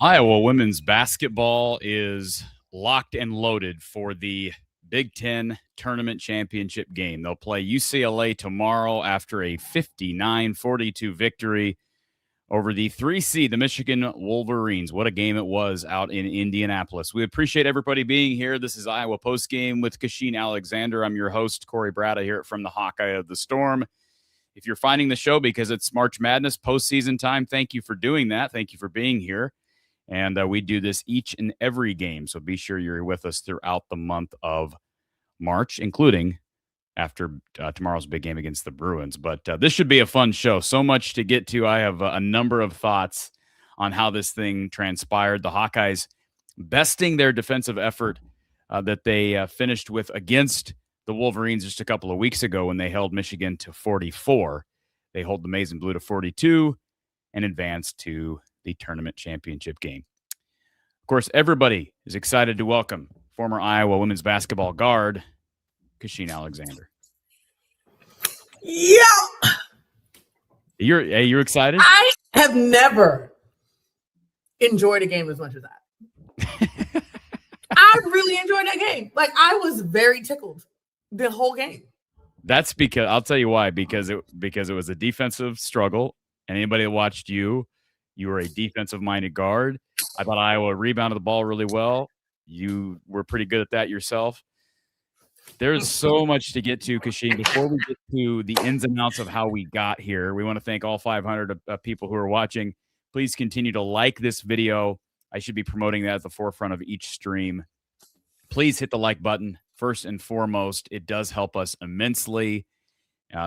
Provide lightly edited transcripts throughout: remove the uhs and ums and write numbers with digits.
Iowa women's basketball is locked and loaded for the Big Ten Tournament Championship game. They'll play UCLA tomorrow after a 59-42 victory over the 3 seed, the Michigan Wolverines. What a game it was out in Indianapolis. We appreciate everybody being here. This is Iowa Postgame with Kachine Alexander. I'm your host, Corey Bratta, here from the Hawkeye of the Storm. If you're finding the show because it's March Madness postseason time, thank you for doing that. Thank you for being here. And we do this each and every game, so be sure you're with us throughout the month of March, including after tomorrow's big game against the Bruins. But this should be a fun show. So much to get to. I have a number of thoughts on how this thing transpired. The Hawkeyes besting their defensive effort that they finished with against the Wolverines just a couple of weeks ago when they held Michigan to 44. They hold the Maize and Blue to 42 and advance to the tournament championship game. Of course, everybody is excited to welcome former Iowa women's basketball guard, Kachine Alexander. Yeah. You're excited? I have never enjoyed a game as much as that. I really enjoyed that game. Like, I was very tickled the whole game. That's because I'll tell you why, because it was a defensive struggle, and anybody that watched you were a defensive-minded guard. I thought Iowa rebounded the ball really well. You were pretty good at that yourself. There's so much to get to, Kachine. Before we get to the ins and outs of how we got here, we want to thank all 500 people who are watching. Please continue to like this video. I should be promoting that at the forefront of each stream. Please hit the like button. First and foremost, it does help us immensely.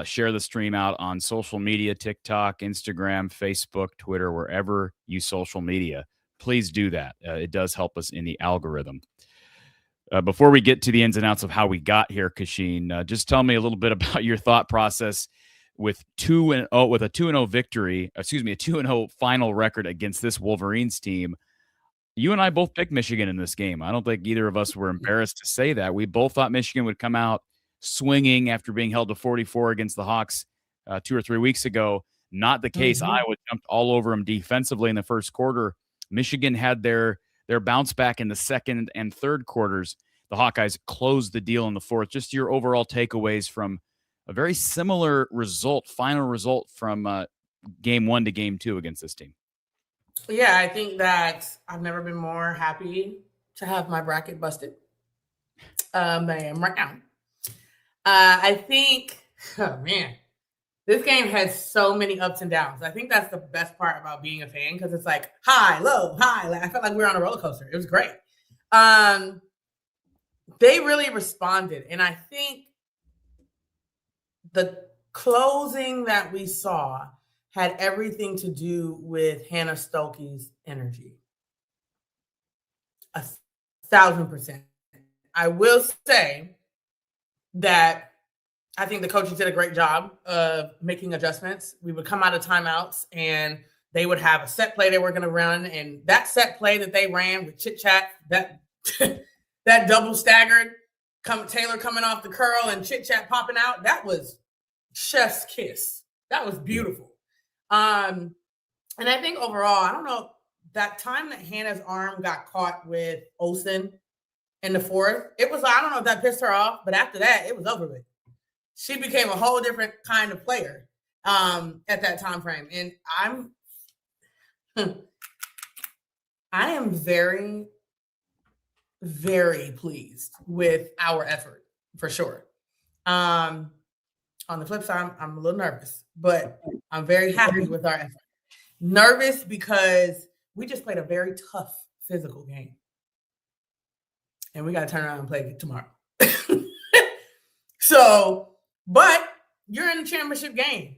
Share the stream out on social media, TikTok, Instagram, Facebook, Twitter, wherever you social media. Please do that. It does help us in the algorithm. Before we get to the ins and outs of how we got here, Kachine, just tell me a little bit about your thought process with a 2-0 victory, a 2-0 final record against this Wolverines team. You and I both picked Michigan in this game. I don't think either of us were embarrassed to say that. We both thought Michigan would come out swinging after being held to 44 against the Hawks 2 or 3 weeks ago. Not the case. Iowa jumped all over them defensively in the first quarter. Michigan had their bounce back in the second and third quarters. The Hawkeyes closed the deal in the fourth. Just your overall takeaways from a very similar final result from game 1 to game 2 against this team. Yeah, I think that I've never been more happy to have my bracket busted than I am right now. I think, oh man, this game has so many ups and downs. I think that's the best part about being a fan, because it's like high, low, high. Like, I felt like we were on a roller coaster. It was great. They really responded. And I think the closing that we saw had everything to do with Hannah Stuelke's energy. 1,000%. I will say that I think the coaches did a great job of making adjustments. We would come out of timeouts and they would have a set play they were going to run. And that set play that they ran with Chitchat, that that double staggered, Taylor coming off the curl and Chitchat popping out, that was chef's kiss. That was beautiful. And I think overall, I don't know, that time that Hannah's arm got caught with Olsen in the fourth, it was, I don't know if that pissed her off, but after that, it was over with. She became a whole different kind of player at that time frame. And I am very, very pleased with our effort, for sure. On the flip side, I'm a little nervous, but I'm very happy with our effort. Nervous because we just played a very tough physical game. And we got to turn around and play it tomorrow. So, but you're in the championship game.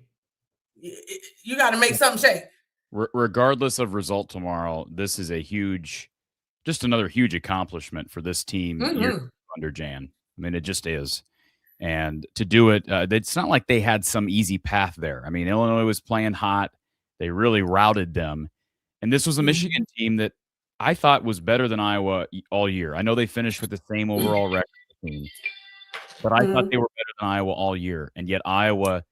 You got to make something shake. Regardless of result tomorrow, this is just another huge accomplishment for this team under Jan. I mean, it just is. And to do it, it's not like they had some easy path there. I mean, Illinois was playing hot. They really routed them. And this was a Michigan team that I thought was better than Iowa all year. I know they finished with the same overall record team, but I thought they were better than Iowa all year. And yet Iowa,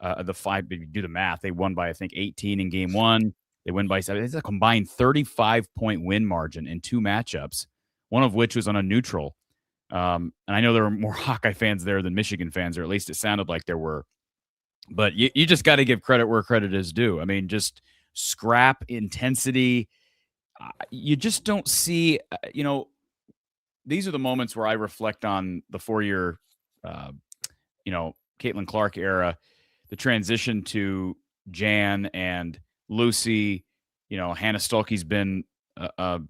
if you do the math, they won by, I think, 18 in game 1. They win by 7. It's a combined 35-point win margin in 2 matchups, one of which was on a neutral. And I know there were more Hawkeye fans there than Michigan fans, or at least it sounded like there were. But you just got to give credit where credit is due. I mean, just scrap, intensity. You just don't see, these are the moments where I reflect on the 4-year, Caitlin Clark era, the transition to Jan and Lucy. Hannah Stuelke's been a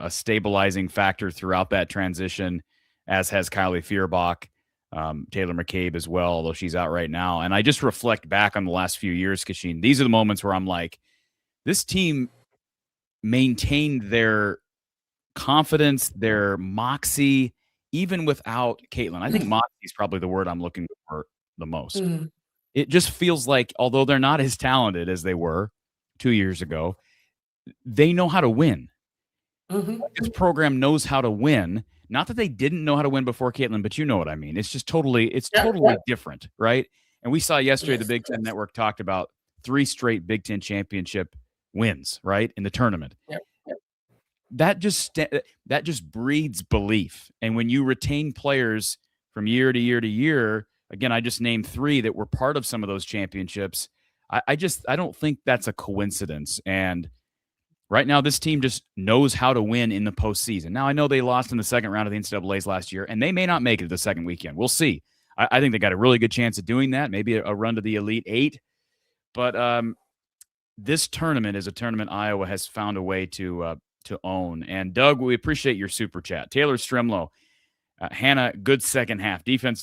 stabilizing factor throughout that transition, as has Kylie Feuerbach, Taylor McCabe as well, although she's out right now. And I just reflect back on the last few years, Kachine. These are the moments where I'm like, this team maintained their confidence, their moxie, even without Caitlin. I think moxie is probably the word I'm looking for the most. It just feels like, although they're not as talented as they were 2 years ago, they know how to win. This program knows how to win. Not that they didn't know how to win before Caitlin, but you know what I mean. It's just totally different, right? And we saw yesterday the Big Ten Network talked about 3 straight Big Ten championship wins, right, in the tournament. That just breeds belief. And when you retain players from year to year to year, again, I just named 3 that were part of some of those championships. I don't think that's a coincidence. And right now, this team just knows how to win in the postseason. Now, I know they lost in the second round of the NCAAs last year, and they may not make it to the second weekend. We'll see. I think they got a really good chance of doing that, maybe a run to the Elite 8. But this tournament is a tournament Iowa has found a way to own. And, Doug, we appreciate your super chat. Taylor Stremlow, Hannah, good second half. Defense.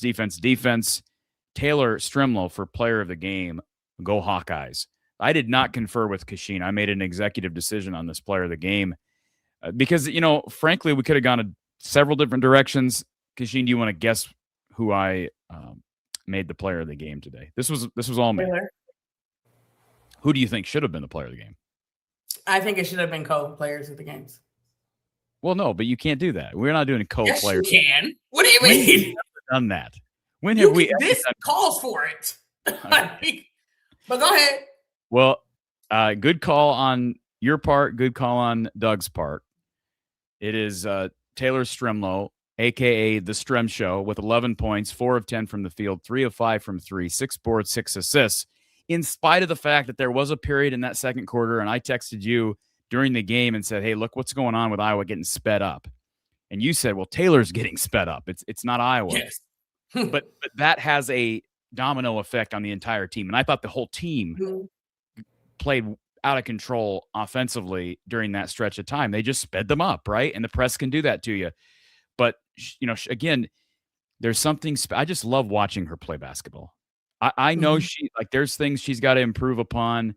Taylor Stremlow for player of the game. Go Hawkeyes. I did not confer with Kachine. I made an executive decision on this player of the game because, frankly, we could have gone several different directions. Kachine, do you want to guess who I made the player of the game today? This was all me. Who do you think should have been the player of the game? I think it should have been co-players of the games. Well, no, but you can't do that. We're not doing co-players. Yes, you can. What do you mean? We've done that. When have we? This calls for it. But go ahead. Well, good call on your part. Good call on Doug's part. It is Taylor Stremlow, a.k.a. The Strem Show, with 11 points, 4 of 10 from the field, 3 of 5 from 3, 6 boards, 6 assists, in spite of the fact that there was a period in that second quarter, and I texted you during the game and said, hey, look what's going on with Iowa getting sped up. And you said, well, Taylor's getting sped up. It's not Iowa. Yes. but that has a domino effect on the entire team. And I thought the whole team played out of control offensively during that stretch of time. They just sped them up, right? And the press can do that to you. But, again, there's something I just love watching her play basketball. I know there's things she's got to improve upon.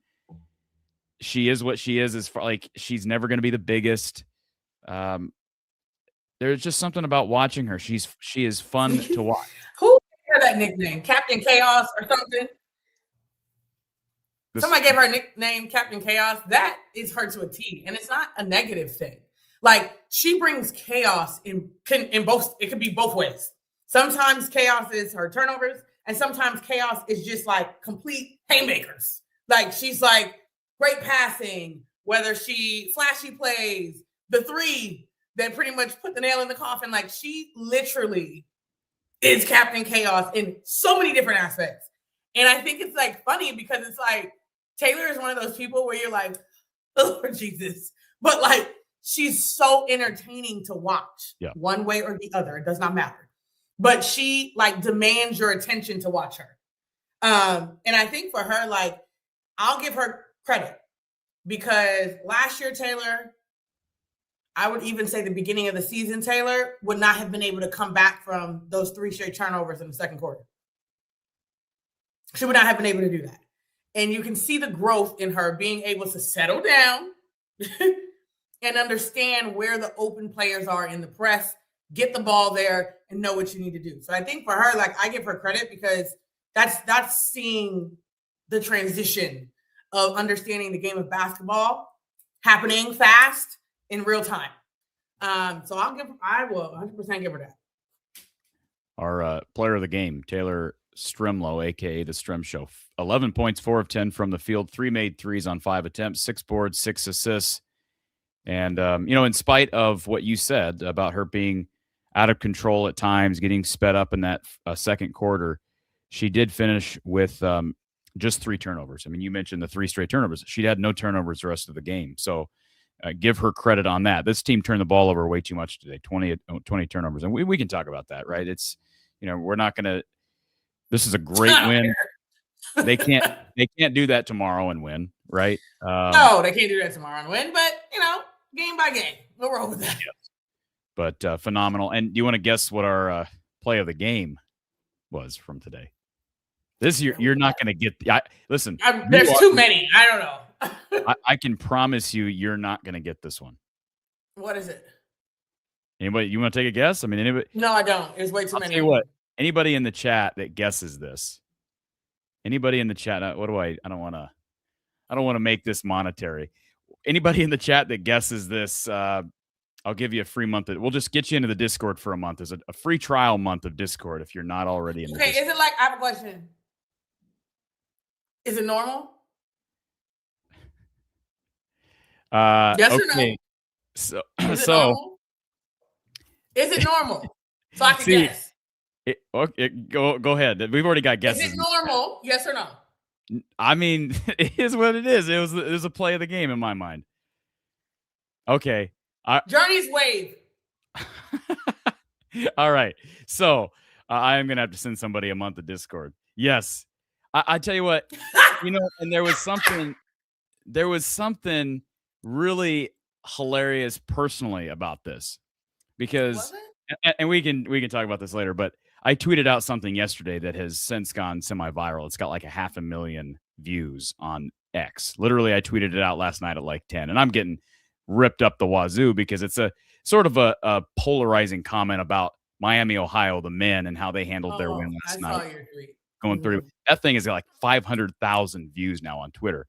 She is what she is far, like, she's never going to be the biggest. There's just something about watching her. She is fun to watch. Who gave her that nickname? Captain Chaos or something? Somebody gave her a nickname, Captain Chaos. That is her to a T, and it's not a negative thing. Like, she brings chaos in both. It could be both ways. Sometimes chaos is her turnovers, and sometimes chaos is just like complete haymakers. Like, she's like great passing, whether she flashy plays, the three that pretty much put the nail in the coffin. Like, she literally is Captain Chaos in so many different aspects. And I think it's like funny because it's like Taylor is one of those people where you're like, oh, Jesus. But like, she's so entertaining to watch one way or the other. It does not matter. But she like demands your attention to watch her. And I think for her, like, I'll give her credit because last year, Taylor, I would even say the beginning of the season, Taylor would not have been able to come back from those 3 straight turnovers in the second quarter. She would not have been able to do that. And you can see the growth in her being able to settle down and understand where the open players are in the press, get the ball there, and know what you need to do. So I think for her, like, I give her credit because that's seeing the transition of understanding the game of basketball happening fast in real time. So I will 100% give her that. Our player of the game, Taylor Stremlow, a.k.a. The Strem Show. 11 points, 4 of 10 from the field, 3 made threes on 5 attempts, 6 boards, 6 assists. And, in spite of what you said about her being out of control at times, getting sped up in that second quarter, she did finish with just 3 turnovers. I mean, you mentioned the 3 straight turnovers. She had no turnovers the rest of the game. So give her credit on that. This team turned the ball over way too much today, 20 turnovers. And we can talk about that, right? It's, we're not going to – this is a great win. They can't do that tomorrow and win, right? No, they can't do that tomorrow and win. But, game by game, we'll roll with that. Yes. But phenomenal. And do you want to guess what our play of the game was from today? This you're not going to get. Listen, there's too many. I don't know. I can promise you're not going to get this one. What is it? Anybody? You want to take a guess? I mean, anybody? No, I don't. It's way too many. I'll tell you what. Anybody in the chat that guesses this? Anybody in the chat? What do I don't want to make this monetary. Anybody in the chat that guesses this, I'll give you a free month. We'll just get you into the Discord for a month. There's a free trial month of Discord if you're not already in the Discord. Is it like, I have a question. Is it normal? Yes or no? So, is it normal? So I can guess. Go ahead. We've already got guesses. Is it normal? Yes or no? I mean, it is what it is. It was a play of the game in my mind. Okay. Journey's wave. All right. So I am going to have to send somebody a month of Discord. Yes. I tell you what, and there was something really hilarious personally about this because, and we can talk about this later, but I tweeted out something yesterday that has since gone semi-viral. It's got like 500,000 views on X. Literally, I tweeted it out last night at like 10, and I'm getting ripped up the wazoo because it's sort of a polarizing comment about Miami, Ohio, the men, and how they handled their win last night. I saw your tweet. Going through that thing is like 500,000 views now on Twitter.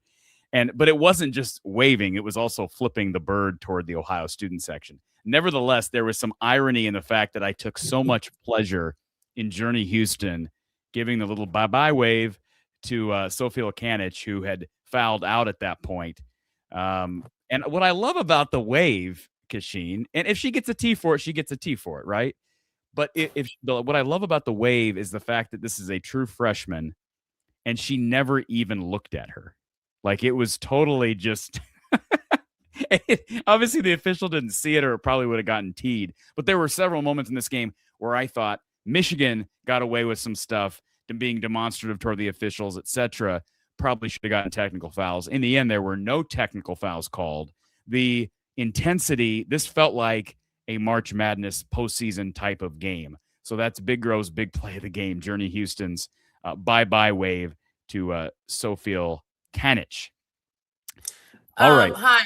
But it wasn't just waving, it was also flipping the bird toward the Ohio student section. Nevertheless, there was some irony in the fact that I took so much pleasure in Journey Houston giving the little bye-bye wave to Sophia Kanich, who had fouled out at that point. And what I love about the wave, Kachine, and if she gets a T for it, she gets a T for it, right? But what I love about the wave is the fact that this is a true freshman, and she never even looked at her. Like, it was totally just obviously the official didn't see it, or it probably would have gotten teed. But there were several moments in this game where I thought Michigan got away with some stuff, being demonstrative toward the officials, etc. Probably should have gotten technical fouls. In the end, there were no technical fouls called. The intensity, this felt like a March Madness postseason type of game. So that's Big Gro's big play of the game, Journey Houston's bye-bye wave to Sophia Kanich. All right. Hi.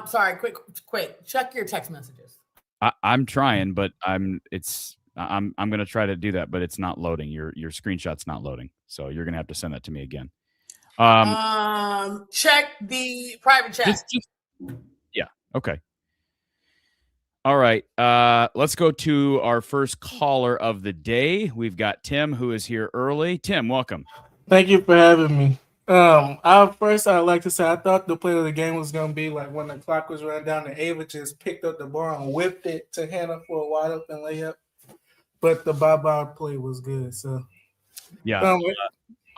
Sorry. Quick. Check your text messages. I'm trying, but I'm going to try to do that, but it's not loading. Your screenshot's not loading, so you're going to have to send that to me again. Check the private chat. Yeah. Okay. All right. Let's go to our first caller of the day. We've got Tim, who is here early. Tim, welcome. Thank you for having me. I'd like to say I thought the play of the game was going to be like when the clock was running down and Ava just picked up the ball and whipped it to Hannah for a wide open layup. But the bye-bye play was good. So, yeah.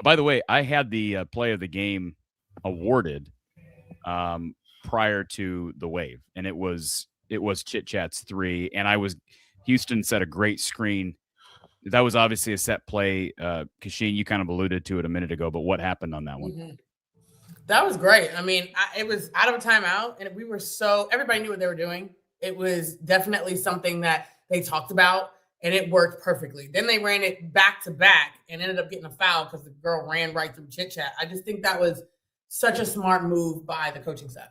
By the way, I had the play of the game awarded prior to the wave, and it was Chitchat's 3, and Houston set a great screen. That was obviously a set play. Kachine, you kind of alluded to it a minute ago, but what happened on that one? Mm-hmm. That was great. I mean, it was out of a timeout, and everybody knew what they were doing. It was definitely something that they talked about, and it worked perfectly. Then they ran it back to back and ended up getting a foul because the girl ran right through Chitchat. I just think that was such a smart move by the coaching staff.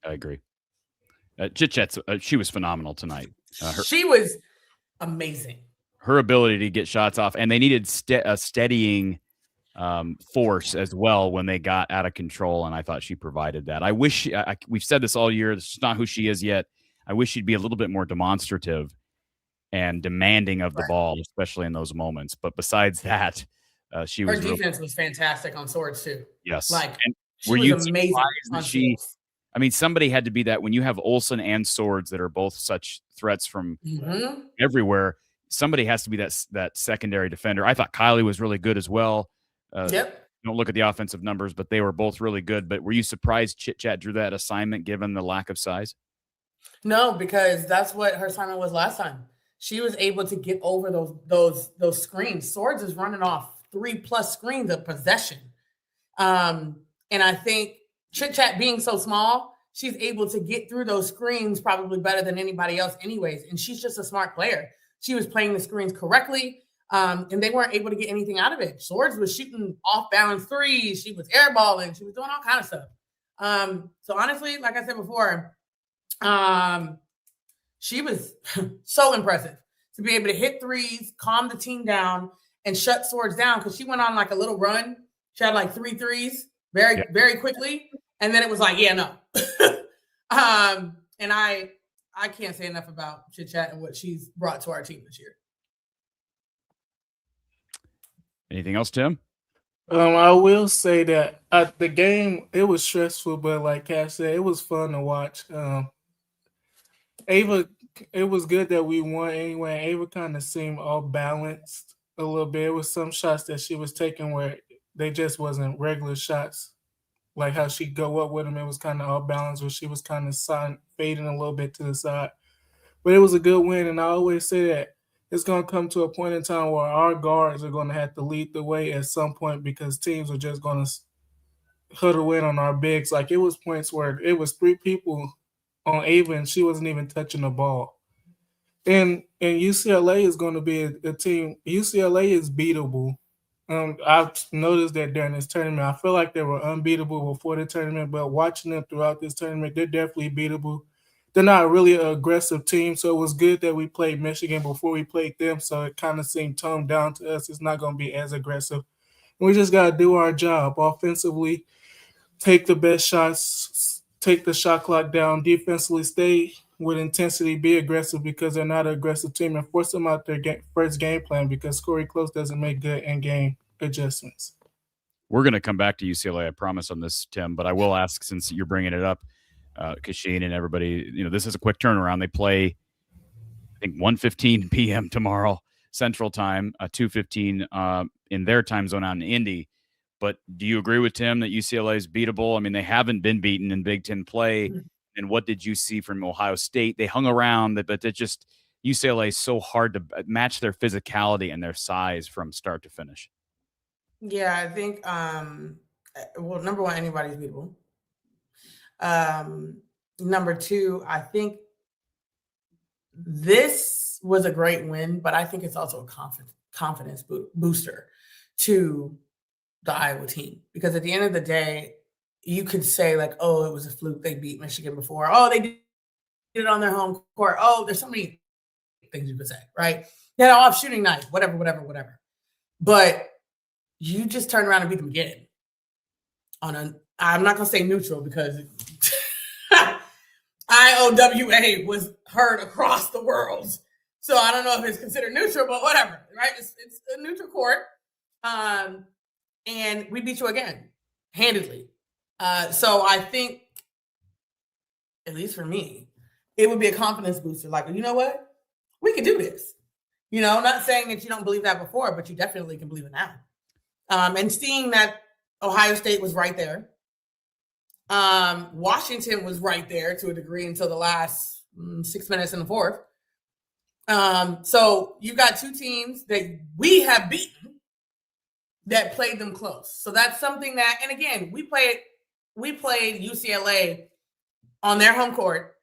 I agree. Chitchat's she was phenomenal tonight. She was amazing. Her ability to get shots off, and they needed a steadying force as well when they got out of control, and I thought she provided that. I wish we've said this all year. This is not who she is yet. I wish she'd be a little bit more demonstrative and demanding of the ball, especially in those moments. But besides that, she was. Her defense was fantastic on swords too. Yes, and she was amazing on swords. I mean, somebody had to be that when you have Olsen and Swords that are both such threats from everywhere. Somebody has to be that secondary defender. I thought Kylie was really good as well. Yep. Don't look at the offensive numbers, but they were both really good. But were you surprised Chitchat drew that assignment given the lack of size? No, because that's what her assignment was last time. She was able to get over those screens. Swords is running off 3+ screens of possession. And I think Chitchat being so small, she's able to get through those screens probably better than anybody else anyways. And she's just a smart player. She was playing the screens correctly, and they weren't able to get anything out of it. Swords was shooting off-balance threes. She was airballing. She was doing all kinds of stuff. So honestly, like I said before, she was so impressive to be able to hit threes, calm the team down, and shut Swords down because she went on like a little run. She had like 3 threes very quickly. And then it was like, yeah, no. And I can't say enough about Chitchat and what she's brought to our team this year. Anything else, Tim? I will say that the game, it was stressful, but like Cash said, it was fun to watch. Ava, it was good that we won anyway. Ava kind of seemed all balanced a little bit. It was some shots that she was taking where they just wasn't regular shots. Like how she'd go up with them, it was kind of all balanced, where she was kind of fading a little bit to the side. But it was a good win, and I always say that it's going to come to a point in time where our guards are going to have to lead the way at some point because teams are just going to huddle in on our bigs. Like it was points where it was 3 people on Ava, and she wasn't even touching the ball. And UCLA is going to be a team. UCLA is beatable. I've noticed that during this tournament, I feel like they were unbeatable before the tournament, but watching them throughout this tournament, they're definitely beatable. they're not really an aggressive team. So it was good that we played Michigan before we played them. So it kind of seemed toned down to us. It's not going to be as aggressive. We just got to do our job offensively, take the best shots, take the shot clock down, defensively stay with intensity, be aggressive because they're not an aggressive team, and force them out their first game plan because scoring close doesn't make good in-game adjustments. We're going to come back to UCLA, I promise, on this, Tim, but I will ask, since you're bringing it up, Kachine and everybody, this is a quick turnaround. They play, I think, 1:15 p.m. tomorrow Central Time, 2:15 in their time zone out in Indy. But do you agree with Tim that UCLA is beatable? I mean, they haven't been beaten in Big Ten play. And what did you see from Ohio State? They hung around, but they just UCLA is so hard to match their physicality and their size from start to finish. Yeah, I think, well, number one, anybody's beatable. Number two, I think this was a great win, but I think it's also a confidence booster to the Iowa team. Because at the end of the day, you could say like, oh, it was a fluke. They beat Michigan before. Oh, they did it on their home court. Oh, there's so many things you could say, right? They had an off shooting night, whatever. But you just turn around and beat them again on I'm not going to say neutral because IOWA was heard across the world. So I don't know if it's considered neutral, but whatever, right? It's a neutral court. And we beat you again, handedly. So I think, at least for me, it would be a confidence booster. Like, you know what? We can do this. Not saying that you don't believe that before, but you definitely can believe it now. And seeing that Ohio State was right there. Washington was right there to a degree until the last 6 minutes in the fourth. So you've got two teams that we have beaten that played them close. So that's something that, and again, we played UCLA on their home court,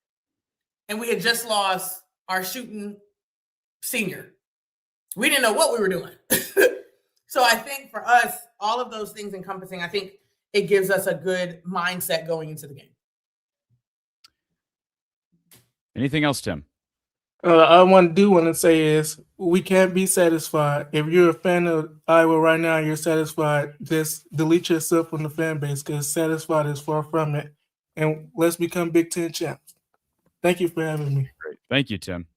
and we had just lost our shooting senior. We didn't know what we were doing. So I think for us, all of those things encompassing, I think it gives us a good mindset going into the game. Anything else, Tim? I want to say is we can't be satisfied. If you're a fan of Iowa right now, you're satisfied, just delete yourself from the fan base because satisfied is far from it. And let's become Big Ten champs. Thank you for having me. Great. Thank you, Tim.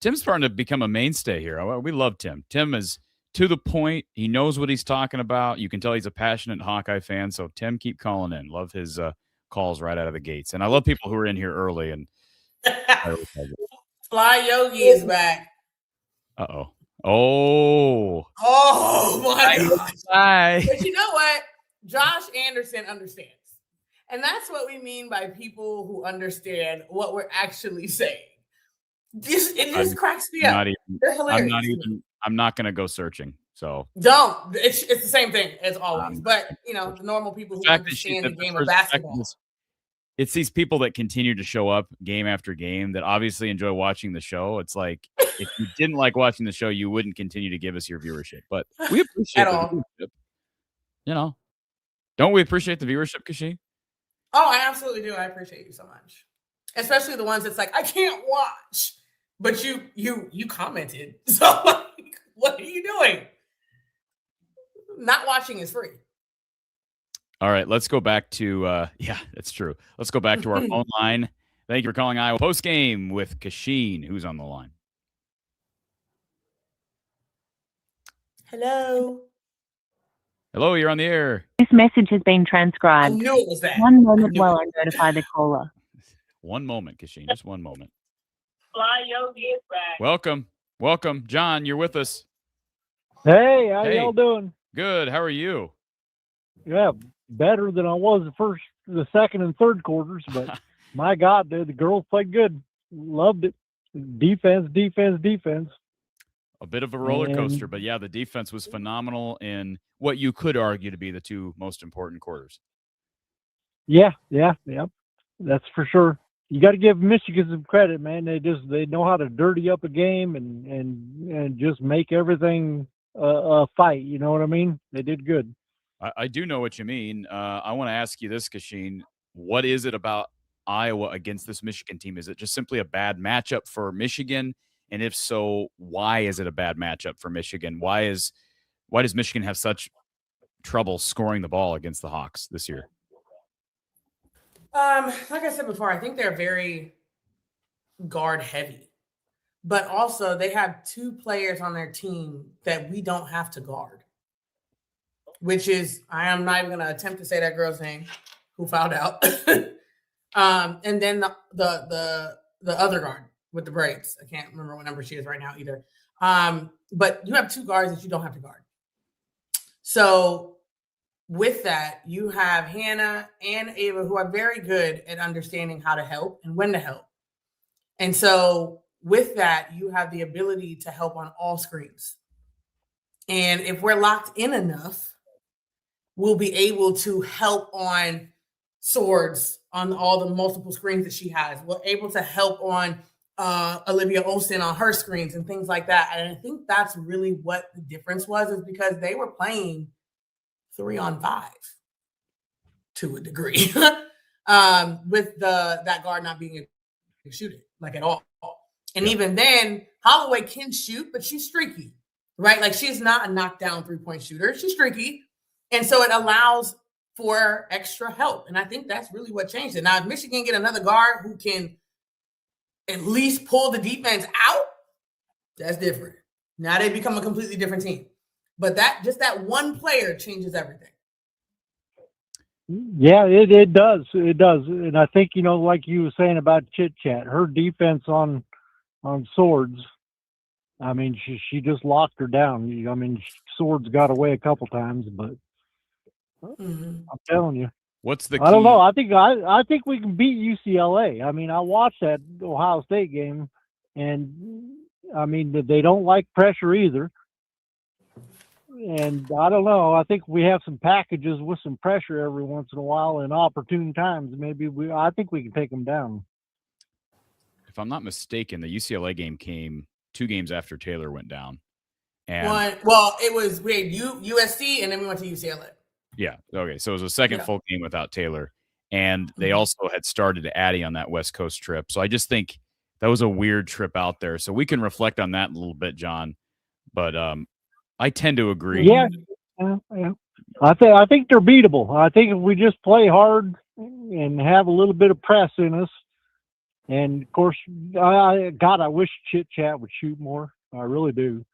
Tim's starting to become a mainstay here. We love Tim. Tim is to the point. He knows what he's talking about. You can tell he's a passionate Hawkeye fan. So, Tim, keep calling in. Love his calls right out of the gates. And I love people who are in here early. And Fly Yogi is back. Uh-oh. Oh my gosh. Hi. But you know what? Josh Anderson understands. And that's what we mean by people who understand what we're actually saying. It just cracks me up. They're hilarious. I'm not going to go searching. So don't. It's the same thing as always. But, the normal people who understand the game of basketball. It's these people that continue to show up game after game that obviously enjoy watching the show. It's like, if you didn't like watching the show, you wouldn't continue to give us your viewership. But we appreciate the viewership. Don't we appreciate the viewership, Kachine? Oh, I absolutely do. I appreciate you so much. Especially the ones that's like, I can't watch. But you commented. So what are you doing? Not watching is free. All right, let's go back to yeah, that's true. Let's go back to our phone line. Thank you for calling Iowa Postgame with Kachine. Who's on the line? Hello. Hello, you're on the air. This message has been transcribed. I knew it was that. One moment while I notify the caller. One moment, Kachine. Just one moment. Fly Yogi is back. Welcome. John, you're with us. Hey, how y'all doing? Good. How are you? Yeah, better than I was the second and third quarters, but my God, dude, the girls played good. Loved it. Defense. A bit of a roller coaster, but yeah, the defense was phenomenal in what you could argue to be the two most important quarters. Yeah, that's for sure. You got to give Michigan some credit, man. They know how to dirty up a game and just make everything a fight. You know what I mean? They did good. I do know what you mean. I want to ask you this, Kachine. What is it about Iowa against this Michigan team? Is it just simply a bad matchup for Michigan? And if so, why is it a bad matchup for Michigan? Why does Michigan have such trouble scoring the ball against the Hawks this year? Like I said before, I think they're very guard heavy, but also they have 2 players on their team that we don't have to guard, which is, I am not even going to attempt to say that girl's name who fouled out. And then the other guard with the braids. I can't remember what number she is right now either. But you have 2 guards that you don't have to guard. So with that, you have Hannah and Ava, who are very good at understanding how to help and when to help. And so with that, you have the ability to help on all screens. And if we're locked in enough, we'll be able to help on swords on all the multiple screens that she has. We're able to help on Olivia Olsen on her screens and things like that. And I think that's really what the difference was, is because they were playing 3-on-5 to a degree with that guard not being able to shoot it like at all. And even then, Holloway can shoot, but she's streaky, right? Like, she's not a knockdown 3-point shooter. She's streaky. And so it allows for extra help. And I think that's really what changed it. Now, if Michigan get another guard who can at least pull the defense out, that's different. Now they become a completely different team. But that one player changes everything. Yeah, it does. It does. And I think, like you were saying about Chitchat, her defense on swords, I mean, she just locked her down. I mean, swords got away a couple times, but I'm telling you. What's the key? I don't know. I think we can beat UCLA. I mean, I watched that Ohio State game, and I mean, they don't like pressure either. And I don't know. I think we have some packages with some pressure every once in a while in opportune times. I think we can take them down. If I'm not mistaken, the UCLA game came 2 games after Taylor went down. And we had USC and then we went to UCLA. Yeah. Okay. So it was a second full game without Taylor. And they also had started Addie on that West Coast trip. So I just think that was a weird trip out there. So we can reflect on that a little bit, John. But I tend to agree. Yeah. I think they're beatable. I think if we just play hard and have a little bit of press in us, and of course, I wish Chitchat would shoot more. I really do.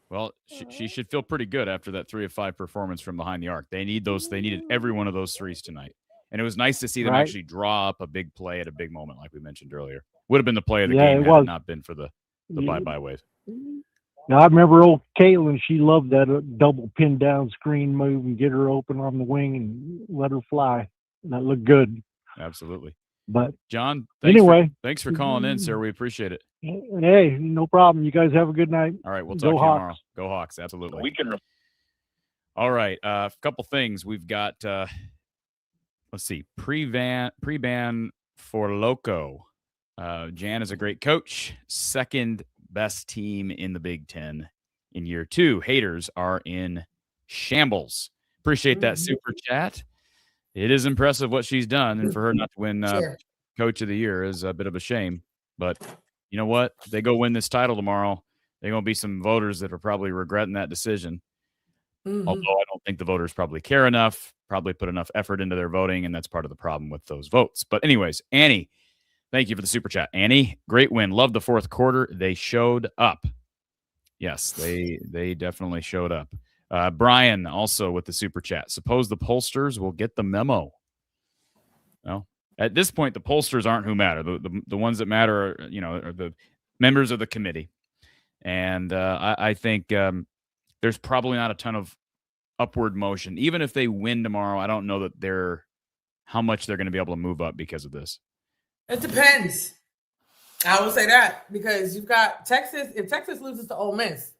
Well, she should feel pretty good after that 3 of 5 performance from behind the arc. They needed every one of those threes tonight. And it was nice to see them actually draw up a big play at a big moment, like we mentioned earlier. Would have been the play of the game had it not been for the bye-bye wave. Now, I remember old Caitlin, she loved that double pin down screen move and get her open on the wing and let her fly. That looked good. Absolutely. But John, thanks for calling in, sir. We appreciate it. Hey, no problem. You guys have a good night. All right, we'll talk to you tomorrow. Go Hawks, absolutely. All right, a couple things. We've got, let's see, pre-ban for Loco. Jan is a great coach. Second best team in the Big Ten in year 2. Haters are in shambles. Appreciate that super chat. It is impressive what she's done, and for her not to win Coach of the Year is a bit of a shame. But you know what? If they go win this title tomorrow, there are going to be some voters that are probably regretting that decision. Although I don't think the voters probably care enough, probably put enough effort into their voting, and that's part of the problem with those votes. But anyways, Annie, thank you for the super chat. Annie, great win. Love the fourth quarter. They showed up. Yes, they definitely showed up. Brian also with the super chat. Suppose the pollsters will get the memo. Well, at this point, the pollsters aren't who matter. The ones that matter are the members of the committee. And I think there's probably not a ton of upward motion. Even if they win tomorrow, I don't know that how much they're going to be able to move up because of this. It depends. I will say that because you've got Texas. If Texas loses to Ole Miss,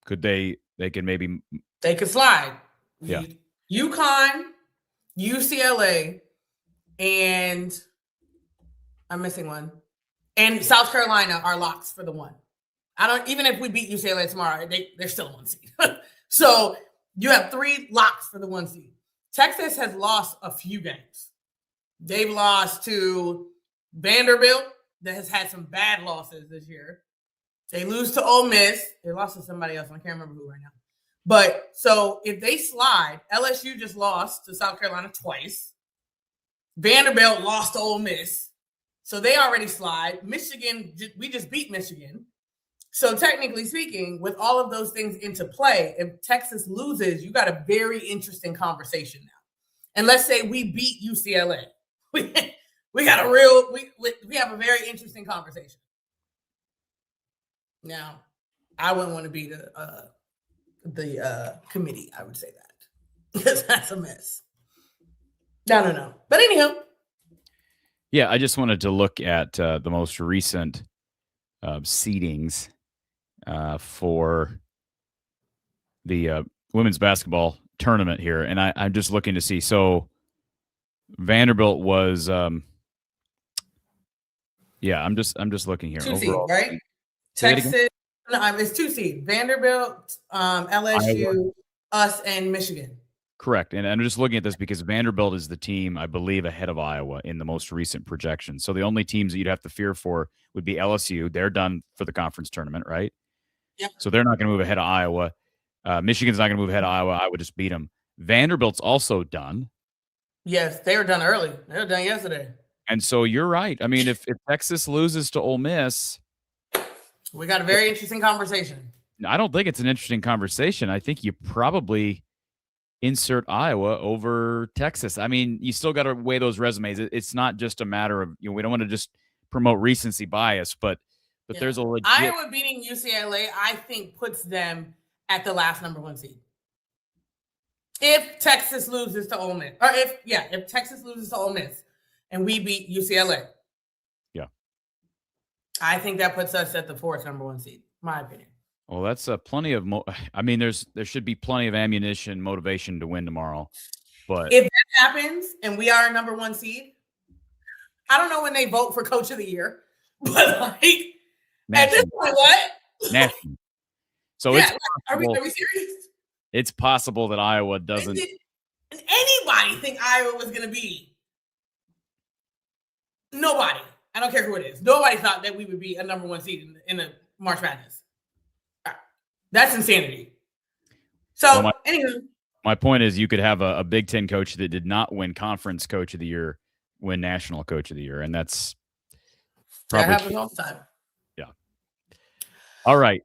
could they could maybe they could slide. Yeah. UConn, UCLA, and I'm missing one. And South Carolina are locks for the 1. Even if we beat UCLA tomorrow, they're still 1 seed. So you have 3 locks for the 1 seed. Texas has lost a few games. They've lost to Vanderbilt, that has had some bad losses this year. They lose to Ole Miss. They lost to somebody else. I can't remember who right now. But so if they slide, LSU just lost to South Carolina twice. Vanderbilt lost to Ole Miss. So they already slide. Michigan, we just beat Michigan. So technically speaking, with all of those things into play, if Texas loses, you got a very interesting conversation now. And let's say we beat UCLA. We got a real, we have a very interesting conversation. Now, I wouldn't want to be the committee, I would say that. Because that's a mess. No. But anyhow. Yeah, I just wanted to look at the most recent seedings for the women's basketball tournament here, and I'm just looking to see. So Vanderbilt was, I'm just looking here. 2 seed, right? Texas, no, it's 2 seed. Vanderbilt, LSU, Iowa. us, and Michigan. Correct. And I'm just looking at this because Vanderbilt is the team, I believe, ahead of Iowa in the most recent projection. So the only teams that you'd have to fear for would be LSU. They're done for the conference tournament, right? Yep. So they're not going to move ahead of Iowa. Michigan's not going to move ahead of Iowa. I would just beat them. Vanderbilt's also done. Yes, they were done early. They were done yesterday. And so you're right. I mean, if Texas loses to Ole Miss, we got a very interesting conversation. I don't think it's an interesting conversation. I think you probably insert Iowa over Texas. I mean, you still got to weigh those resumes. It's not just a matter of, we don't want to just promote recency bias, but there's a legit. Iowa beating UCLA, I think, puts them at the last number 1 seed. If Texas loses to Ole Miss, or if Texas loses to Ole Miss and we beat UCLA. Yeah. I think that puts us at the 4th number 1 seed, my opinion. Well, that's plenty of. I mean, there should be plenty of ammunition, motivation to win tomorrow. But if that happens and we are a number 1 seed, I don't know when they vote for Coach of the Year, but like at this point, what? National. So yeah, are we serious? It's possible that Iowa doesn't. Did anybody think Iowa was going to be? Nobody. I don't care who it is. Nobody thought that we would be a number 1 seed in the March Madness. That's insanity. So, anyway. My point is you could have a Big Ten coach that did not win Conference Coach of the Year, win National Coach of the Year, and that's probably... That happens all the time. Yeah. All right.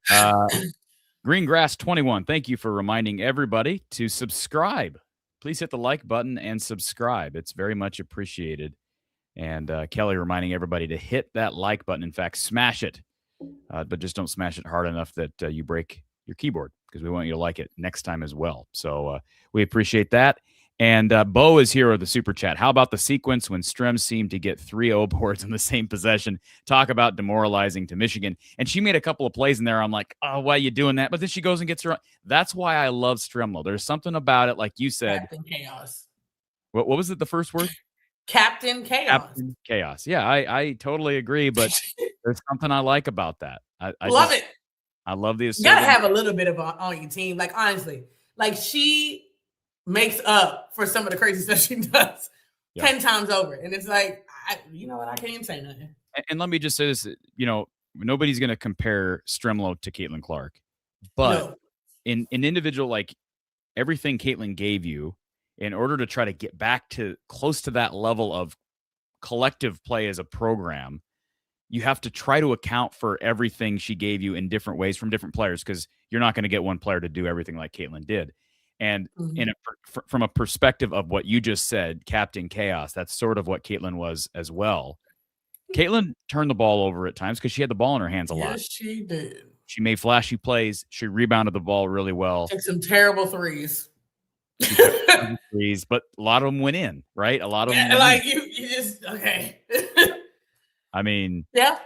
Greengrass21, thank you for reminding everybody to subscribe. Please hit the like button and subscribe. It's very much appreciated. And Kelly reminding everybody to hit that like button. In fact, smash it. But just don't smash it hard enough that you break your keyboard, because we want you to like it next time as well. So we appreciate that. And Bo is here with the super chat. How about the sequence when Strem seemed to get 3 O boards in the same possession? Talk about demoralizing to Michigan. And she made a couple of plays in there. I'm like, oh, why are you doing that? But then she goes and gets her. That's why I love Stremlow. There's something about it, like you said. Captain Chaos. What was it, the first word? Captain Chaos. Captain Chaos. Yeah, I totally agree, but there's something I like about that. I love it. I love the You gotta have a little bit of on your team. Like, honestly, like she makes up for some of the crazy stuff she does 10 times over. And it's like, you know what? I can't even say nothing. And let me just say this, nobody's going to compare Stremlow to Caitlin Clark. But in an individual, like everything Caitlin gave you, in order to try to get back to close to that level of collective play as a program, you have to try to account for everything she gave you in different ways from different players, because you're not going to get one player to do everything like Caitlin did. And from a perspective of what you just said, Captain Chaos, that's sort of what Caitlin was as well. Caitlin turned the ball over at times because she had the ball in her hands a lot. Yes, she did. She made flashy plays. She rebounded the ball really well. Took some terrible threes. But a lot of them went in, right? A lot of them. Like you just okay. I mean, yeah.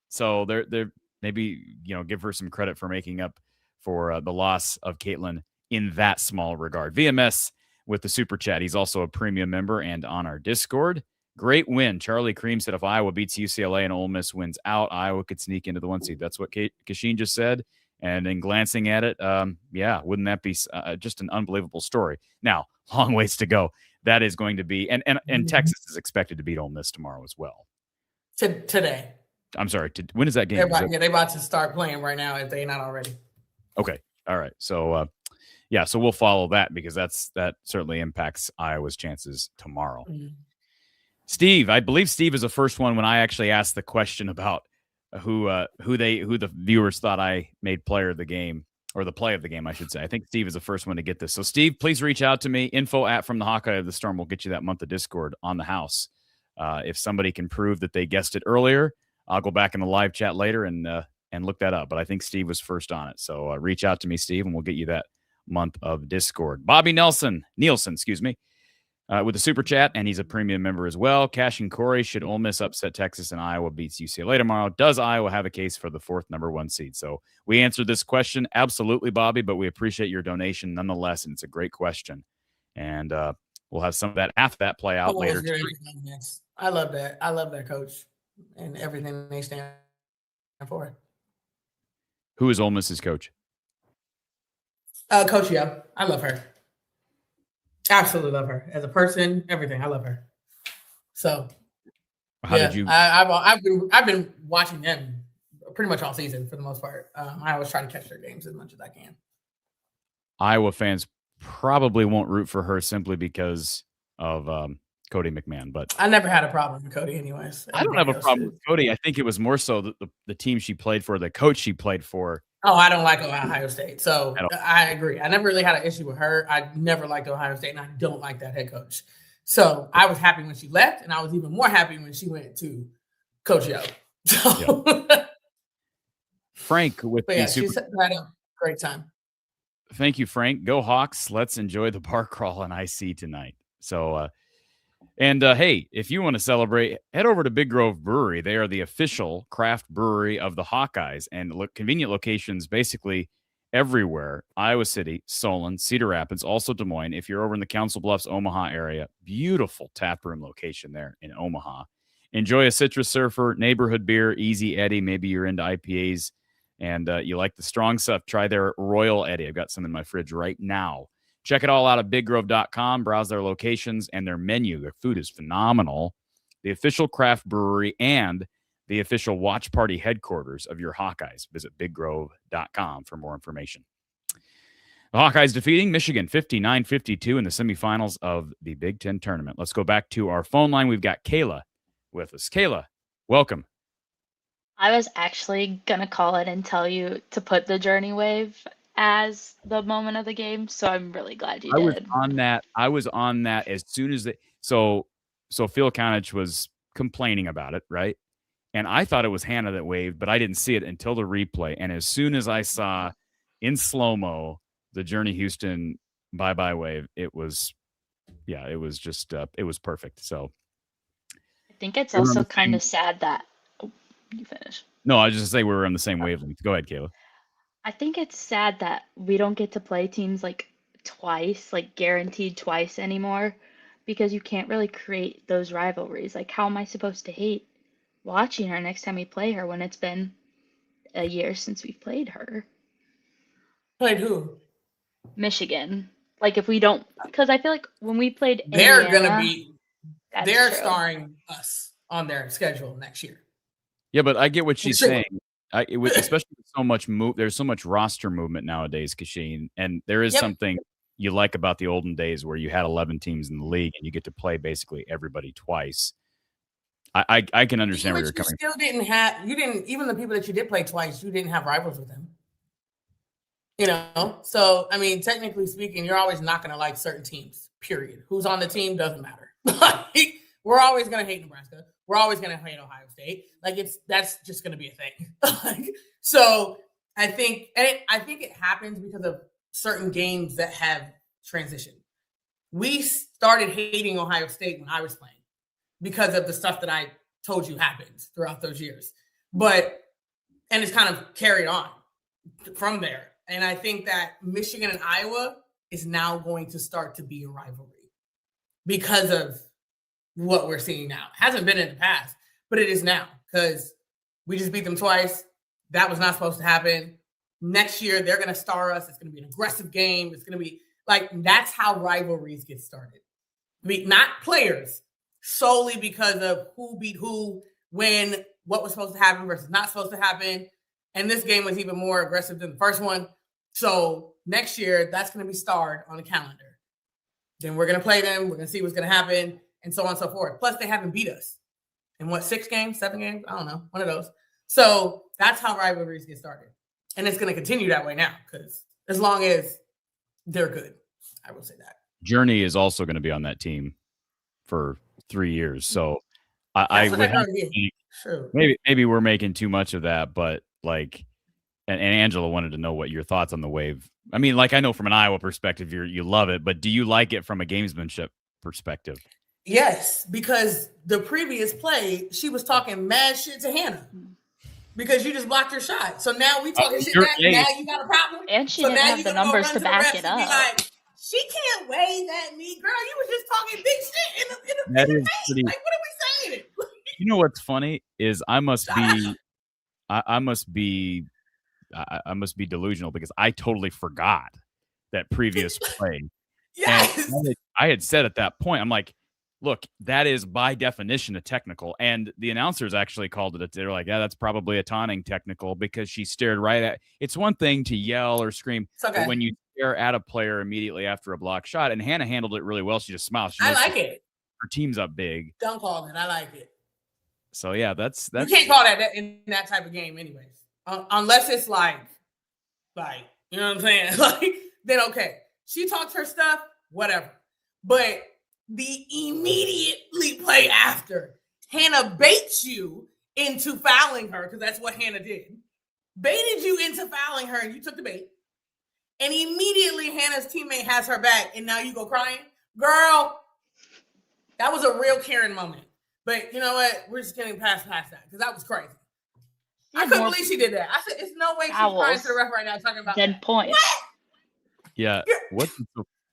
So they're maybe give her some credit for making up for the loss of Caitlin in that small regard. VMS with the super chat. He's also a premium member and on our Discord. Great win. Charlie Cream said if Iowa beats UCLA and Ole Miss wins out, Iowa could sneak into the 1 seed. That's what Kachine just said. And in glancing at it, wouldn't that be just an unbelievable story? Now, long ways to go. that is going to be, and Texas is expected to beat Ole Miss tomorrow as well. Today. I'm sorry. When is that game? They're about to start playing right now if they're not already. Okay. All right. So, so we'll follow that because that certainly impacts Iowa's chances tomorrow. Mm-hmm. Steve, I believe Steve is the first one when I actually asked the question about who the viewers thought I made player of the game, or the play of the game, I should say. I think Steve is the first one to get this. So, Steve, please reach out to me. Info@from the Hawkeye of the Storm will get you that month of Discord on the house. If somebody can prove that they guessed it earlier, I'll go back in the live chat later and look that up. But I think Steve was first on it. So reach out to me, Steve, and we'll get you that month of Discord. Bobby Nielsen, with a super chat, and he's a premium member as well. Cash and Corey, should Ole Miss upset Texas and Iowa beats UCLA tomorrow? Does Iowa have a case for the 4th number 1 seed? So we answered this question. Absolutely, Bobby, but we appreciate your donation nonetheless, and it's a great question. And we'll have some of that after that play out later. I love that. I love that coach and everything they stand for. Who is Ole Miss's coach? Coach Yo. I love her. Absolutely love her as a person. Everything. I love her. So, how did you? I've been watching them pretty much all season for the most part. I always try to catch their games as much as I can. Iowa fans probably won't root for her simply because of Cody McMahon, but I never had a problem with Cody anyways. I don't have a problem with Cody. I think it was more so the team she played for, the coach she played for. Oh, I don't like Ohio State. So I agree. I never really had an issue with her. I never liked Ohio State, and I don't like that head coach. So I was happy when she left, and I was even more happy when she went to Coach Yo. So Frank with the she's had a great time. Thank you, Frank. Go Hawks. Let's enjoy the bar crawl on IC tonight. So, hey, if you want to celebrate, head over to Big Grove Brewery. They are the official craft brewery of the Hawkeyes, and convenient locations basically everywhere. Iowa City, Solon, Cedar Rapids, also Des Moines. If you're over in the Council Bluffs, Omaha area, beautiful taproom location there in Omaha. Enjoy a Citrus Surfer, neighborhood beer, Easy Eddie. Maybe you're into IPAs and you like the strong stuff. Try their Royal Eddie. I've got some in my fridge right now. Check it all out at biggrove.com. Browse their locations and their menu. Their food is phenomenal. The official craft brewery and the official watch party headquarters of your Hawkeyes. Visit biggrove.com for more information. The Hawkeyes defeating Michigan 59-52 in the semifinals of the Big Ten tournament. Let's go back to our phone line. We've got Kayla with us. Kayla, welcome. I was actually going to call it and tell you to put the Journey Wave as the moment of the game, so I'm really glad you did. I was on that as soon as so Phil Conich was complaining about it, right? And I thought it was Hannah that waved, but I didn't see it until the replay. And as soon as I saw in slow-mo the Journey Houston bye-bye wave, it was just it was perfect. So I think it's also kind of sad that you finish. No, I was just say we were on the same wavelength. Go ahead, Kayla. I think it's sad that we don't get to play teams like twice, like guaranteed twice anymore, because you can't really create those rivalries. Like, how am I supposed to hate watching her next time we play her when it's been a year since we've played her? Played who? Michigan. Like, if we don't, because I feel like when we played they're Indiana, gonna be, they're starring us on their schedule next year. Yeah, but I get what she's saying. Especially with so much there's so much roster movement nowadays, Kachine, and there is something you like about the olden days where you had 11 teams in the league and you get to play basically everybody twice. I can understand where you're coming from. Even the people that you did play twice, you didn't have rivals with them. You know, so I mean, technically speaking, you're always not going to like certain teams. Period. Who's on the team doesn't matter. We're always going to hate Nebraska. We're always going to hate Ohio State. That's just going to be a thing. So I think it happens because of certain games that have transitioned. We started hating Ohio State when I was playing because of the stuff that I told you happened throughout those years. And it's kind of carried on from there. And I think that Michigan and Iowa is now going to start to be a rivalry because of what we're seeing now. It hasn't been in the past, but it is now because we just beat them twice. That was not supposed to happen. Next year, they're going to star us. It's going to be an aggressive game. It's going to be that's how rivalries get started. not players, solely because of who beat who, when, what was supposed to happen versus not supposed to happen. And this game was even more aggressive than the first one. So next year, that's going to be starred on the calendar. Then we're going to play them. We're going to see what's going to happen, and so on and so forth. Plus, they haven't beat us in what, 6 games, 7 games? I don't know, one of those. So that's how rivalries get started. And it's going to continue that way now, because as long as they're good, I will say that. Journey is also going to be on that team for 3 years. So I would have to think, sure. maybe we're making too much of that, but like, and Angela wanted to know what your thoughts on the wave. I mean, like, I know from an Iowa perspective, you love it, but do you like it from a gamesmanship perspective? Yes, because the previous play, she was talking mad shit to Hannah because you just blocked your shot. So now we talking shit back. Now you got a problem. And she so didn't now have you the gonna numbers to back it and be up. like, she can't wave at me, girl. You was just talking big shit in the That face. is pretty. Like, what are we saying? You know what's funny is I must be delusional because I totally forgot that previous play. Yes. And I had said at that point, I'm like, look, that is by definition a technical. And the announcers actually called it. They're like, yeah, that's probably a taunting technical because she stared right at. It's one thing to yell or scream, okay. but when you stare at a player immediately after a block shot, and Hannah handled it really well. She just smiled. I like it. Her team's up big. Don't call it. I like it. So yeah, that's you can't call that in that type of game, anyways. Unless it's like, you know what I'm saying? Like, then okay, she talks her stuff, whatever. But the immediately play after, Hannah baits you into fouling her, because that's what Hannah did. Baited you into fouling her, and you took the bait. And immediately Hannah's teammate has her back, and now you go crying. Girl, that was a real Karen moment. But you know what? We're just getting past that, because that was crazy. I couldn't believe she did that. I said, "There's no way she's crying to the ref right now talking about dead point." What? Yeah. What?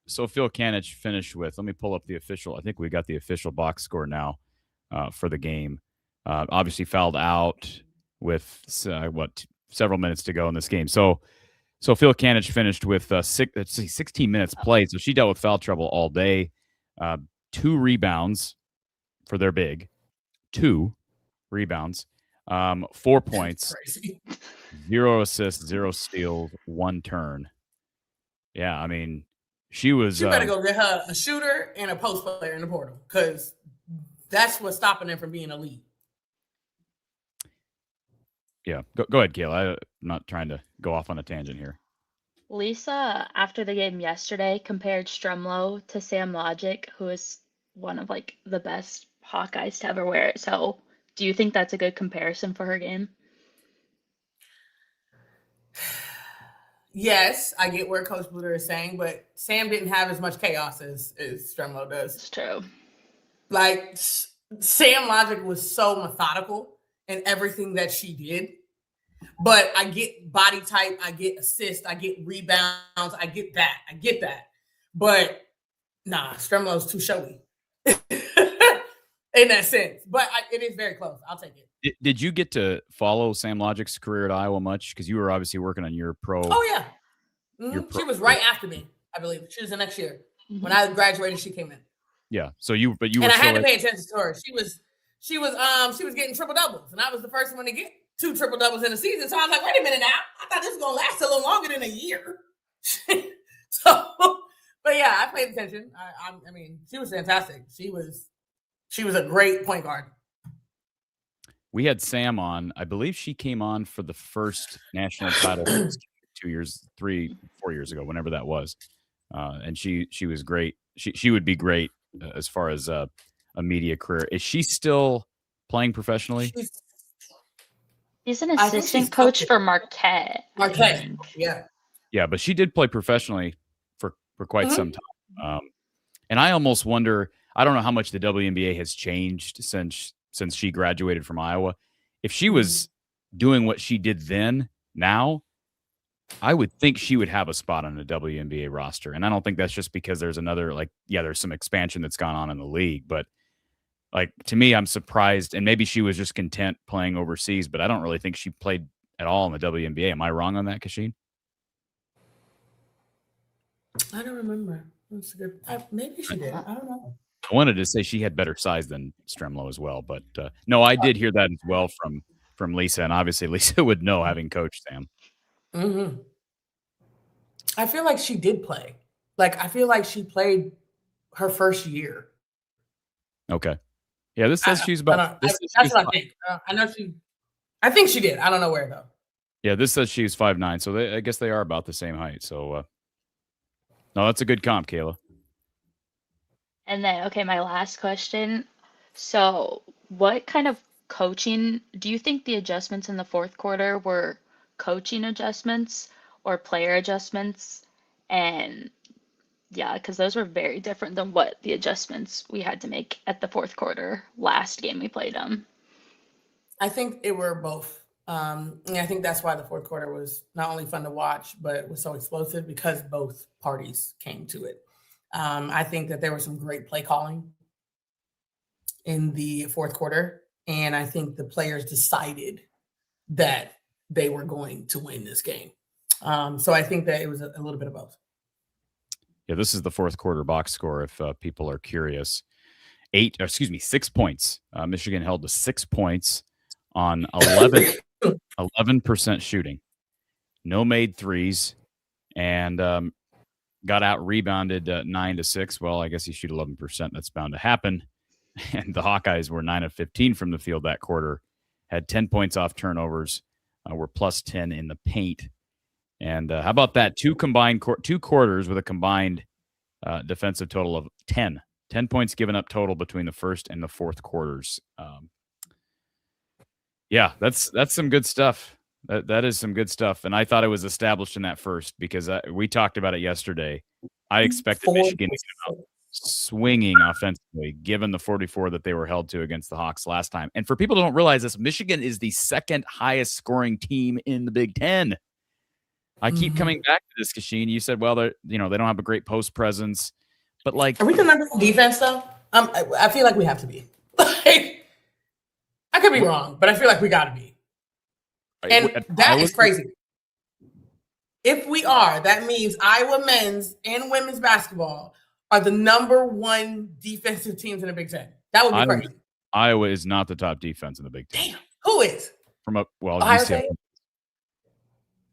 So Phil Kanich finished with. Let me pull up the official. I think we got the official box score now for the game. Obviously fouled out with several minutes to go in this game. So Phil Kanich finished with 16 minutes played. So she dealt with foul trouble all day. 2 rebounds for their big. 2 rebounds. 4 points, 0 assists, 0 steals, 1 turn. Yeah, I mean, she was. You better go get her a shooter and a post player in the portal, because that's what's stopping them from being elite. Yeah, go ahead, Kayla. I'm not trying to go off on a tangent here. Lisa, after the game yesterday, compared Stremlow to Sam Logic, who is one of like the best Hawkeyes to ever wear it. So, do you think that's a good comparison for her game? Yes, I get where Coach Bluter is saying, but Sam didn't have as much chaos as Stremlow does. It's true. Like, Sam Logic was so methodical in everything that she did. But I get body type, I get assist, I get rebounds, I get that. But nah, Stremlow's too showy in that sense. But it is very close. I'll take it. Did you get to follow Sam Logic's career at Iowa much? Because you were obviously working on your pro. Oh, yeah. Mm-hmm. She was right after me, I believe. She was the next year. Mm-hmm. When I graduated, she came in. Yeah. So you were. And I had to pay attention to her. She was getting triple doubles, and I was the first one to get 2 triple doubles in a season. So I was like, wait a minute now. I thought this was gonna last a little longer than a year. But yeah, I paid attention. I mean, she was fantastic. She was a great point guard. We had Sam on. I believe she came on for the first national title 4 years ago, whenever that was. And she was great. She would be great as far as a media career. Is she still playing professionally? She's an assistant coach for Marquette. Yeah. Yeah, but she did play professionally for quite some time. And I almost wonder, I don't know how much the WNBA has changed since she graduated from Iowa. If she was doing what she did then, now, I would think she would have a spot on the WNBA roster. And I don't think that's just because there's there's some expansion that's gone on in the league. But to me, I'm surprised. And maybe she was just content playing overseas, but I don't really think she played at all in the WNBA. Am I wrong on that, Kachine? I don't remember. That's good. Maybe she did. I don't know. I wanted to say she had better size than Stremlow as well, but no, I did hear that as well from Lisa, and obviously Lisa would know having coached Sam. Mm-hmm. I feel like she did play. Like, I feel like she played her first year. Okay. Yeah, this says she's about. That's what I think. I know I think she did. I don't know where though. Yeah, this says she's 5'9", so I guess they are about the same height. So, no, that's a good comp, Kayla. And then, okay, my last question. So, what kind of coaching do you think the adjustments in the fourth quarter were coaching adjustments or player adjustments? And yeah, because those were very different than what the adjustments we had to make at the fourth quarter last game we played them. I think it were both. And I think that's why the fourth quarter was not only fun to watch, but it was so explosive because both parties came to it. I think that there was some great play calling in the fourth quarter. And I think the players decided that they were going to win this game. So I think that it was a little bit of both. Yeah, this is the fourth quarter box score if people are curious. 6 points. Michigan held to 6 points on 11% shooting. No made threes, and got out rebounded 9-6. Well, I guess you shoot 11%. That's bound to happen. And the Hawkeyes were 9 of 15 from the field that quarter, had 10 points off turnovers, were plus 10 in the paint. And how about that? Two quarters with a combined defensive total of 10. 10 points given up total between the first and the fourth quarters. Yeah, that's some good stuff. That is some good stuff. And I thought it was established in that first because we talked about it yesterday. I expected Michigan to come out swinging offensively, given the 44 that they were held to against the Hawks last time. And for people who don't realize this, Michigan is the second highest scoring team in the Big Ten. I keep coming back to this, Kachine. You said, well, they don't have a great post presence, but like, are we the number one defense though? I feel like we have to be. Like, I could be wrong, but I feel like we got to be. And that is crazy. If we are, that means Iowa men's and women's basketball are the number one defensive teams in the Big Ten. That would be crazy. Iowa is not the top defense in the Big Ten. Damn, who is? UCLA.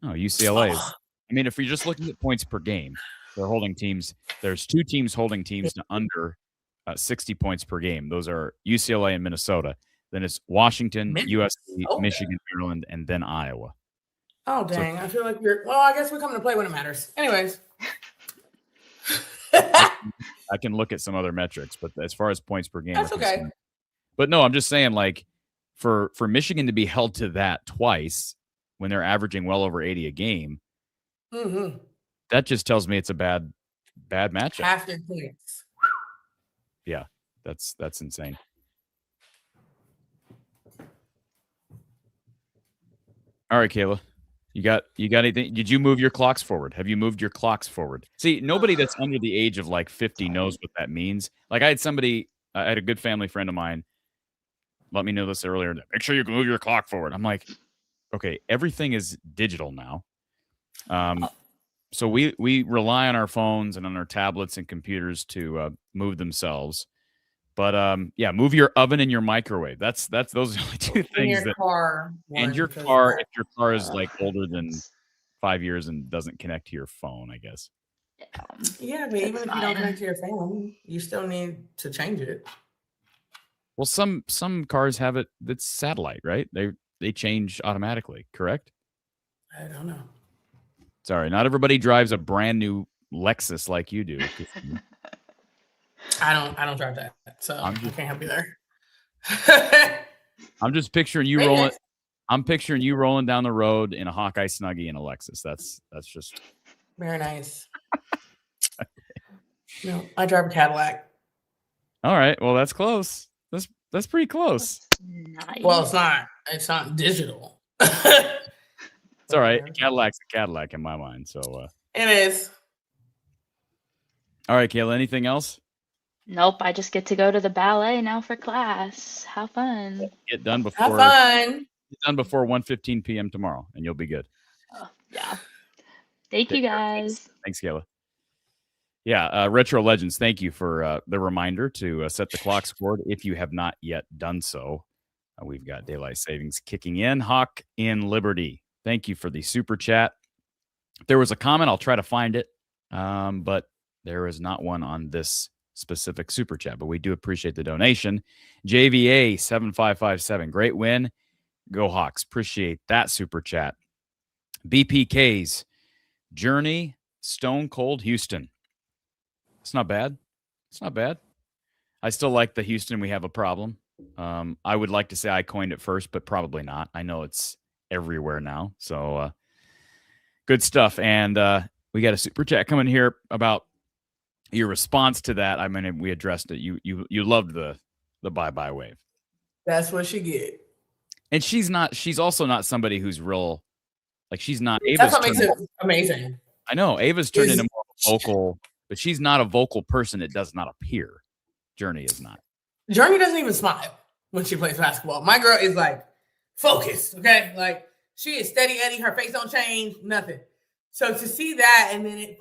No, UCLA. I mean, if you're just looking at points per game, they're holding teams. There's two teams holding teams to under 60 points per game. Those are UCLA and Minnesota. Then it's Washington, USC, Michigan, Maryland, and then Iowa. Oh, dang. I feel like I guess we're coming to play when it matters. Anyways. I can look at some other metrics, but as far as points per game. That's okay. But no, I'm just saying, like, for Michigan to be held to that twice when they're averaging well over 80 a game, that just tells me it's a bad matchup. Half their points. Yeah, that's insane. All right, Kayla. You got anything? Did you move your clocks forward? Have you moved your clocks forward? See, nobody that's under the age of like 50 knows what that means. Like I had a good family friend of mine let me know this earlier. Make sure you move your clock forward. I'm like, okay, everything is digital now. So we rely on our phones and on our tablets and computers to move themselves. But yeah, move your oven and your microwave. Those are the only two things. Car. And your car, if your car is like older than 5 years and doesn't connect to your phone, I guess. Yeah, but even if you don't connect to your phone, you still need to change it. Well, some cars have it that's satellite, right? They change automatically, correct? I don't know. Sorry, not everybody drives a brand new Lexus like you do. I don't drive that, so I can't help you there. I'm just picturing you rolling. I'm picturing you rolling down the road in a Hawkeye Snuggie in a Lexus. That's just very nice. No, I drive a Cadillac. All right, well that's close. That's pretty close. Nice. Well, it's not digital. It's all right. A Cadillac's a Cadillac in my mind. So it is. All right, Kayla. Anything else? Nope. I just get to go to the ballet now for class. How fun! Get done before. Have fun. Get done before 1:15 p.m. tomorrow, and you'll be good. Oh, yeah. Thank you, guys. Thanks, Kayla. Yeah, Retro Legends, thank you for the reminder to set the clock scored if you have not yet done so. We've got daylight savings kicking in. Hawk in Liberty, thank you for the super chat. If there was a comment, I'll try to find it, but there is not one on this specific super chat, but we do appreciate the donation. JVA 7557, great win. Go Hawks. Appreciate that super chat. BPK's Journey, Stone Cold Houston. It's not bad. It's not bad. I still like the Houston. We have a problem. I would like to say I coined it first, but probably not. I know it's everywhere now. So good stuff. And we got a super chat coming here about your response to that. I mean, we addressed it. You loved the bye-bye wave. That's what she get. And she's also not somebody who's real, like she's not. That's what makes it amazing. I know. Ava's turned into more of a vocal, but she's not a vocal person. It does not appear. Journey is not. Journey doesn't even smile when she plays basketball. My girl is like focused, okay? Like she is steady Eddie. Her face don't change, nothing. So to see that and then it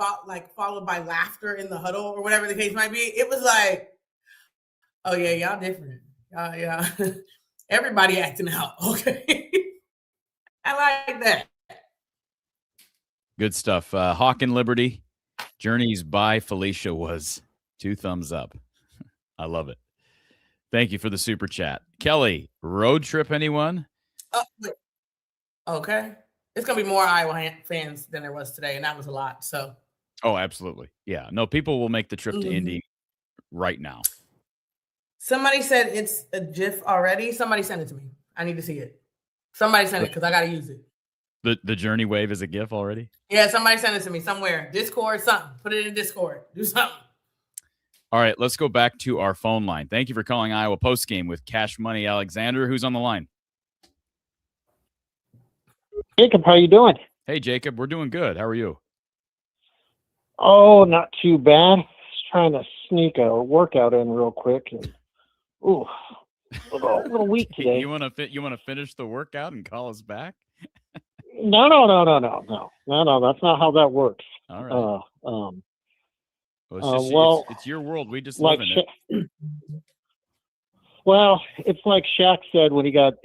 followed by laughter in the huddle or whatever the case might be, it was like, oh yeah, y'all different. Yeah. Everybody acting out, okay? I like that. Good stuff. Hawk and Liberty. Journeys by Felicia was 2 thumbs up. I love it. Thank you for the super chat. Kelly, road trip, anyone? Okay. It's going to be more Iowa fans than there was today, and that was a lot. So. Oh, absolutely. Yeah. No, people will make the trip to Indy right now. Somebody said it's a GIF already. Somebody sent it to me. I need to see it. Somebody sent it because I got to use it. The Journey wave is a GIF already? Yeah, somebody sent it to me somewhere. Discord, something. Put it in Discord. Do something. All right, let's go back to our phone line. Thank you for calling Iowa Postgame with Cash Money Alexander. Who's on the line? Jacob, how you doing? Hey, Jacob. We're doing good. How are you? Oh, not too bad. Just trying to sneak a workout in real quick. And, ooh, a little weak today. You want to finish the workout and call us back? No. That's not how that works. All right. Well, it's your world. We just live in it. Well, it's like Shaq said when he got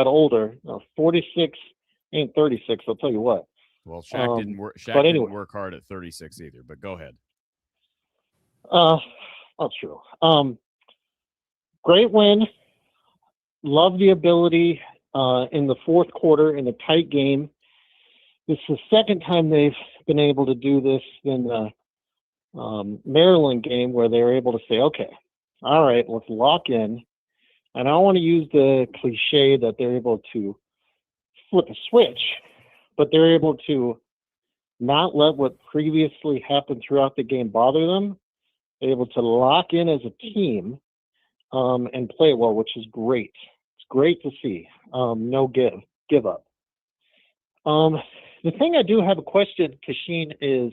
older. 46 ain't 36. I'll tell you what. Well, Shaq didn't work. Shaq didn't work hard at 36 either. But go ahead. That's true. Great win. Love the ability in the fourth quarter in a tight game. This is the second time they've been able to do this in the Maryland game where they were able to say, okay, all right, let's lock in. And I don't want to use the cliche that they're able to flip a switch, but they're able to not let what previously happened throughout the game bother them. They're able to lock in as a team and play well, which is great. It's great to see. No give up. The thing I do have a question, Kachine, is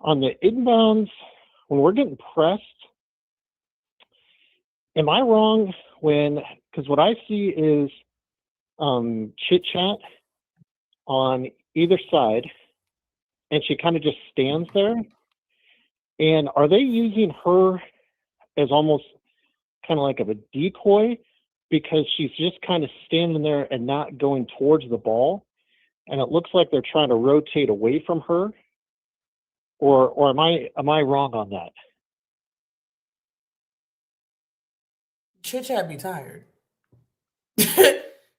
on the inbounds, when we're getting pressed, am I wrong because what I see is Chitchat on either side, and she kind of just stands there. And are they using her as almost kind of like a decoy because she's just kind of standing there and not going towards the ball? And it looks like they're trying to rotate away from her. Or am I wrong on that? Chitchat be tired.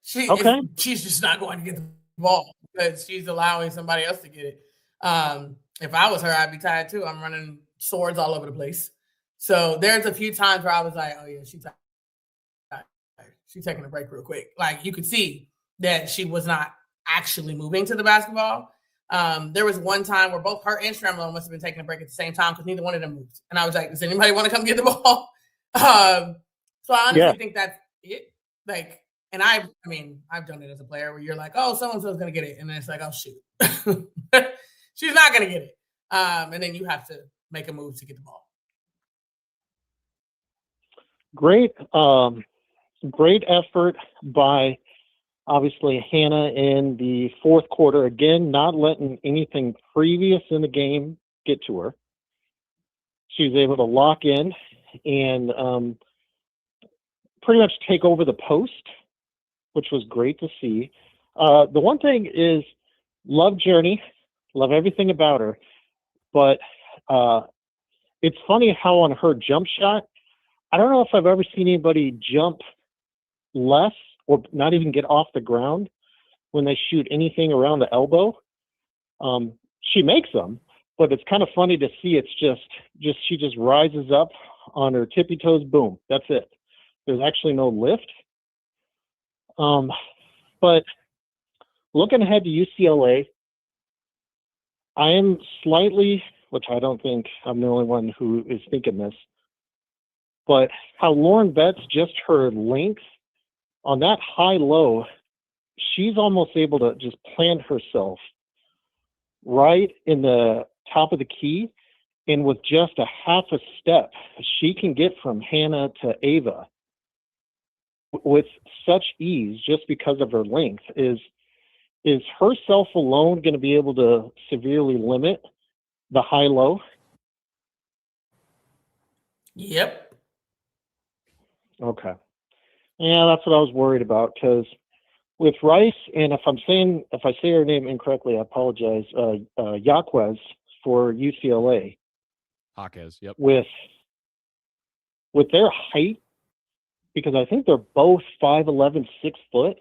She's just not going to get the ball because she's allowing somebody else to get it. If I was her, I'd be tired too. I'm running swords all over the place. So there's a few times where I was like, oh yeah, she's tired. She's taking a break real quick. Like you could see that she was not actually moving to the basketball. There was one time where both her and Stremlow must have been taking a break at the same time because neither one of them moved. And I was like, does anybody want to come get the ball? So I honestly think that's it. Like, and I've done it as a player where you're like, oh, so-and-so's going to get it. And then it's like, oh, shoot. She's not going to get it. And then you have to make a move to get the ball. Great effort by obviously Hannah in the fourth quarter. Again, not letting anything previous in the game get to her. she was able to lock in and pretty much take over the post, which was great to see. The one thing is, love Journey, love everything about her, but it's funny how on her jump shot, I don't know if I've ever seen anybody jump less or not even get off the ground when they shoot anything around the elbow. She makes them, but it's kind of funny to see. It's just she just rises up on her tippy toes, boom, that's it. There's actually no lift. But looking ahead to UCLA, I am slightly, which I don't think I'm the only one who is thinking this, but how Lauren Betts, just her length on that high-low, she's almost able to just plant herself right in the top of the key, and with just a half a step, she can get from Hannah to Ava with such ease just because of her length. Is herself alone going to be able to severely limit the high-low? Yep. Okay. Yeah, that's what I was worried about, because with Rice, and if I say her name incorrectly, I apologize, Hawkeyes for UCLA. Hawkeyes, yep. With their height, because I think they're both 5'11", 6 foot,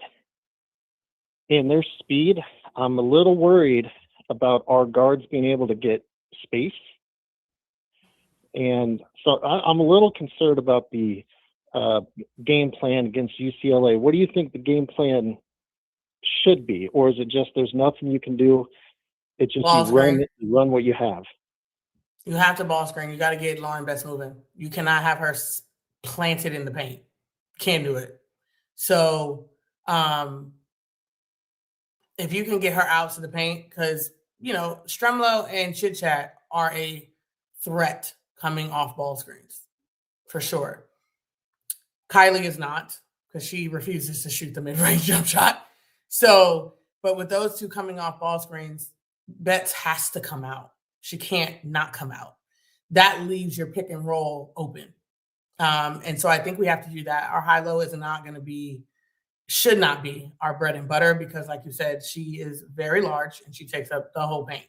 and their speed, I'm a little worried about our guards being able to get space. And so I'm a little concerned about the game plan against UCLA. What do you think the game plan should be? Or is it just there's nothing you can do? It's just you run what you have. You have to ball screen. You got to get Lauren Betts moving. You cannot have her planted in the paint. Can't do it. So if you can get her out to the paint, because, Stremlow and Chitchat are a threat coming off ball screens, for sure. Kylie is not, because she refuses to shoot the mid-range jump shot. So, but with those two coming off ball screens, Betts has to come out. She can't not come out. That leaves your pick and roll open. And so I think we have to do that. Our high-low should not be our bread and butter, because like you said, she is very large and she takes up the whole paint.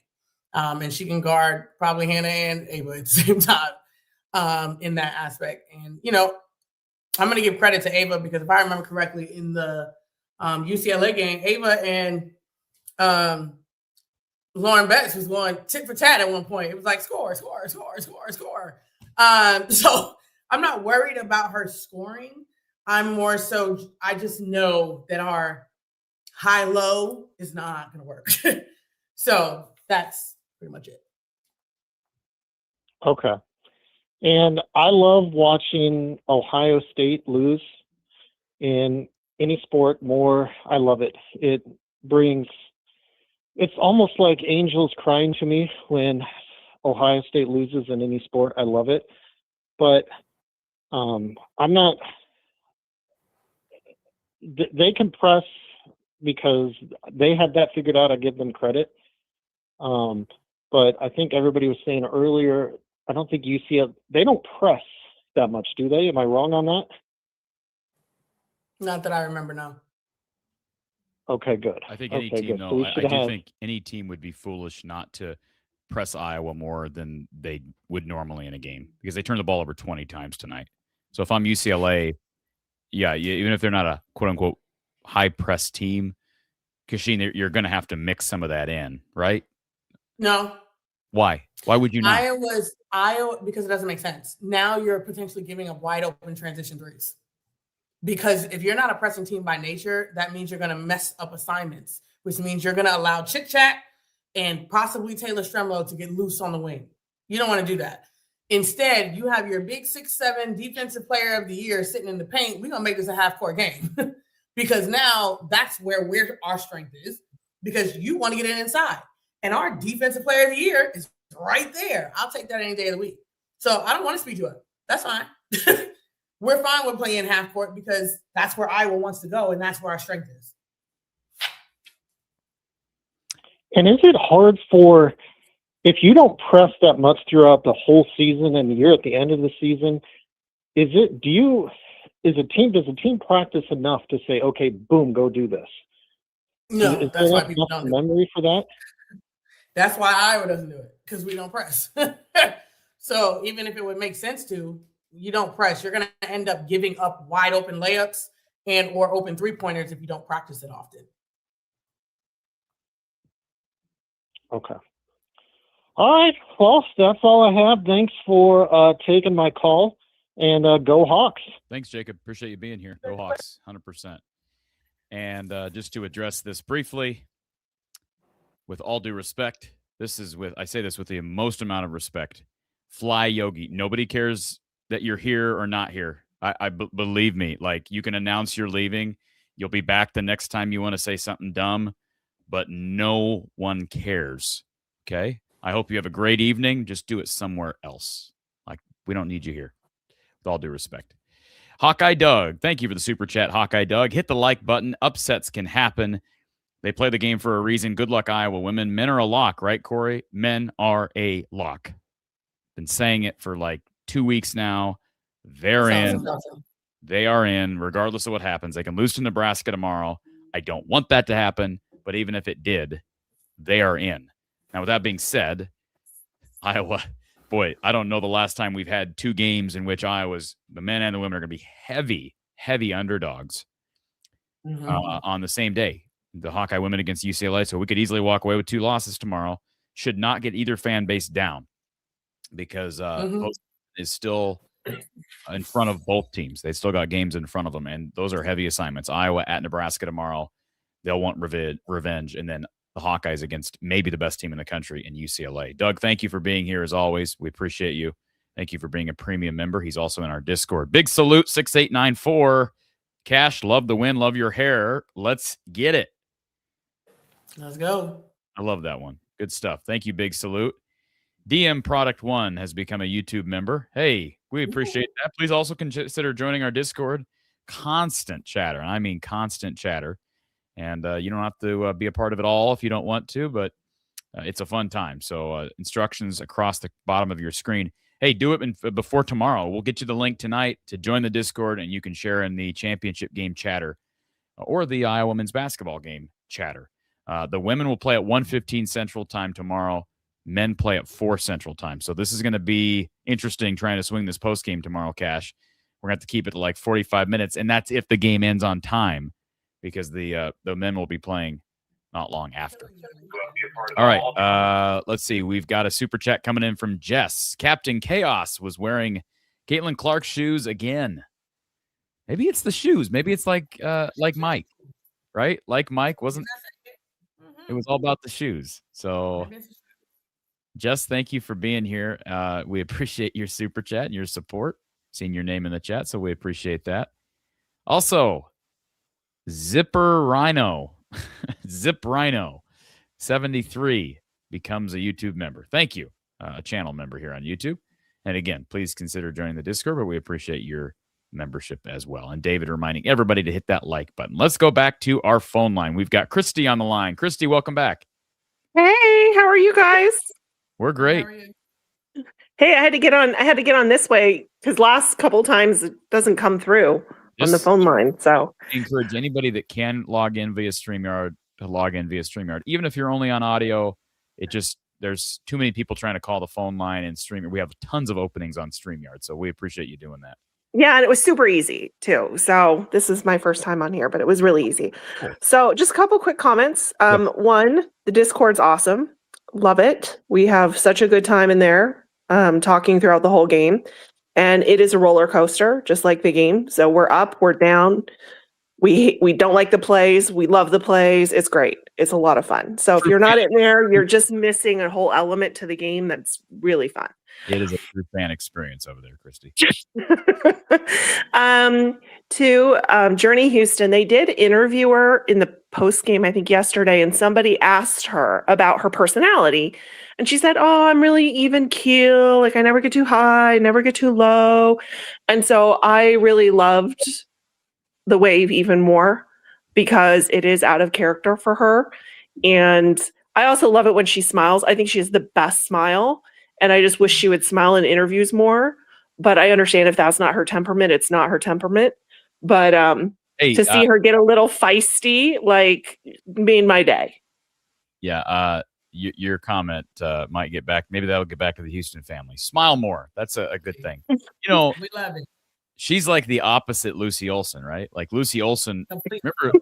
And she can guard probably Hannah and Ava at the same time in that aspect. And, I'm going to give credit to Ava, because if I remember correctly, in the UCLA game, Ava and Lauren Betts was going tit for tat at one point. It was like score, score, score, score, score. So I'm not worried about her scoring. I'm more so, I just know that our high-low is not going to work. So that's pretty much it. Okay. And I love watching Ohio State lose in any sport more. I love it. It's almost like angels crying to me when Ohio State loses in any sport. I love it. But they can press because they had that figured out. I give them credit. But I think everybody was saying earlier, I don't think UCLA, they don't press that much, do they? Am I wrong on that? Not that I remember, no. Okay, good. I think any team, though, I do think any team would be foolish not to press Iowa more than they would normally in a game, because they turned the ball over 20 times tonight. So if I'm UCLA, yeah, even if they're not a quote-unquote high-press team, Kachine, you're going to have to mix some of that in, right? No. Why? Why would you not? Iowa, because it doesn't make sense. Now you're potentially giving up wide open transition threes. Because if you're not a pressing team by nature, that means you're going to mess up assignments, which means you're going to allow Chitchat and possibly Taylor Stremlow to get loose on the wing. You don't want to do that. Instead, you have your big 6'7" defensive player of the year sitting in the paint. We're going to make this a half-court game because now that's where our strength is, because you want to get it inside. And our defensive player of the year is right there. I'll take that any day of the week. So I don't want to speed you up. That's fine. We're fine with playing half court because that's where Iowa wants to go, and that's where our strength is. And is it hard for if you don't press that much throughout the whole season and you're at the end of the season, does a team practice enough to say, okay, boom, go do this? No, Is that's there why people don't do it. memory for that? That's why Iowa doesn't do it, because we don't press. So even if it would make sense to, you don't press. You're going to end up giving up wide open layups and or open three-pointers if you don't practice it often. Okay. All right. Well, that's all I have. Thanks for taking my call, and go Hawks. Thanks, Jacob. Appreciate you being here. Go Hawks, 100%. And just to address this briefly, with all due respect, I say this with the most amount of respect. Fly Yogi. Nobody cares that you're here or not here. Believe me, like, you can announce you're leaving. You'll be back the next time you want to say something dumb, but no one cares. Okay? I hope you have a great evening. Just do it somewhere else. Like, we don't need you here. With all due respect. Hawkeye Doug, thank you for the super chat, Hawkeye Doug. Hit the like button. Upsets can happen. They play the game for a reason. Good luck, Iowa women. Men are a lock, right, Corey? Men are a lock. Been saying it for like 2 weeks now. They're in. They are in, regardless of what happens. They can lose to Nebraska tomorrow. I don't want that to happen, but even if it did, they are in. Now, with that being said, Iowa, boy, I don't know the last time we've had two games in which Iowa's, the men and the women, are going to be heavy underdogs on the same day. The Hawkeye women against UCLA, so we could easily walk away with 2 losses tomorrow. Should not get either fan base down, because is still in front of both teams. They still got games in front of them, and those are heavy assignments. Iowa at Nebraska tomorrow. They'll want revenge, and then the Hawkeyes against maybe the best team in the country in UCLA. Doug, thank you for being here as always. We appreciate you. Thank you for being a premium member. He's also in our Discord. Big salute, 6894. Cash, love the win, love your hair. Let's get it. Let's go. I love that one. Good stuff. Thank you, big salute. DM Product One has become a YouTube member. Hey, we appreciate that. Please also consider joining our Discord. Constant chatter. And I mean constant chatter. And you don't have to be a part of it all if you don't want to, but it's a fun time. So instructions across the bottom of your screen. Hey, do it before tomorrow. We'll get you the link tonight to join the Discord, and you can share in the championship game chatter or the Iowa men's basketball game chatter. The women will play at 1:15 Central Time tomorrow. Men play at 4 Central Time. So this is going to be interesting trying to swing this post game tomorrow, Cash. We're going to have to keep it to like 45 minutes, and that's if the game ends on time, because the men will be playing not long after. All right, let's see. We've got a super chat coming in from Jess. Captain Chaos was wearing Caitlin Clark's shoes again. Maybe it's the shoes. Maybe it's like Mike, right? Like Mike wasn't. It was all about the shoes. So, Jess, thank you for being here. We appreciate your super chat and your support. Seeing your name in the chat, so we appreciate that. Also, Zipper Rhino, Zip Rhino, 73 becomes a YouTube member. Thank you, a channel member here on YouTube. And again, please consider joining the Discord, but we appreciate your membership as well. And David reminding everybody to hit that like button. Let's go back to our phone line. We've got Christy on the line. Christy, welcome back. Hey, how are you guys? We're great. Hey, I had to get on this way because last couple times it doesn't come through on the phone line. So I encourage anybody that can log in via StreamYard to log in via StreamYard. Even if you're only on audio, there's too many people trying to call the phone line and StreamYard. We have tons of openings on StreamYard, so we appreciate you doing that. yeah, and it was super easy too. So this is my first time on here, but it was really easy. Cool. So just a couple quick comments. One, the Discord's awesome. Love it. We have such a good time in there, talking throughout the whole game. And it is a roller coaster, just like the game. So we're up, we're down. We don't like the plays. We love the plays. It's great. It's a lot of fun. So if you're not in there, you're just missing a whole element to the game that's really fun. It is a true fan experience over there, Christy. To Journey Houston, they did interview her in the post game, I think yesterday, and somebody asked her about her personality. And she said, oh, I'm really even keel. Like I never get too high, never get too low. And so I really loved the wave even more because it is out of character for her. And I also love it when she smiles. I think she has the best smile, and I just wish she would smile in interviews more. But I understand if that's not her temperament, it's not her temperament. But Hey, to see her get a little feisty, like, made my day. Yeah, your comment might get back. Maybe that'll get back to the Houston family. Smile more. That's a good thing. You know, We love it. she's like the opposite Lucy Olson, right? Like Lucy Olson. Remember,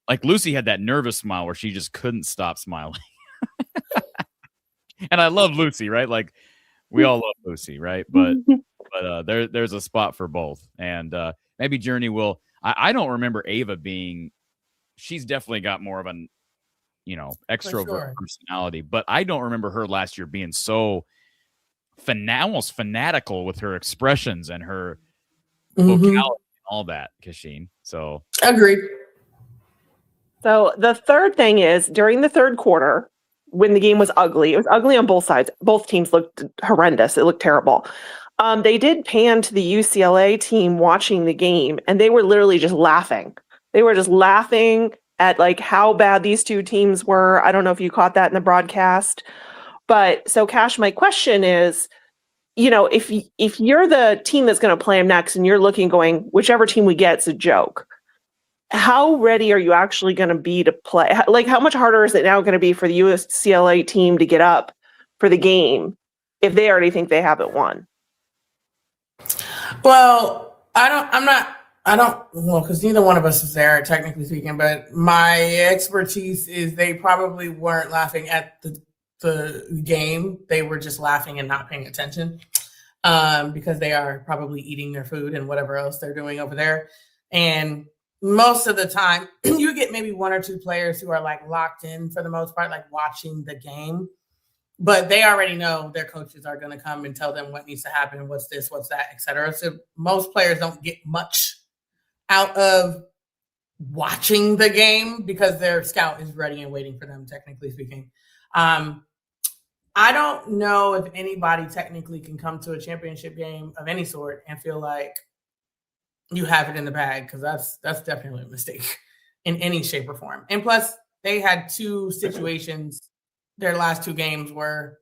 like Lucy had that nervous smile where she just couldn't stop smiling. And I love Lucy, right? Like we all love Lucy, right? But there's a spot for both. And maybe Journey will. I don't remember Ava being. She's definitely got more of an, extrovert personality, but I don't remember her last year being so almost fanatical with her expressions and her vocality and all that, Kachine. So agreed. So the third thing is, during the third quarter, when the game was ugly, it was ugly on both sides. Both teams looked horrendous. It looked terrible. They did pan to the UCLA team watching the game, and they were literally just laughing. They were just laughing at like how bad these two teams were. I don't know if you caught that in the broadcast. But so Cash, my question is, if you're the team that's going to play them next and you're looking going, whichever team we get, it's a joke. How ready are you actually going to be to play? Like, how much harder is it now going to be for the UCLA team to get up for the game if they already think they haven't won? Well, because neither one of us was there, technically speaking, but my expertise is they probably weren't laughing at the game. They were just laughing and not paying attention because they are probably eating their food and whatever else they're doing over there. And most of the time, you get maybe one or two players who are like locked in for the most part, like watching the game. But they already know their coaches are going to come and tell them what needs to happen, what's this, what's that, et cetera. So most players don't get much out of watching the game because their scout is ready and waiting for them, technically speaking. I don't know if anybody technically can come to a championship game of any sort and feel like you have it in the bag, because that's definitely a mistake in any shape or form. And plus, they had two situations. Their last two games were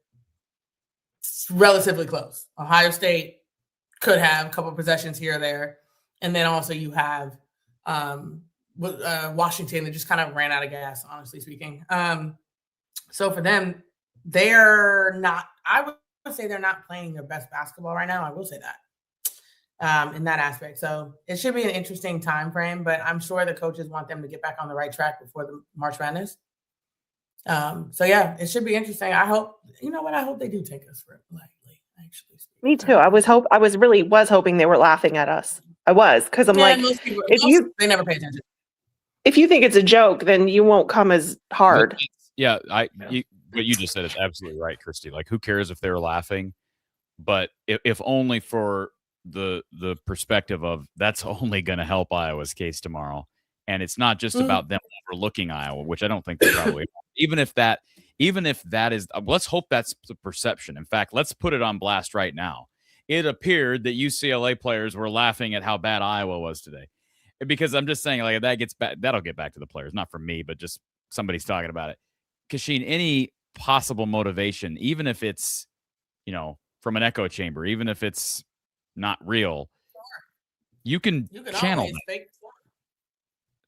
relatively close. Ohio State could have a couple of possessions here or there. And then also you have Washington that just kind of ran out of gas, honestly speaking. So for them, they're not – I would say they're not playing their best basketball right now. I will say that in that aspect. So it should be an interesting time frame, but I'm sure the coaches want them to get back on the right track before the March Madness. So yeah, it should be interesting. I hope they do take us for it lightly, actually. Me too. I was really hoping they were laughing at us. I was, because I'm most people, they never pay attention. If you think it's a joke, then you won't come as hard. Yeah, what you just said is absolutely right, Christy. Like, who cares if they're laughing? But if only for the perspective of that's only going to help Iowa's case tomorrow. And it's not just about them overlooking Iowa, which I don't think they probably are. Even if that is, let's hope that's the perception. In fact, let's put it on blast right now. It appeared that UCLA players were laughing at how bad Iowa was today. Because I'm just saying, like, that'll get back to the players, not from me, but just somebody's talking about it. Kachine, any possible motivation, even if it's, from an echo chamber, even if it's not real, you can channel that.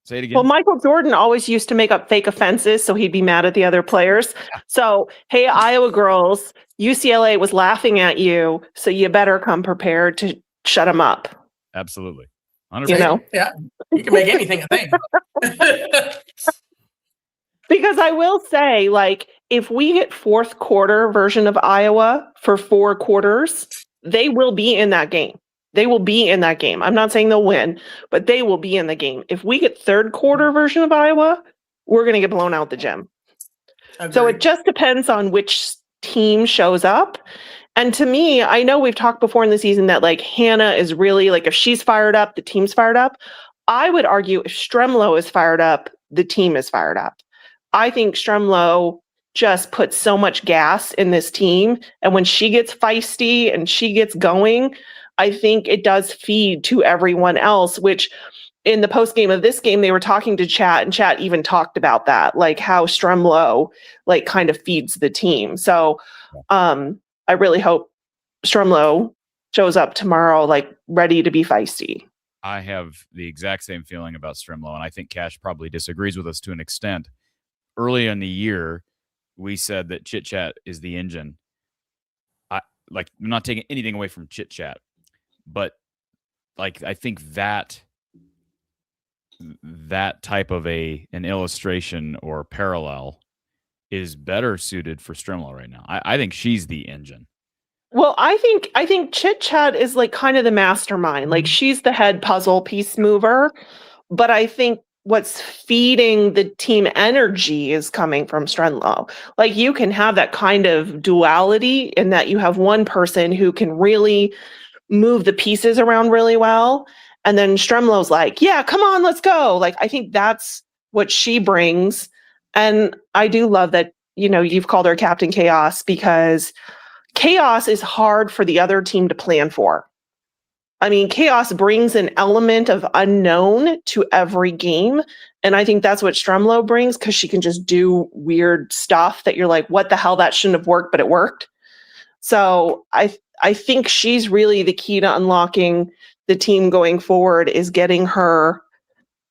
Say it again. Well, Michael Jordan always used to make up fake offenses so he'd be mad at the other players. Yeah. So, hey, Iowa girls, UCLA was laughing at you, so you better come prepared to shut them up. Absolutely. 100%. Yeah, you can make anything a thing. Because I will say, like, if we get fourth quarter version of Iowa for 4 quarters, they will be in that game. They will be in that game. I'm not saying they'll win, but they will be in the game. If we get third quarter version of Iowa, we're going to get blown out the gym. Agreed. So it just depends on which team shows up. And to me, I know we've talked before in the season that like Hannah is really like, if she's fired up, the team's fired up. I would argue if Stremlow is fired up, the team is fired up. I think Stremlow just puts so much gas in this team. And when she gets feisty and she gets going, I think it does feed to everyone else, which in the post game of this game, they were talking to Chat, and Chat even talked about that, like how Stremlow like kind of feeds the team. So I really hope Stremlow shows up tomorrow, like ready to be feisty. I have the exact same feeling about Stremlow, and I think Cash probably disagrees with us to an extent. Early in the year, we said that Chitchat is the engine. I'm not taking anything away from Chitchat, but like I think that type of an illustration or parallel is better suited for Stremlow right now. I think she's the engine. Well, I think Chitchat is like kind of the mastermind. Like she's the head puzzle piece mover, but I think what's feeding the team energy is coming from Stremlow. Like you can have that kind of duality in that you have one person who can really move the pieces around really well. And then Stremlow's like, yeah, come on, let's go. Like, I think that's what she brings. And I do love that, you've called her Captain Chaos, because chaos is hard for the other team to plan for. I mean, chaos brings an element of unknown to every game. And I think that's what Stremlow brings, because she can just do weird stuff that you're like, what the hell, that shouldn't have worked, but it worked. So I think she's really the key to unlocking the team going forward, is getting her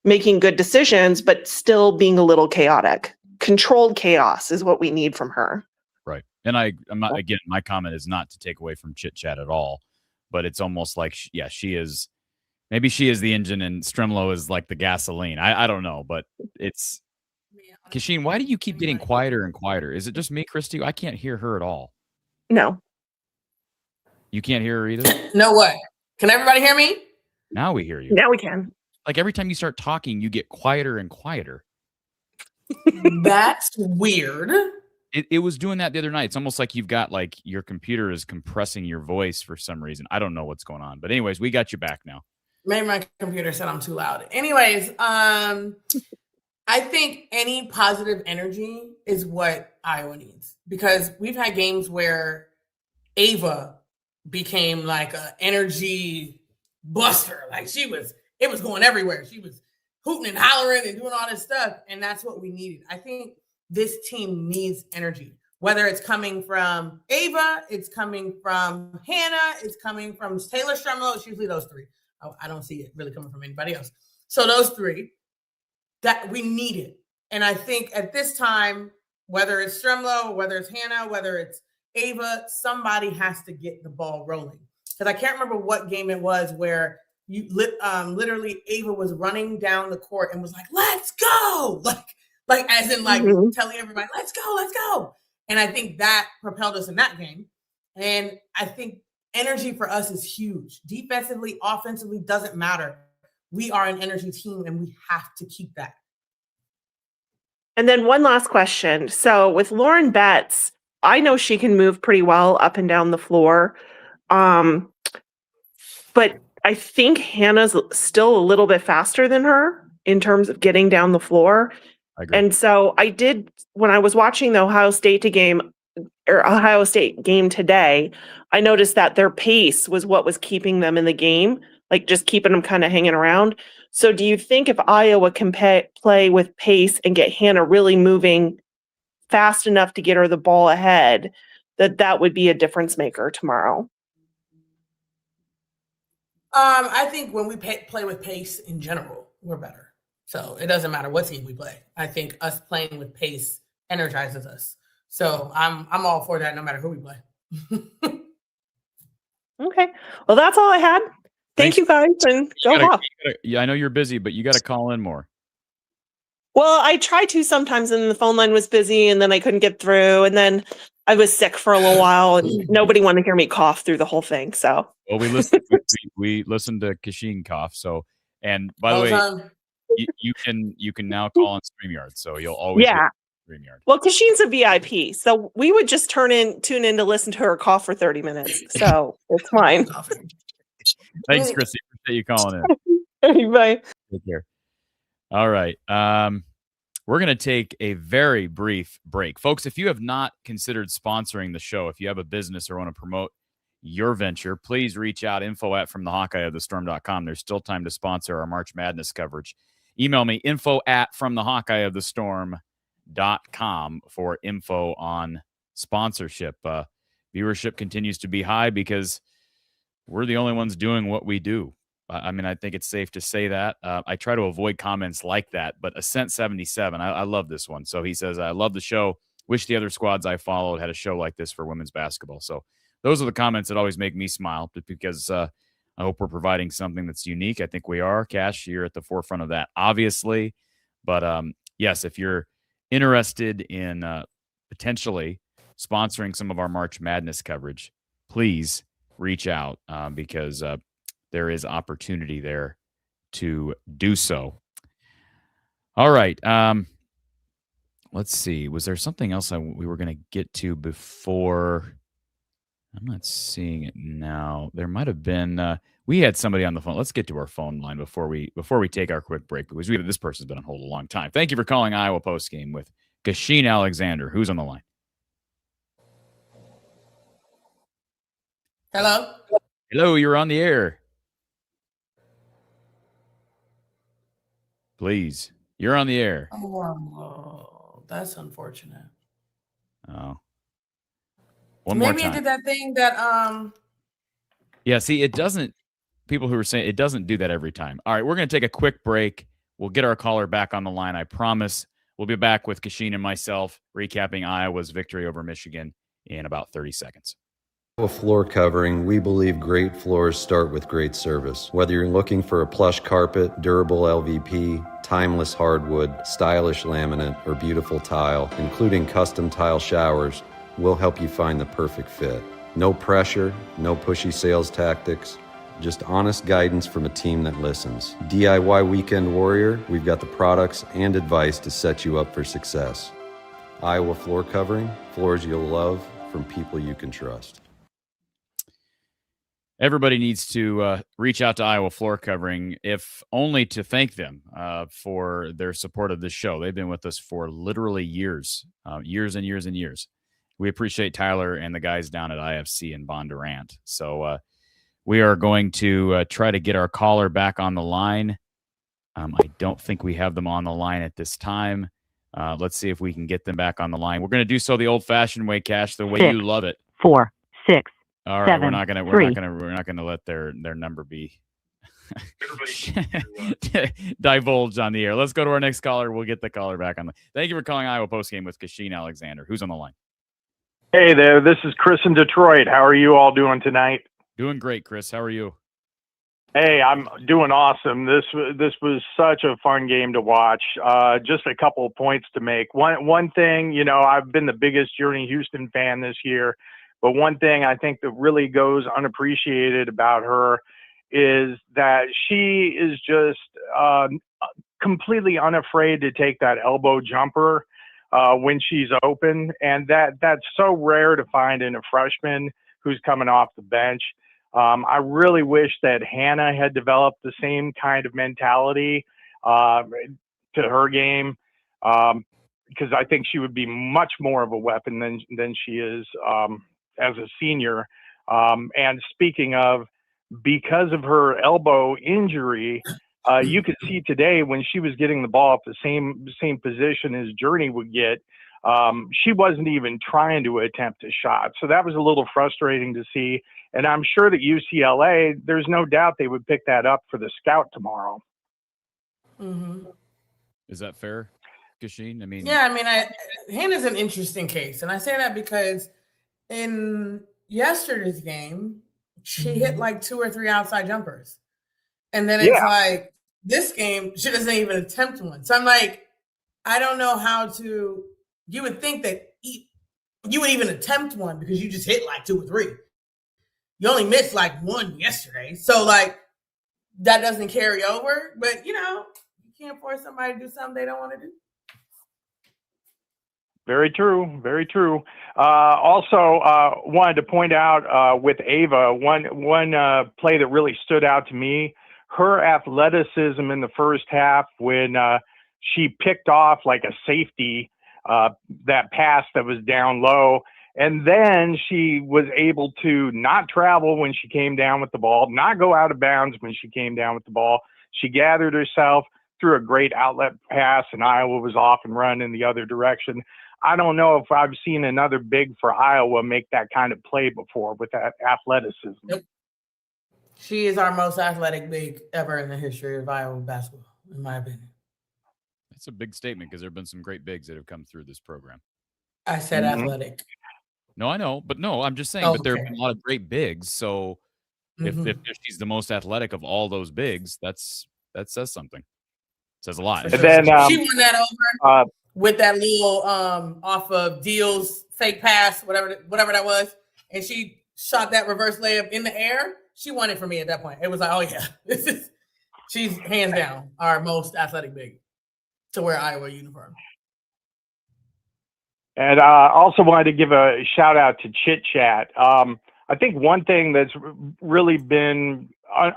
making good decisions, but still being a little chaotic. Controlled chaos is what we need from her. Right. And I'm not, again, my comment is not to take away from Chitchat at all, but it's almost like, she is, maybe she is the engine and Stremlow is like the gasoline. I don't know, but it's, Kachine, why do you keep getting quieter and quieter? Is it just me, Christy? I can't hear her at all. No. You can't hear her either? No way. Can everybody hear me? Now we hear you. Now we can. Like every time you start talking, you get quieter and quieter. That's weird. It was doing that the other night. It's almost like you've got like your computer is compressing your voice for some reason. I don't know what's going on. But anyways, we got you back now. Maybe my computer said I'm too loud. Anyways, I think any positive energy is what Iowa needs, because we've had games where Ava became like an energy buster. Like it was going everywhere. She was hooting and hollering and doing all this stuff. And that's what we needed. I think this team needs energy, whether it's coming from Ava, it's coming from Hannah, it's coming from Taylor Stremlow. It's usually those three. I don't see it really coming from anybody else. So those three, that we need it. And I think at this time, whether it's Stremlow, whether it's Hannah, whether it's Ava, somebody has to get the ball rolling. Because I can't remember what game it was where literally Ava was running down the court and was like, let's go. Like as in like telling everybody, let's go. And I think that propelled us in that game. And I think energy for us is huge. Defensively, offensively, doesn't matter. We are an energy team and we have to keep that. And then one last question. So with Lauren Betts, I know she can move pretty well up and down the floor. But I think Hannah's still a little bit faster than her in terms of getting down the floor. I agree. And so when I was watching the Ohio State game today, I noticed that their pace was what was keeping them in the game, like just keeping them kind of hanging around. So do you think if Iowa can play with pace and get Hannah really moving fast enough to get her the ball ahead, that would be a difference maker tomorrow? I think when we play with pace in general, we're better. So it doesn't matter what team we play. I think us playing with pace energizes us. So I'm all for that no matter who we play. Okay. Well, that's all I had. Thank you guys, and go Hawk. Yeah, I know you're busy, but you got to call in more. Well, I tried to sometimes, and the phone line was busy, and then I couldn't get through, and then I was sick for a little while, and nobody wanted to hear me cough through the whole thing. So, well, we listened to Kachine cough. So, and by the way, you can now call on StreamYard, so you'll always get StreamYard. Well, Kashine's a VIP, so we would just tune in to listen to her cough for 30 minutes. So it's fine. Thanks, Chrissy. Appreciate you calling in. Bye. Take care. All right. We're going to take a very brief break. Folks, if you have not considered sponsoring the show, if you have a business or want to promote your venture, please reach out, info@fromthehawkeyeofthestorm.com. There's still time to sponsor our March Madness coverage. Email me, info@fromthehawkeyeofthestorm.com for info on sponsorship. Viewership continues to be high because we're the only ones doing what we do. I mean, I think it's safe to say that. I try to avoid comments like that, but Ascent77, I love this one. So he says, I love the show. Wish the other squads I followed had a show like this for women's basketball. So those are the comments that always make me smile, because I hope we're providing something that's unique. I think we are. Cash, you're at the forefront of that, obviously. But yes, if you're interested in potentially sponsoring some of our March Madness coverage, please reach out because there is opportunity there to do so. All right. Let's see. Was there something else we were going to get to before? I'm not seeing it now. There might have been. We had somebody on the phone. Let's get to our phone line before we take our quick break, because this person's been on hold a long time. Thank you for calling Iowa Postgame with Kachine Alexander. Who's on the line? Hello. Hello, you're on the air. Please, you're on the air. Oh, that's unfortunate. Oh. One more time. Maybe it did that thing that Yeah, see, it doesn't. People who are saying it doesn't do that every time. All right, we're going to take a quick break. We'll get our caller back on the line, I promise. We'll be back with Kachine and myself recapping Iowa's victory over Michigan in about 30 seconds. Floor covering, we believe great floors start with great service. Whether you're looking for a plush carpet, durable LVP, timeless hardwood, stylish laminate, or beautiful tile, including custom tile showers, we'll help you find the perfect fit. No pressure, no pushy sales tactics, just honest guidance from a team that listens. DIY Weekend Warrior, we've got the products and advice to set you up for success. Iowa Floor Covering, floors you'll love from people you can trust. Everybody needs to reach out to Iowa Floor Covering, if only to thank them for their support of this show. They've been with us for literally years, years and years and years. We appreciate Tyler and the guys down at IFC and Bondurant. So we are going to try to get our caller back on the line. I don't think we have them on the line at this time. Let's see if we can get them back on the line. We're going to do so the old-fashioned way, Cash, the way you love it. 4, 6. All right, 7, we're not gonna let their number be divulged on the air. Let's go to our next caller. We'll get the caller back on. Thank you for calling Iowa Postgame with Kachine Alexander. Who's on the line? Hey there, this is Chris in Detroit. How are you all doing tonight? Doing great, Chris. How are you? Hey, I'm doing awesome. This was such a fun game to watch. Just a couple of points to make. One thing, I've been the biggest Journey Houston fan this year. But one thing I think that really goes unappreciated about her is that she is just completely unafraid to take that elbow jumper when she's open. And that's so rare to find in a freshman who's coming off the bench. I really wish that Hannah had developed the same kind of mentality to her game, because I think she would be much more of a weapon than she is as a senior. And speaking of, because of her elbow injury, you could see today when she was getting the ball at the same position as Journey would get, she wasn't even trying to attempt a shot. So that was a little frustrating to see. And I'm sure that UCLA, there's no doubt they would pick that up for the scout tomorrow. Mm-hmm. Is that fair, Kachine? Hannah's an interesting case. And I say that because in yesterday's game, she hit like 2 or 3 outside jumpers. And then it's like, this game, she doesn't even attempt one. So I'm like, I don't know how to, you would think that you would even attempt one because you just hit like 2 or 3. You only missed like 1 yesterday. So like, that doesn't carry over. But, you can't force somebody to do something they don't want to do. Very true. Very true. Also, wanted to point out with Ava, one play that really stood out to me, her athleticism in the first half when she picked off like a safety, that pass that was down low. And then she was able to not travel when she came down with the ball, not go out of bounds when she came down with the ball. She gathered herself, threw a great outlet pass, and Iowa was off and run in the other direction. I don't know if I've seen another big for Iowa make that kind of play before with that athleticism. Yep. She is our most athletic big ever in the history of Iowa basketball, in my opinion. That's a big statement because there have been some great bigs that have come through this program. I said athletic. No, I know, but no, I'm just saying. But there have been a lot of great bigs. So if she's the most athletic of all those bigs, that says something. It says a lot. And then she won that over with that little off of Deal's fake pass, whatever that was, and she shot that reverse layup in the air. She won it for me at that point. It was like, oh yeah, she's hands down our most athletic big to wear Iowa uniform. And I also wanted to give a shout out to Chitchat. I think one thing that's really been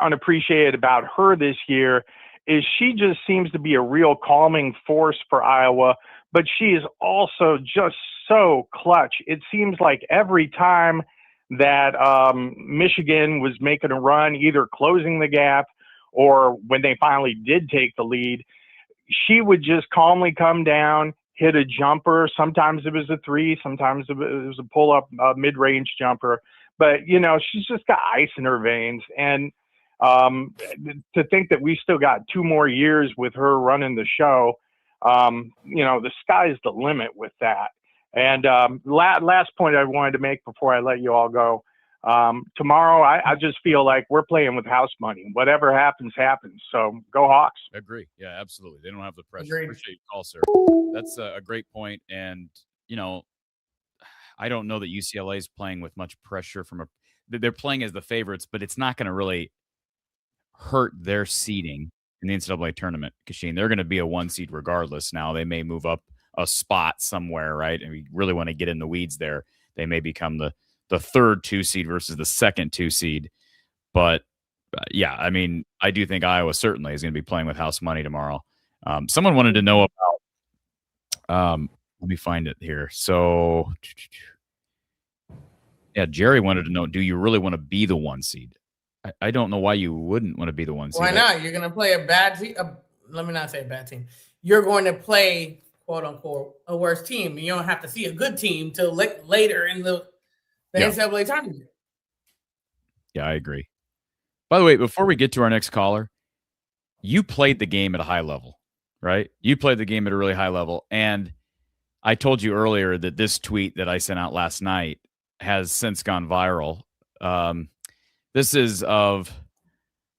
unappreciated about her this year is she just seems to be a real calming force for Iowa, but she is also just so clutch. It seems like every time that Michigan was making a run, either closing the gap or when they finally did take the lead, she would just calmly come down, hit a jumper. Sometimes it was a three, sometimes it was a pull-up mid-range jumper. But, you know, she's just got ice in her veins. And to think that we still got 2 more years with her running the show, you know, the sky's the limit with that. And last point I wanted to make before I let you all go. Tomorrow, I just feel like we're playing with house money. Whatever happens, happens. So go Hawks. Agree. Yeah, absolutely. They don't have the pressure. Agreed. Appreciate your call, sir. That's a great point. And, you know, I don't know that UCLA is playing with much pressure they're playing as the favorites, but it's not going to really hurt their seeding in the NCAA tournament, Kachine. They're going to be a 1 seed regardless. Now they may move up a spot somewhere, right? And we really want to get in the weeds there. They may become the 3rd 2 seed versus the 2nd 2 seed. But yeah, I mean, I do think Iowa certainly is going to be playing with house money tomorrow. Someone wanted to know about, let me find it here. So yeah, Jerry wanted to know, do you really want to be the 1 seed? I don't know why you wouldn't want to be the 1 seed. Why not? You're going to play a bad team. Let me not say a bad team. You're going to play, quote unquote, a worse team. You don't have to see a good team till later in the NCAA tournament. Yeah, I agree. By the way, before we get to our next caller, you played the game at a high level, right? You played the game at a really high level. And I told you earlier that this tweet that I sent out last night has since gone viral. This is of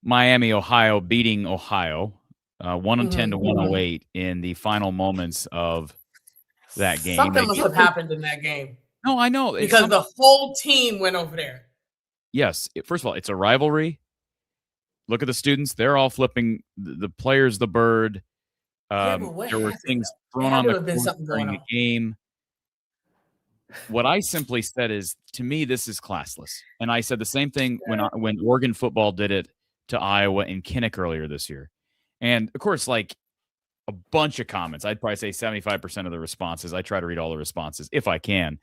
Miami, Ohio beating Ohio 110 to 108 in the final moments of that game. Something must have happened in that game. No, I know. Because the whole team went over there. Yes. First of all, it's a rivalry. Look at the students. They're all flipping the players the bird. There were things thrown on the court during the game. What I simply said is, to me, this is classless. And I said the same thing when Oregon football did it to Iowa in Kinnick earlier this year. And, of course, like a bunch of comments, I'd probably say 75% of the responses, I try to read all the responses if I can.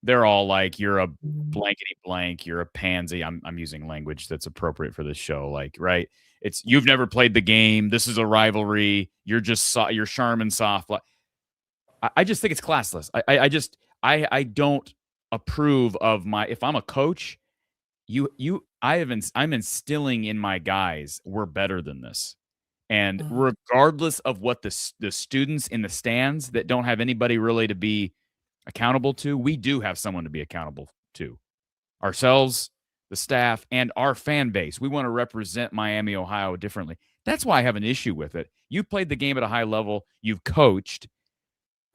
They're all like, you're a blankety blank, you're a pansy. I'm using language that's appropriate for this show. Like, right? It's, you've never played the game. This is a rivalry. You're just, you're Charmin soft. I just think it's classless. I don't approve of if I'm a coach, I'm instilling in my guys, we're better than this. And regardless of what the students in the stands that don't have anybody really to be accountable to, we do have someone to be accountable to. Ourselves, the staff, and our fan base. We want to represent Miami, Ohio differently. That's why I have an issue with it. You played the game at a high level. You've coached.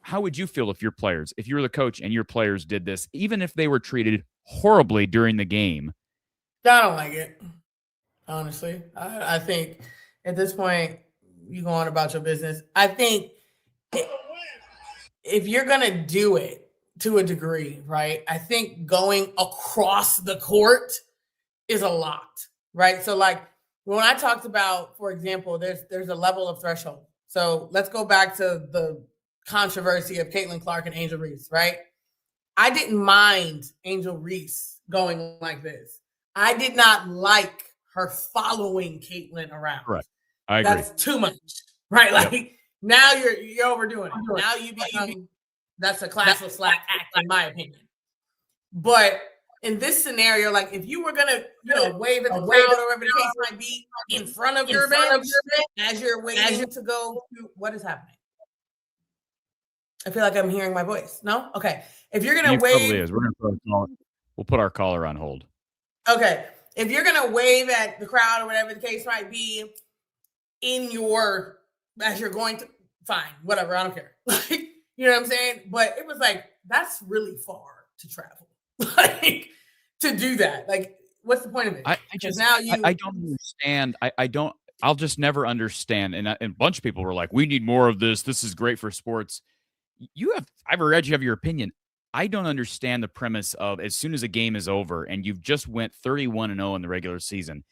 How would you feel if you were the coach and your players did this, even if they were treated horribly during the game? I don't like it, honestly. I think at this point, you go on about your business. I think if you're going to do it to a degree, right, I think going across the court is a lot, right? So, like, when I talked about, for example, there's a level of threshold. So let's go back to the controversy of Caitlin Clark and Angel Reese, right? I didn't mind Angel Reese going like this. I did not like her following Caitlin around. Correct. I agree. That's too much, right? Like now you're overdoing it. Now you become that's a classless slack act, in my opinion. But in this scenario, like if you were gonna, wave at the crowd or whatever the case might be in front of your bench as you're waiting to go to what is happening. I feel like I'm hearing my voice. No? Okay. If you're gonna wave, probably is. We're gonna we'll put our caller on hold. Okay. If you're gonna wave at the crowd or whatever the case might be as you're going to, fine, whatever, I don't care. Like, you know what I'm saying? But it was like, that's really far to travel. Like to do that. Like, what's the point of it? I don't understand. I'll just never understand. And a bunch of people were like, we need more of this. This is great for sports. I've read you have your opinion. I don't understand the premise of as soon as a game is over and you've just went 31-0 in the regular season,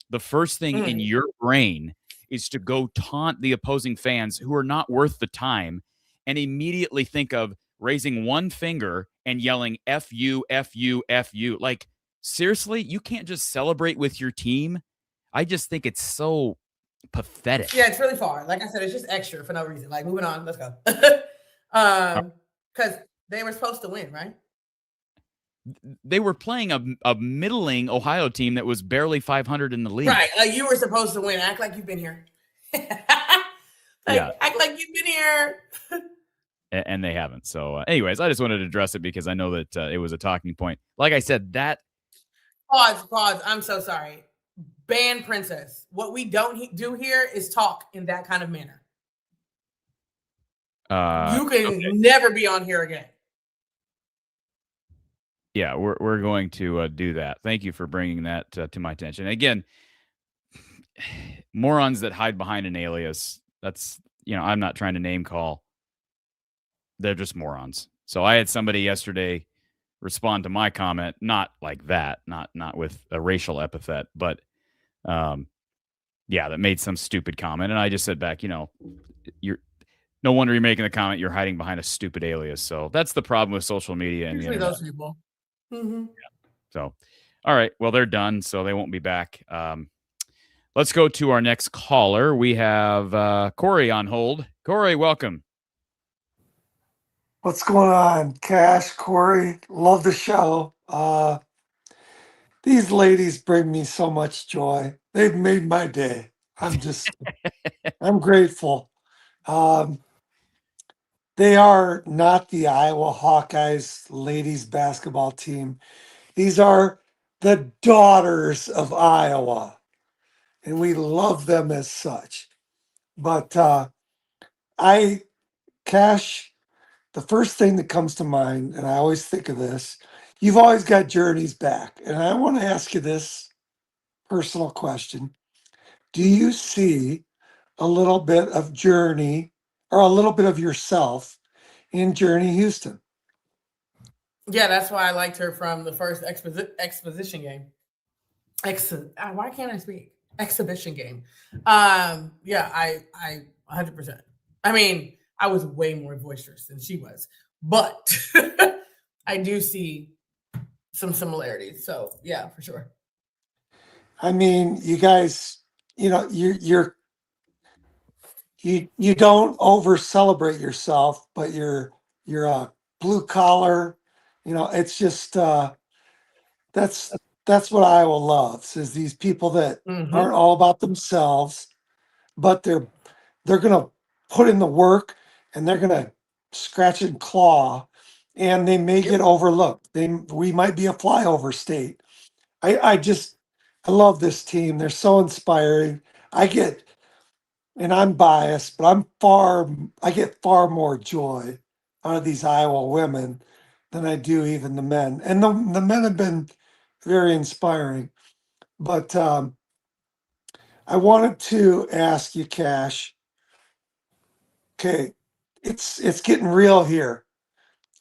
the first thing in your brain is to go taunt the opposing fans who are not worth the time and immediately think of raising one finger and yelling F you, F you, F you. Like, seriously, you can't just celebrate with your team. I just think it's so pathetic. Yeah, it's really far. Like I said, it's just extra for no reason. Like, moving on, let's go. Because they were supposed to win, right? They were playing a middling Ohio team that was barely 500 in the league. Right. Like, you were supposed to win. Act like you've been here. Act like you've been here. And they haven't. So anyways, I just wanted to address it because I know that it was a talking point. Like I said, that... Pause. I'm so sorry. Ban Princess. What we don't do here is talk in that kind of manner. You can never be on here again. Yeah, we're going to do that. Thank you for bringing that to my attention. Again, morons that hide behind an alias. That's, I'm not trying to name call. They're just morons. So I had somebody yesterday respond to my comment, not like that, not with a racial epithet, but that made some stupid comment. And I just said back, you're no wonder you're making the comment. You're hiding behind a stupid alias. So that's the problem with social media. And usually those people. Mm-hmm. Yeah. So, all right. Well, they're done, so they won't be back. Let's go to our next caller. We have Corey on hold. Corey, welcome. What's going on, Cash, Corey? Love the show. These ladies bring me so much joy. They've made my day. I'm grateful. They are not the Iowa Hawkeyes ladies basketball team. These are the daughters of Iowa, and we love them as such. But Cash, the first thing that comes to mind, and I always think of this, you've always got Journey's back. And I want to ask you this personal question. Do you see a little bit of Journey or a little bit of yourself in Journey Houston? Yeah, that's why I liked her from the first exposition game. Why can't I speak? Exhibition game. I 100%. I mean, I was way more boisterous than she was, but I do see some similarities. So yeah, for sure. I mean, you guys, you don't over celebrate yourself, but you're a blue collar. It's just that's what Iowa loves, is these people that aren't all about themselves, but they're gonna put in the work and they're gonna scratch and claw, and they may get overlooked. We might be a flyover state. I love this team. They're so inspiring. And I'm biased, but I get far more joy out of these Iowa women than I do even the men. And the men have been very inspiring. But I wanted to ask you, Cash. Okay, it's getting real here.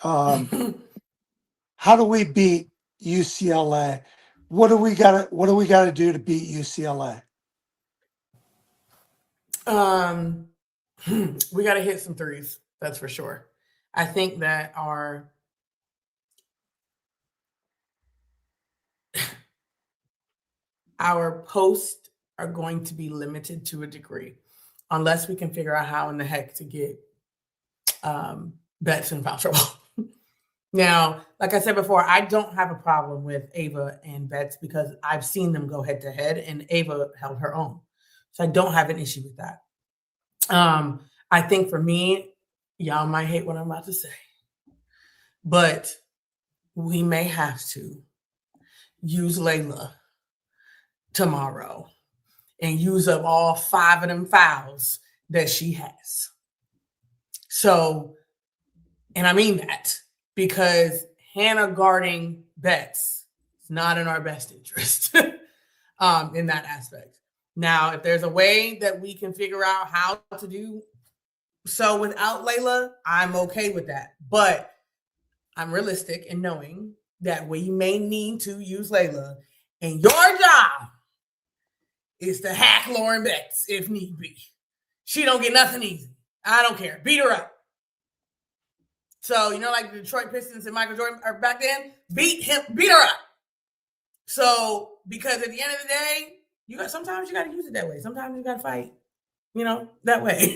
How do we beat UCLA? What do we got to do to beat UCLA? We got to hit some threes. That's for sure. I think that our our posts are going to be limited to a degree, unless we can figure out how in the heck to get bets in foul trouble. Now, like I said before, I don't have a problem with Ava and Bets because I've seen them go head to head, and Ava held her own. So I don't have an issue with that. I think for me, y'all might hate what I'm about to say, but we may have to use Layla tomorrow and use up all 5 of them fouls that she has. So, and I mean that, because Hannah guarding Bets is not in our best interest in that aspect. Now, if there's a way that we can figure out how to do so without Layla, I'm okay with that. But I'm realistic in knowing that we may need to use Layla, and your job is to hack Lauren Betts if need be. She don't get nothing easy. I don't care. Beat her up. So, like the Detroit Pistons and Michael Jordan are back then, beat her up. So, because at the end of the day, sometimes you got to use it that way. Sometimes you got to fight, that way.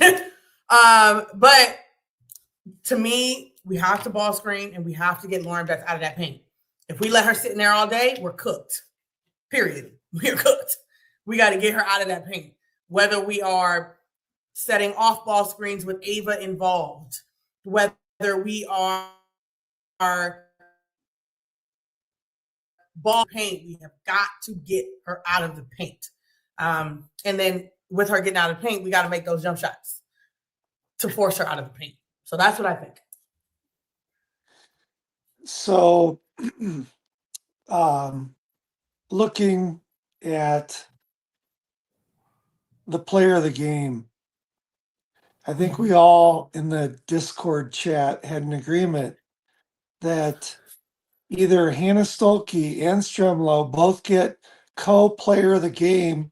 But to me, we have to ball screen and we have to get Lauren Betts out of that paint. If we let her sit in there all day, we're cooked. Period. We're cooked. We got to get her out of that paint. Whether we are setting off ball screens with Ava involved, whether we are ball paint, we have got to get her out of the paint. And then with her getting out of the paint, we got to make those jump shots to force her out of the paint. So that's what I think. So, looking at the player of the game, I think we all in the Discord chat had an agreement that either Hannah Stolke and Stremlow both get co-player of the game,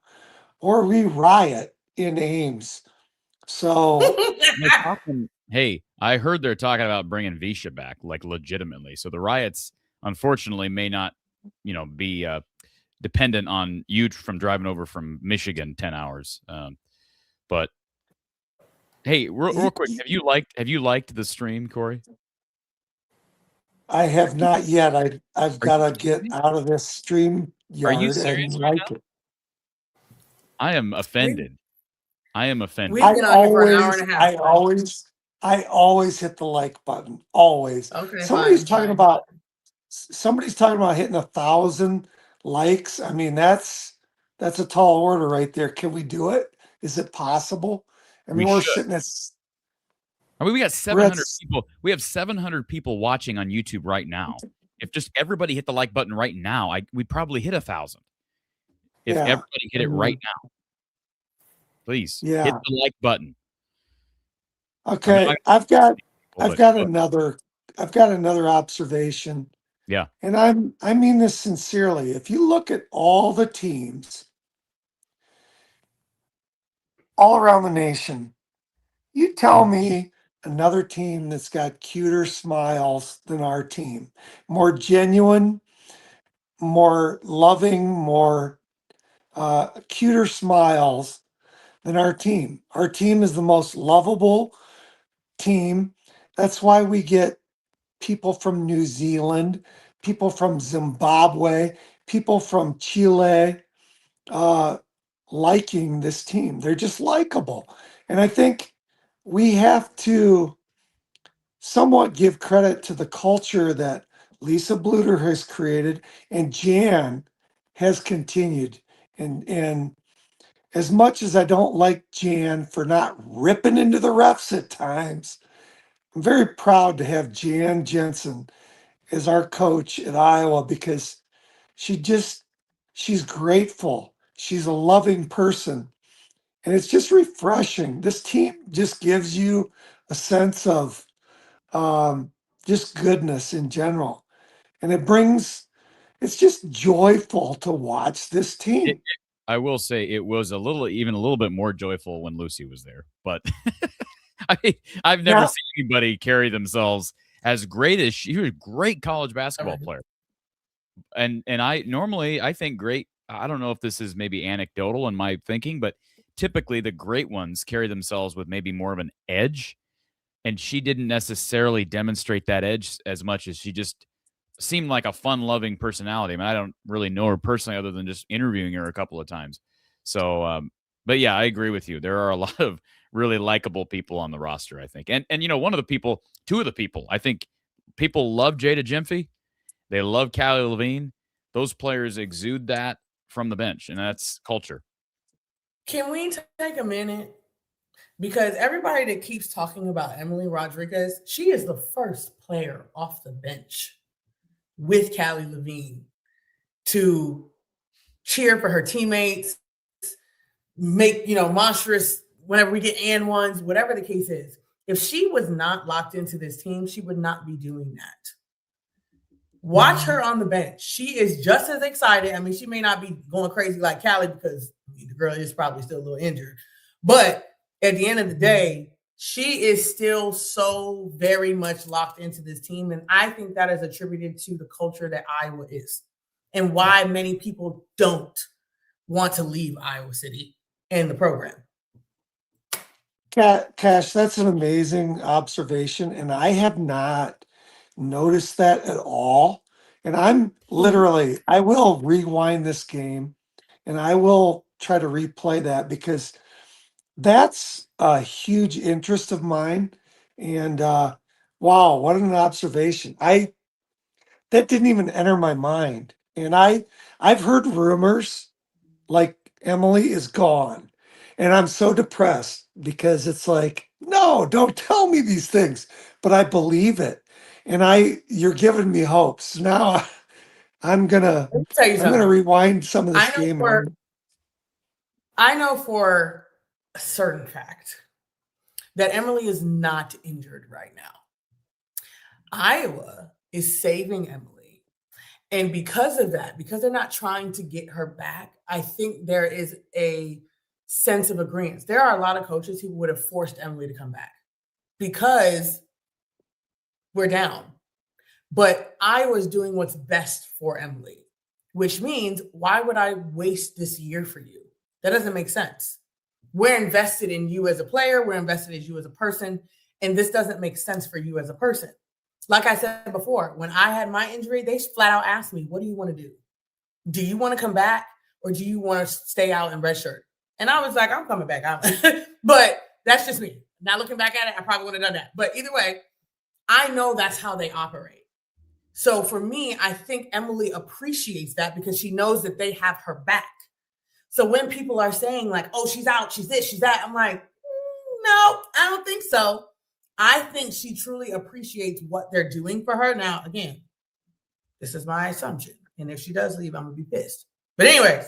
or we riot in Ames. So, hey, I heard they're talking about bringing Visha back, like legitimately. So the riots, unfortunately, may not, be dependent on you from driving over from Michigan 10 hours. But hey, real quick, have you liked the stream, Corey? I have not yet. I've got to get out of this stream yard and like it. I am offended. We've been on here for an hour and a half. I always hit the like button. Always. Okay. Somebody's talking about hitting 1,000 likes. I mean, that's a tall order right there. Can we do it? Is it possible? I mean, we're sitting at. I mean, we got 700 people. We have 700 people watching on YouTube right now. If just everybody hit the like button right now, we'd probably hit 1,000. If everybody hit it right now, please hit the like button. Okay, I've got another observation. Yeah, and I mean this sincerely. If you look at all the teams all around the nation, you tell me another team that's got cuter smiles than our team, more genuine, more loving, more cuter smiles than our team. Our team is the most lovable team. That's why we get people from New Zealand, people from Zimbabwe, people from Chile liking this team. They're just likable. And I think we have to somewhat give credit to the culture that Lisa Bluter has created and Jan has continued. And as much as I don't like Jan for not ripping into the refs at times, I'm very proud to have Jan Jensen as our coach at Iowa because she's grateful. She's a loving person. And it's just refreshing. This team just gives you a sense of just goodness in general. And it's just joyful to watch this team. I will say it was even a little bit more joyful when Lucy was there. But I've never seen anybody carry themselves as great as she was. A great college basketball player. And I think great I don't know if this is maybe anecdotal in my thinking, but typically the great ones carry themselves with maybe more of an edge. And she didn't necessarily demonstrate that edge as much as she just seemed like a fun-loving personality. I mean, I don't really know her personally other than just interviewing her a couple of times. So, but yeah, I agree with you. There are a lot of really likable people on the roster, I think. And you know, two of the people, I think people love Jada Gyamfi. They love Callie Levine. Those players exude that from the bench, and that's culture. Can we take a minute? Because everybody that keeps talking about Emily Rodriguez, she is the first player off the bench with Callie Levine to cheer for her teammates, make, monstrous whenever we get and ones, whatever the case is. If she was not locked into this team, she would not be doing that. Watch her on the bench. She is just as excited. I mean, she may not be going crazy like Callie because the girl is probably still a little injured. But at the end of the day, she is still so very much locked into this team. And I think that is attributed to the culture that Iowa is and why many people don't want to leave Iowa City and the program. Cash, that's an amazing observation. And I have not noticed that at all. And I'm literally, I will rewind this game and I will try to replay that because that's a huge interest of mine. And wow, what an observation. That didn't even enter my mind. And I've heard rumors like Emily is gone. And I'm so depressed because it's like, no, don't tell me these things. But I believe it. And you're giving me hope. So now I'm gonna rewind some of this game. I know for a certain fact that Emily is not injured right now. Iowa is saving Emily. And because of that, because they're not trying to get her back, I think there is a sense of agreement. There are a lot of coaches who would have forced Emily to come back because we're down. But Iowa's doing what's best for Emily, which means why would I waste this year for you? That doesn't make sense. We're invested in you as a player. We're invested in you as a person. And this doesn't make sense for you as a person. Like I said before, when I had my injury, they flat out asked me, what do you want to do? Do you want to come back or do you want to stay out in redshirt? And I was like, I'm coming back out. But that's just me. Now looking back at it, I probably would have done that. But either way, I know that's how they operate. So for me, I think Emily appreciates that because she knows that they have her back. So when people are saying like, oh, she's out, she's this, she's that, I'm like, no, I don't think so. I think she truly appreciates what they're doing for her. Now, again, this is my assumption. And if she does leave, I'm going to be pissed. But anyways,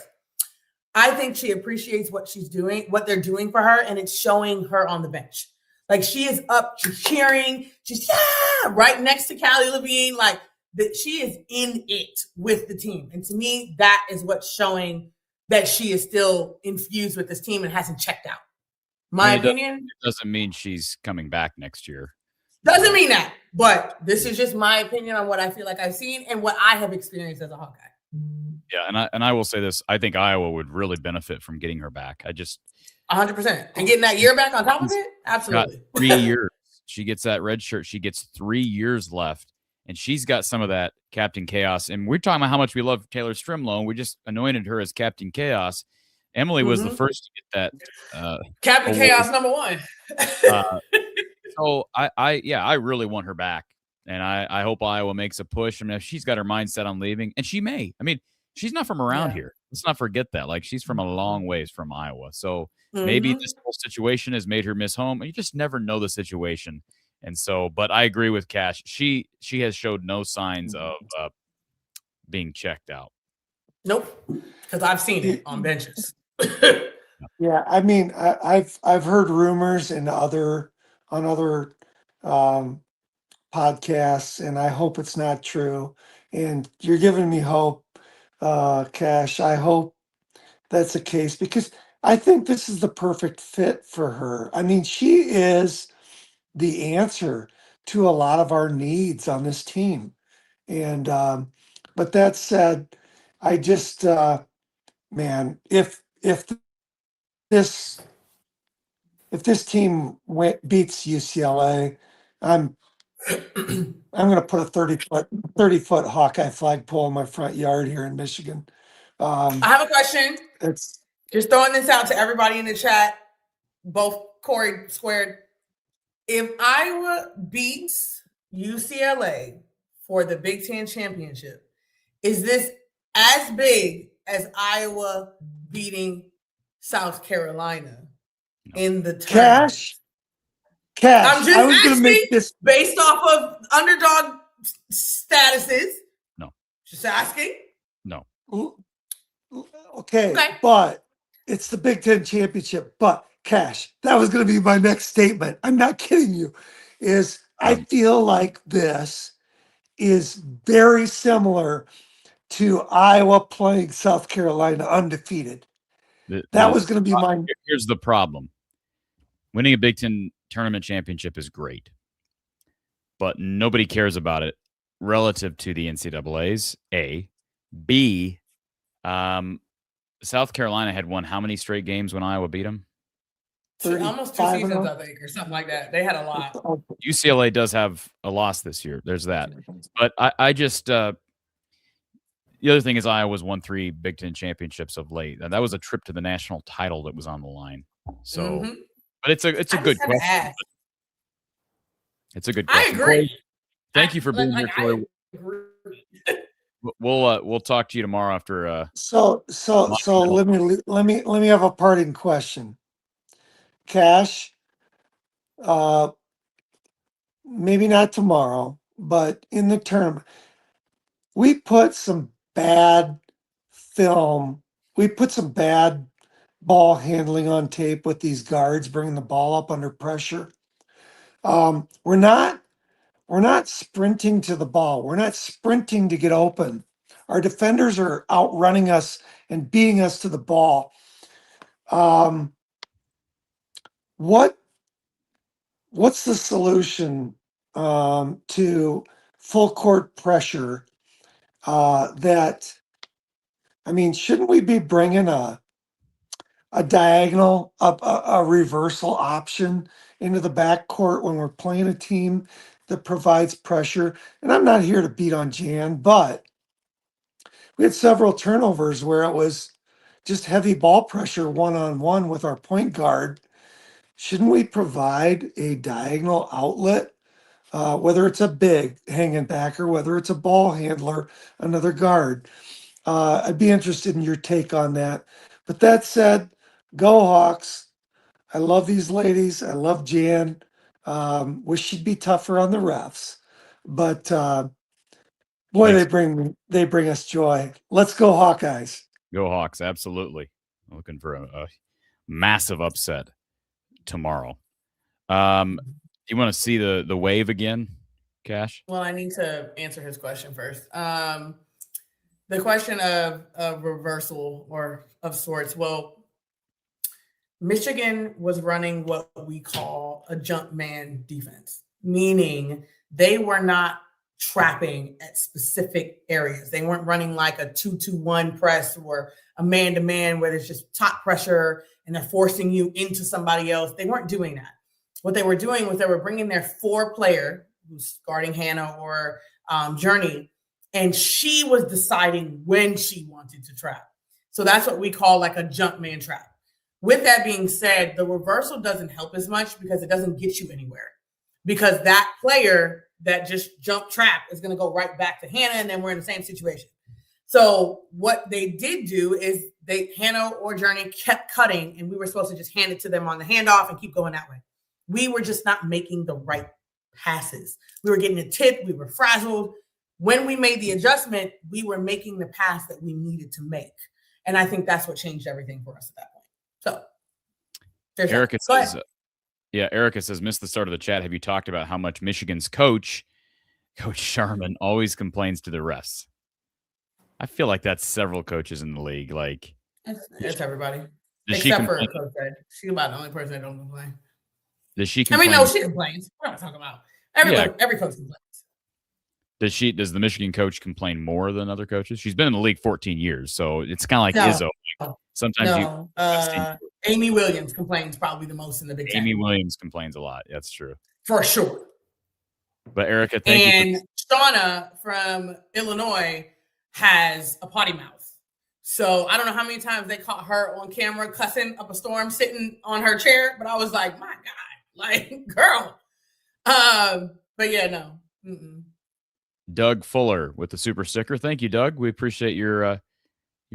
I think she appreciates what she's doing, what they're doing for her, and it's showing her on the bench. Like she is up, she's cheering, she's right next to Callie Levine, like that she is in it with the team. And to me, that is what's showing that she is still infused with this team and hasn't checked out. My opinion. It doesn't mean she's coming back next year. Doesn't mean that. But this is just my opinion on what I feel like I've seen and what I have experienced as a Hawkeye. Yeah, and I will say this. I think Iowa would really benefit from getting her back. 100%. And getting that year back on top of it? Absolutely. 3 years. She gets that red shirt. She gets 3 years left. And she's got some of that Captain Chaos. And we're talking about how much we love Taylor Stremlow. And we just anointed her as Captain Chaos. Emily was the first to get that. Captain Chaos #1. So I really want her back. And I hope Iowa makes a push. I mean, if she's got her mindset on leaving, and she may. I mean, she's not from around here. Let's not forget that. Like, she's from a long ways from Iowa. So maybe this whole situation has made her miss home. You just never know the situation. And so, but I agree with Cash. She has showed no signs of being checked out. Nope. Because I've seen it on benches. Yeah, I mean, I've heard rumors on other podcasts, and I hope it's not true. And you're giving me hope, Cash. I hope that's the case because I think this is the perfect fit for her. I mean, she is the answer to a lot of our needs on this team. And but that said, I just man, if this team beats UCLA, I'm going to put a 30-foot Hawkeye flagpole in my front yard here in Michigan. I have a question. It's Just throwing this out to everybody in the chat, both Corey squared. If Iowa beats UCLA for the Big Ten championship, is this as big as Iowa beating South Carolina in the tournament? Cash. I'm just I was going to asking make this based off of underdog statuses. No. Just asking. No. Okay, but it's the Big Ten championship. But Cash, that was going to be my next statement. I'm not kidding you. I feel like this is very similar to Iowa playing South Carolina undefeated. That was going to be mine. Here's the problem. Winning a Big Ten tournament championship is great, but nobody cares about it relative to the NCAAs, A. B, South Carolina had won how many straight games when Iowa beat them? Almost 2 seasons, I think, or something like that. They had a lot. UCLA does have a loss this year. There's that. But I just the other thing is Iowa's won 3 Big Ten championships of late. And that was a trip to the national title that was on the line. So, but it's a good question. It's a good question. I agree. Thank you for being here, Corey. We'll talk to you tomorrow after. So let me have a parting question. Cash, maybe not tomorrow, but in the tournament, we put some bad film. We put some bad ball handling on tape with these guards bringing the ball up under pressure. We're not sprinting to the ball. We're not sprinting to get open. Our defenders are outrunning us and beating us to the ball. What's the solution to full court pressure? Shouldn't we be bringing a diagonal, a reversal option into the backcourt when we're playing a team that provides pressure? And I'm not here to beat on Jan, but we had several turnovers where it was just heavy ball pressure one-on-one with our point guard. Shouldn't we provide a diagonal outlet, whether it's a big hanging back or whether it's a ball handler, another guard? I'd be interested in your take on that. But that said, go Hawks. I love these ladies. I love Jan. Wish she'd be tougher on the refs. But boy, Thanks. they bring us joy. Let's go Hawkeyes. Go Hawks, absolutely. Looking for a massive upset tomorrow. You want to see the wave again, Cash? Well, I need to answer his question first. The question of reversal or of sorts. Well, Michigan was running what we call a jump man defense, meaning they were not trapping at specific areas. They weren't running like a 2-2-1 press or a man-to-man where there's just top pressure and they're forcing you into somebody else. They weren't doing that. What they were doing was they were bringing their 4-player, who's guarding Hannah or Journey, and she was deciding when she wanted to trap. So that's what we call like a jump man trap. With that being said, the reversal doesn't help as much because it doesn't get you anywhere. Because that player that just jump trap is going to go right back to Hannah, and then we're in the same situation. So what they did do is Hannah or Journey kept cutting, and we were supposed to just hand it to them on the handoff and keep going that way. We were just not making the right passes. We were getting a tip. We were frazzled. When we made the adjustment, we were making the pass that we needed to make. And I think that's what changed everything for us at that point. So there's Erica says, Erica says, missed the start of the chat. Have you talked about how much Michigan's Coach Sharman, always complains to the refs? I feel like that's several coaches in the league. Like it's everybody. Does Except for Coach Ed. She's about the only person that don't complain. Does she complain? No, she complains. We're not talking about every coach complains. Does the Michigan coach complain more than other coaches? She's been in the league 14 years, so it's kind of like Izzo. Sometimes no. Amy Williams complains probably the most in the Big Ten. Amy Williams complains a lot. That's true. For sure. But Erica, thank you. And Shauna from Illinois has a potty mouth. So I don't know how many times they caught her on camera cussing up a storm sitting on her chair, but I was like, my God, like, girl. But yeah, no. Mm-mm. Doug Fuller with the super sticker. Thank you, Doug. We appreciate your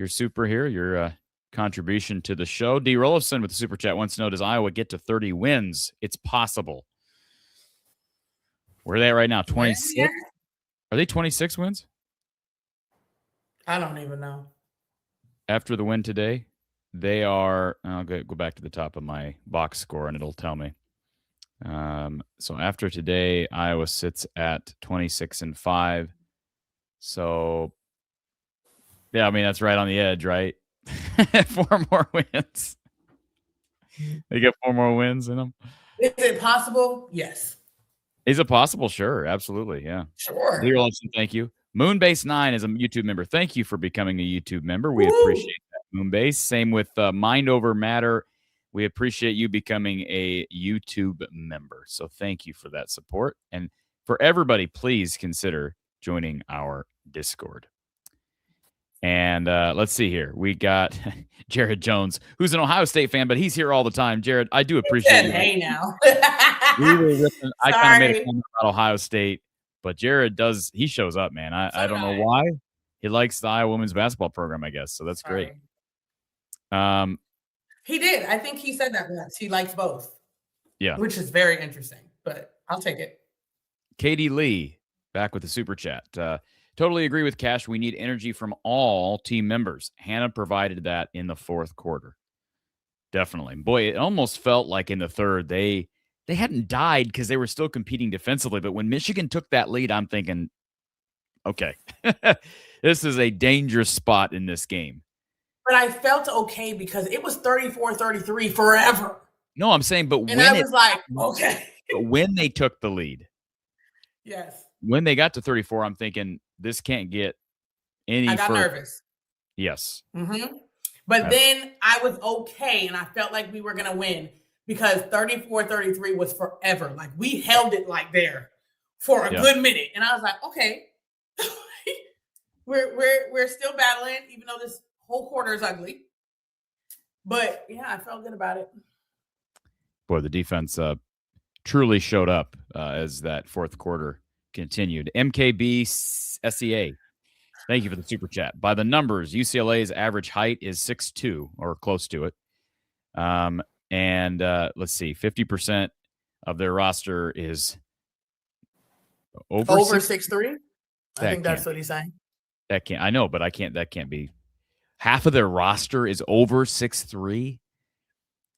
super here, your contribution to the show. D. Rollison with the super chat wants to know, does Iowa get to 30 wins? It's possible. Where are they at right now? 26? Yeah. Are they 26 wins? I don't even know. After the win today, they are, I'll go back to the top of my box score and it'll tell me. So after today, Iowa sits at 26-5. So, yeah, I mean, that's right on the edge, right? 4 more wins. They get 4 more wins in them. Is it possible? Yes. Is it possible? Sure. Absolutely. Yeah. Sure. Dear Olsen, thank you. Moonbase9 is a YouTube member. Thank you for becoming a YouTube member. We appreciate that, Moonbase. Same with Mind Over Matter. We appreciate you becoming a YouTube member. So thank you for that support. And for everybody, please consider joining our Discord. And let's see here. We got Jared Jones, who's an Ohio State fan, but he's here all the time. Jared, I do appreciate you. Hey, now. I kind of made a comment about Ohio State, but Jared he shows up, man. I don't know why. He likes the Iowa women's basketball program, I guess. So that's great. He did. I think he said that once. He likes both. Yeah. Which is very interesting, but I'll take it. Katie Lee, back with the super chat. Totally agree with Cash. We need energy from all team members. Hannah provided that in the fourth quarter. Definitely. Boy, it almost felt like in the third they hadn't died because they were still competing defensively. But when Michigan took that lead, I'm thinking, okay, this is a dangerous spot in this game. But I felt okay because it was 34-33 forever. No, I'm saying, but and I was like, okay. But when they took the lead. Yes. When they got to 34, I'm thinking this can't get any I got nervous. Yes. Mm-hmm. But then I was okay, and I felt like we were going to win because 34-33 was forever. Like, we held it like there for a good minute. And I was like, okay, we're still battling, even though this whole quarter is ugly. But, yeah, I felt good about it. Boy, the defense truly showed up as that fourth quarter continued. MKB SEA, thank you for the super chat. By the numbers, UCLA's average height is 6'2", or close to it. And let's see, 50% of their roster is over 6'3". I think that's what he's saying. That can't. I know, but I can't. That can't be. Half of their roster is over 6'3".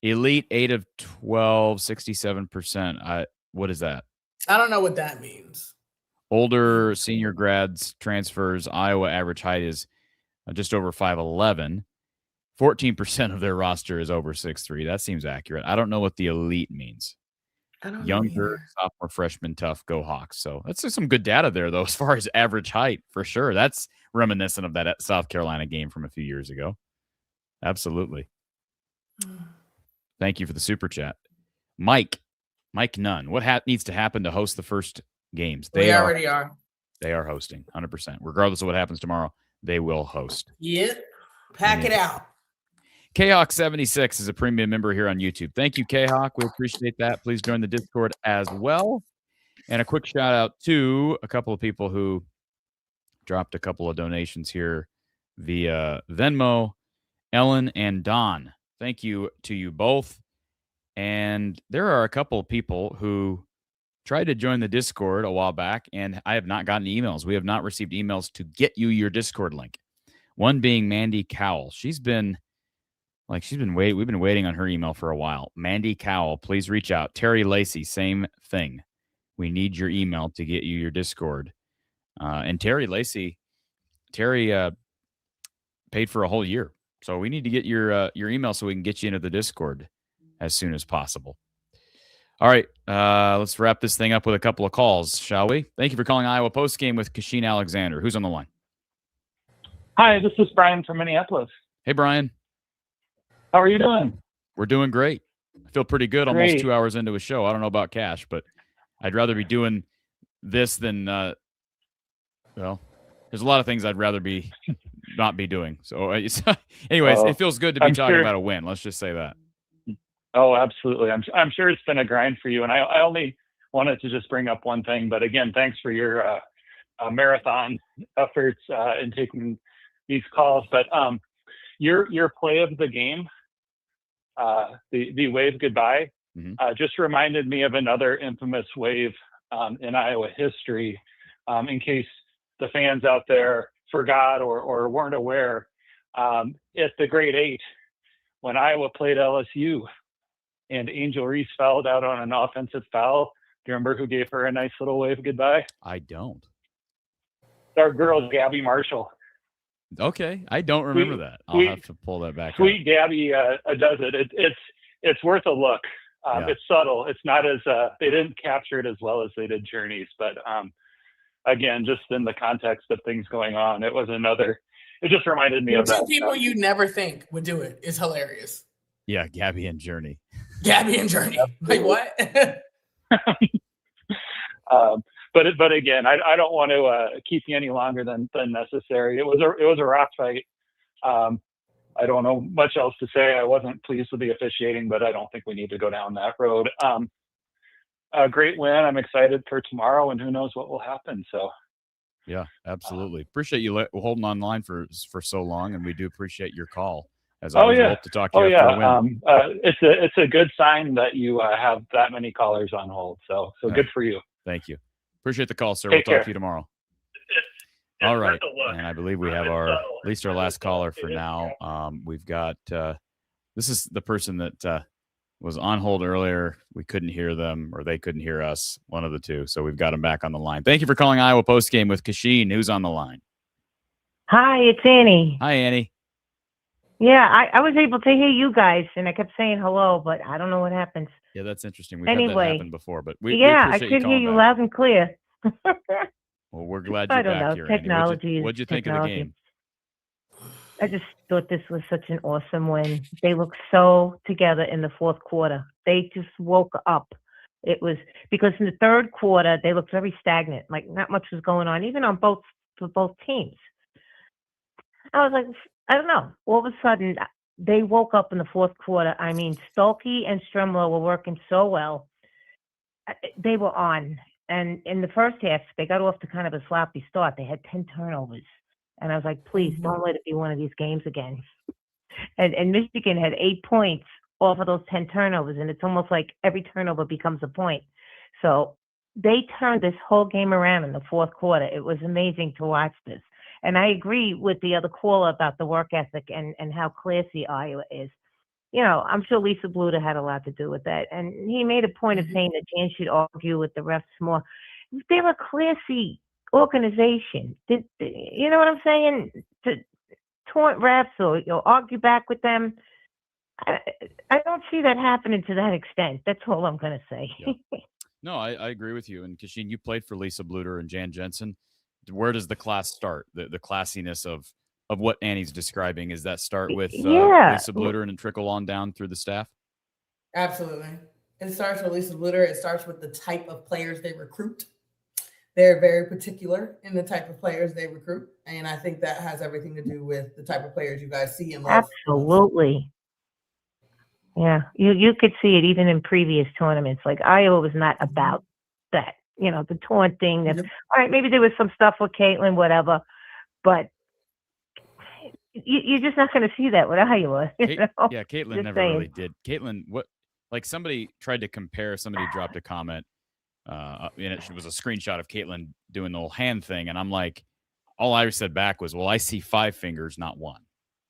Elite 8 of 12, 67%. What is that? I don't know what that means. Older senior grads transfers. Iowa average height is just over 5'11". 14% of their roster is over 6'3". That seems accurate. I don't know what the elite means. I don't know Younger, sophomore, freshman, tough, go Hawks. So that's just some good data there, though, as far as average height, for sure. That's reminiscent of that South Carolina game from a few years ago. Absolutely. Thank you for the super chat. Mike Nunn, what needs to happen to host the first games? They already are. They are hosting 100%. Regardless of what happens tomorrow, they will host. Yep. Pack it out. Khawk76 is a premium member here on YouTube. Thank you, Khawk. We appreciate that. Please join the Discord as well. And a quick shout out to a couple of people who dropped a couple of donations here via Venmo, Ellen and Don. Thank you to you both. And there are a couple of people who tried to join the Discord a while back, and I have not gotten emails. We have not received emails to get you your Discord link. One being Mandy Cowell. We've been waiting on her email for a while. Mandy Cowell, please reach out. Terry Lacey, same thing. We need your email to get you your Discord. And Terry paid for a whole year. So we need to get your email so we can get you into the Discord as soon as possible. All right, let's wrap this thing up with a couple of calls, shall we? Thank you for calling Iowa Postgame with Kachine Alexander. Who's on the line? Hi, this is Brian from Minneapolis. Hey, Brian. How are you doing? We're doing great. I feel pretty good almost Great. 2 hours into a show. I don't know about Cash, but I'd rather be doing this than, well, there's a lot of things I'd rather be not be doing. So, anyways, it feels good to be talking about a win. Let's just say that. Oh, absolutely. I'm sure it's been a grind for you. And I only wanted to just bring up one thing. But again, thanks for your marathon efforts in taking these calls. But your play of the game, the wave goodbye, just reminded me of another infamous wave in Iowa history. In case the fans out there forgot or weren't aware, at the grade 8, when Iowa played LSU and Angel Reese fouled out on an offensive foul, do you remember who gave her a nice little wave goodbye? I don't. Our girl, Gabby Marshall. Okay, I don't remember that. I'll have to pull that back. Sweet Gabby does it. It's worth a look. It's subtle. It's not as they didn't capture it as well as they did Journey's, but again, just in the context of things going on, it was another. It just reminded me of that. Two people you never think would do it is hilarious. Yeah, Gabby and Journey. Gabby and Journey. Like what? But again, I don't want to keep you any longer than necessary. It was a rock fight. I don't know much else to say. I wasn't pleased with the officiating, but I don't think we need to go down that road. A great win. I'm excited for tomorrow, and who knows what will happen. So, yeah, absolutely. Appreciate you holding on line for so long, and we do appreciate your call. As always, hope to talk to you after a win. It's a good sign that you have that many callers on hold. So good for you. Thank you. Appreciate the call, sir. Take We'll care. talk to you tomorrow. All right, and I believe we have at least our last caller for now. We've got this is the person that was on hold earlier. We couldn't hear them, or they couldn't hear us. One of the two. So we've got them back on the line. Thank you for calling Iowa Postgame with Kachine. Who's on the line? Hi, it's Annie. Hi, Annie. Yeah, I was able to hear you guys, and I kept saying hello, but I don't know what happens. Yeah, that's interesting. We've had that happen before, but we I appreciate could hear you back. loud and clear. Well, we're glad I you're don't back know. here. Technology Annie. What'd you think of the game? I just thought this was such an awesome win. They looked so together in the fourth quarter. They just woke up. It was because in the third quarter they looked very stagnant, like not much was going on, even on both teams. I was like, I don't know. All of a sudden, they woke up in the fourth quarter. I mean, Stolke and Stremlow were working so well. They were on. And in the first half, they got off to kind of a sloppy start. They had 10 turnovers. And I was like, please don't let it be one of these games again. And Michigan had 8 points off of those 10 turnovers. And it's almost like every turnover becomes a point. So they turned this whole game around in the fourth quarter. It was amazing to watch this. And I agree with the other caller about the work ethic and how classy Iowa is. You know, I'm sure Lisa Bluter had a lot to do with that. And he made a point of saying that Jan should argue with the refs more. They're a classy organization. You know what I'm saying? To taunt refs or argue back with them. I don't see that happening to that extent. That's all I'm going to say. Yeah. No, I agree with you. And Kachine, you played for Lisa Bluter and Jan Jensen. Where does the class start? The classiness of what Annie's describing, is that start with Lisa Bluter and trickle on down through the staff? Absolutely. It starts with Lisa Bluter. It starts with the type of players they recruit. They're very particular in the type of players they recruit. And I think that has everything to do with the type of players you guys see and love. Absolutely. Yeah. You could see it even in previous tournaments. Like Iowa was not about that. You know, the taunting. All right, maybe there was some stuff with Caitlin, whatever, but you're just not going to see that with Iowa. Yeah, Caitlin never really did. Caitlin, somebody tried to compare, somebody dropped a comment, and it was a screenshot of Caitlin doing the whole hand thing, and I'm like, all I said back was, well, I see 5 fingers, not 1.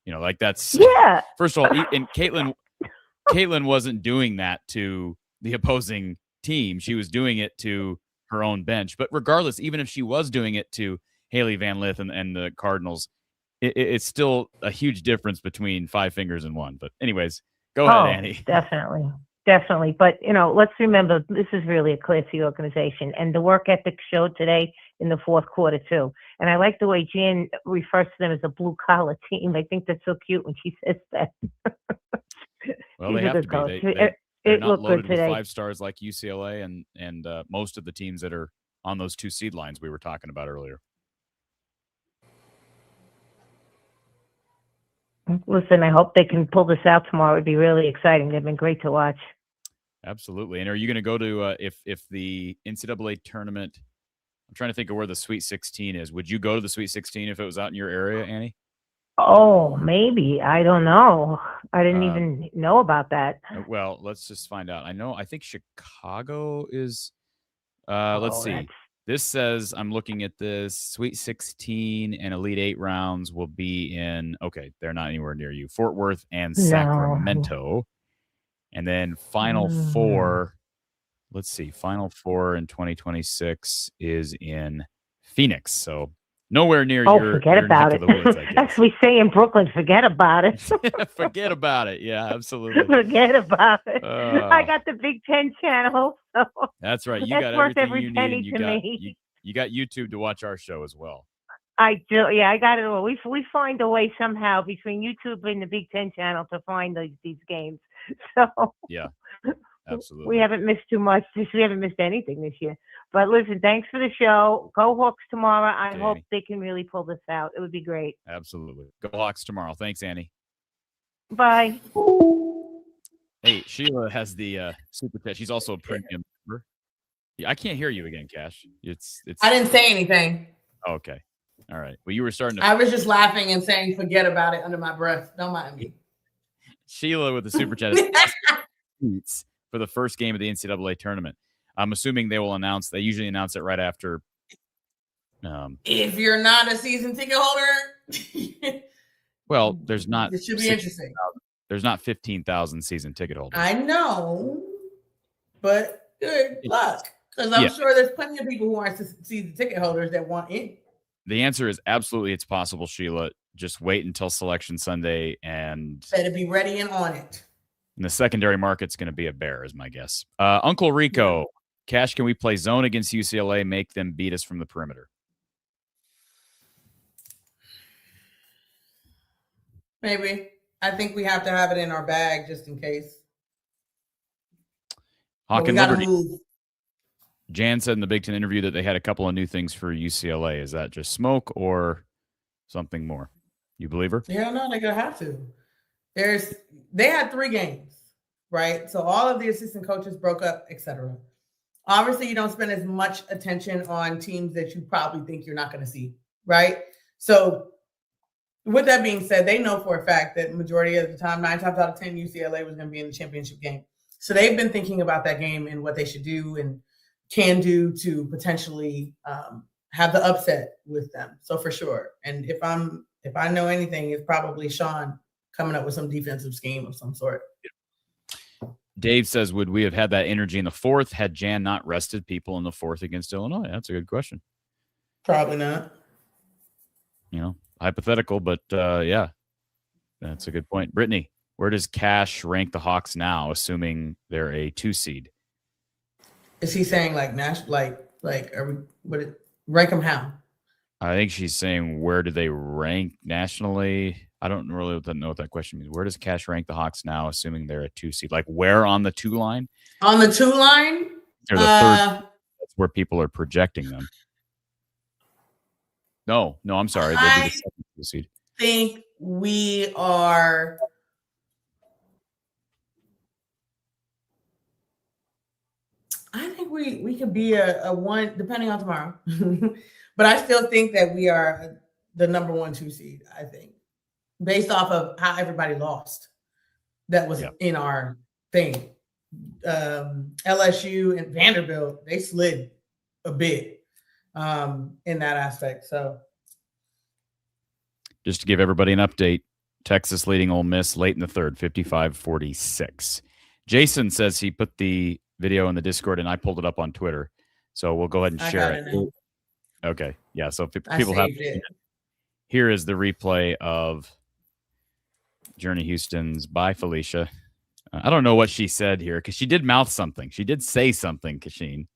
You know, like that's, yeah. First of all, and Caitlin wasn't doing that to the opposing team. She was doing it to her own bench. But regardless, even if she was doing it to Haley Van Lith and the Cardinals, it's still a huge difference between 5 fingers and 1. But anyways, go ahead, Annie. Definitely. But, you know, let's remember, this is really a classy organization. And the work ethic showed today in the fourth quarter, too. And I like the way Jan refers to them as a blue-collar team. I think that's so cute when she says that. Well, He's they a have to good be. coach. They're It not looked good loaded with today. 5 stars like UCLA and most of the teams that are on those 2 seed lines we were talking about earlier. Listen, I hope they can pull this out tomorrow. It'd be really exciting. They've been great to watch. Absolutely. And are you going to go to if the NCAA tournament? I'm trying to think of where the Sweet 16 is. Would you go to the Sweet 16 if it was out in your area, Annie? Oh, maybe. I don't know. I didn't even know about that. Well, let's just find out. I think Chicago is. Let's see. That's... This says I'm looking at this Sweet 16 and Elite 8 rounds will be in. Okay, they're not anywhere near you. Fort Worth and Sacramento, and then Final Four. Let's see. Final Four in 2026 is in Phoenix. So nowhere near your forget about neck it. of the woods, I guess. As we say in Brooklyn, forget about it. Forget about it. Yeah, absolutely. Forget about it. I got the Big Ten channel. So that's right. You that's got worth everything every you need. penny And you to got me. you got YouTube to watch our show as well. I do. Yeah, I got it all. We find a way somehow between YouTube and the Big Ten channel to find these games. So yeah, absolutely. We haven't missed too much. We haven't missed anything this year. But listen, thanks for the show. Go Hawks tomorrow. I hope they can really pull this out. It would be great. Absolutely. Go Hawks tomorrow. Thanks, Annie. Bye. Hey, Sheila has the super chat. She's also a premium member. Yeah, I can't hear you again, Cash. It's. I didn't say anything. Oh, okay. All right. Well, you were starting to. I was just laughing and saying, "Forget about it" under my breath. Don't mind me. Sheila with the super chat is for the first game of the NCAA tournament. I'm assuming they will announce. They usually announce it right after. If you're not a season ticket holder, well, there's not. It should be interesting. There's not 15,000 season ticket holders. I know, but good luck, because I'm sure there's plenty of people who aren't season ticket holders that want in. The answer is absolutely it's possible, Sheila. Just wait until Selection Sunday and better be ready and on it. And the secondary market's going to be a bear, is my guess. Uncle Rico, Cash, can we play zone against UCLA, make them beat us from the perimeter? Maybe. I think we have to have it in our bag just in case. Hawk and Liberty. Jan said in the Big Ten interview that they had a couple of new things for UCLA. Is that just smoke or something more? You believe her? Yeah, no, they're gonna have to. They had 3 games, right? So all of the assistant coaches broke up, etc. Obviously, you don't spend as much attention on teams that you probably think you're not going to see, right? So with that being said, they know for a fact that majority of the time, 9 times out of 10, UCLA was going to be in the championship game. So they've been thinking about that game and what they should do and can do to potentially have the upset with them. So for sure. And if I know anything, it's probably Sean coming up with some defensive scheme of some sort. Dave says, would we have had that energy in the 4th had Jan not rested people in the 4th against Illinois? That's a good question. Probably not. You know, hypothetical, but yeah, that's a good point. Brittany, where does Cash rank the Hawks now, assuming they're a 2 seed? Is he saying like are we rank them how? I think she's saying where do they rank nationally? I don't really know what that question means. Where does Cash rank the Hawks now, assuming they're a 2 seed? Like where on the 2 line? On the 2 line? Or the 3rd? That's where people are projecting them. No, I'm sorry. They'd be the 2nd seed. I think we are. I think we could be a 1, depending on tomorrow. But I still think that we are the number 1, 2 seed, I think, based off of how everybody lost. That was in our thing. LSU and Vanderbilt, they slid a bit in that aspect. So just to give everybody an update, Texas leading Ole Miss late in the 3rd, 55-46. Jason says he put the video in the Discord and I pulled it up on Twitter. So we'll go ahead and share it. Okay. Yeah. So people have it. Here is the replay of Journey Houston's Bye, Felicia. I don't know what she said here because she did mouth something. She did say something, Kachine.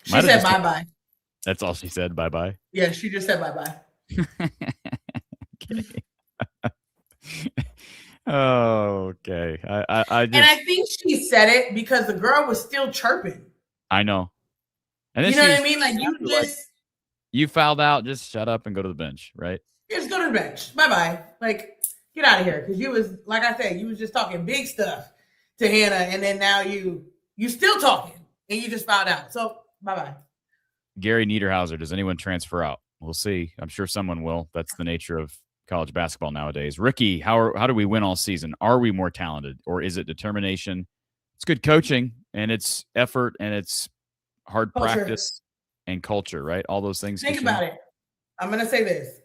She said bye-bye. That's all she said, bye-bye? Yeah, she just said bye-bye. Okay. Oh, okay. I And just I think she said it because the girl was still chirping. I know. And then You know she what was I mean? Like you like, just you fouled out, just shut up and go to the bench, right? just go to the bench. Bye-bye. Like, get out of here. Because you was, like I said, you was just talking big stuff to Hannah, and then now you still talking and you just fouled out. So bye-bye. Gary Niederhauser, does anyone transfer out? We'll see. I'm sure someone will. That's the nature of college basketball nowadays. Ricky, how do we win all season? Are we more talented, or is it determination? It's good coaching, and it's effort, and it's hard Culture. practice and culture, right? All those things. Think Kachine? about it. I'm going to say this.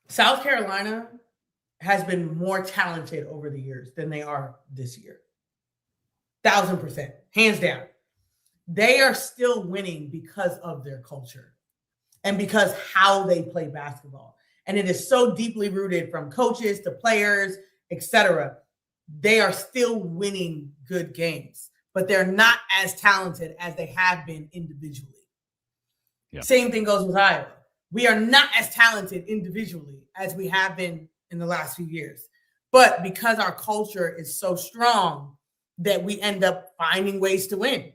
South Carolina has been more talented over the years than they are this year. 1,000%. Hands down. They are still winning because of their culture and because how they play basketball. And it is so deeply rooted from coaches to players, etc. They are still winning good games, but they're not as talented as they have been individually. Yeah. Same thing goes with Iowa. We are not as talented individually as we have been in the last few years. But because our culture is so strong that we end up finding ways to win.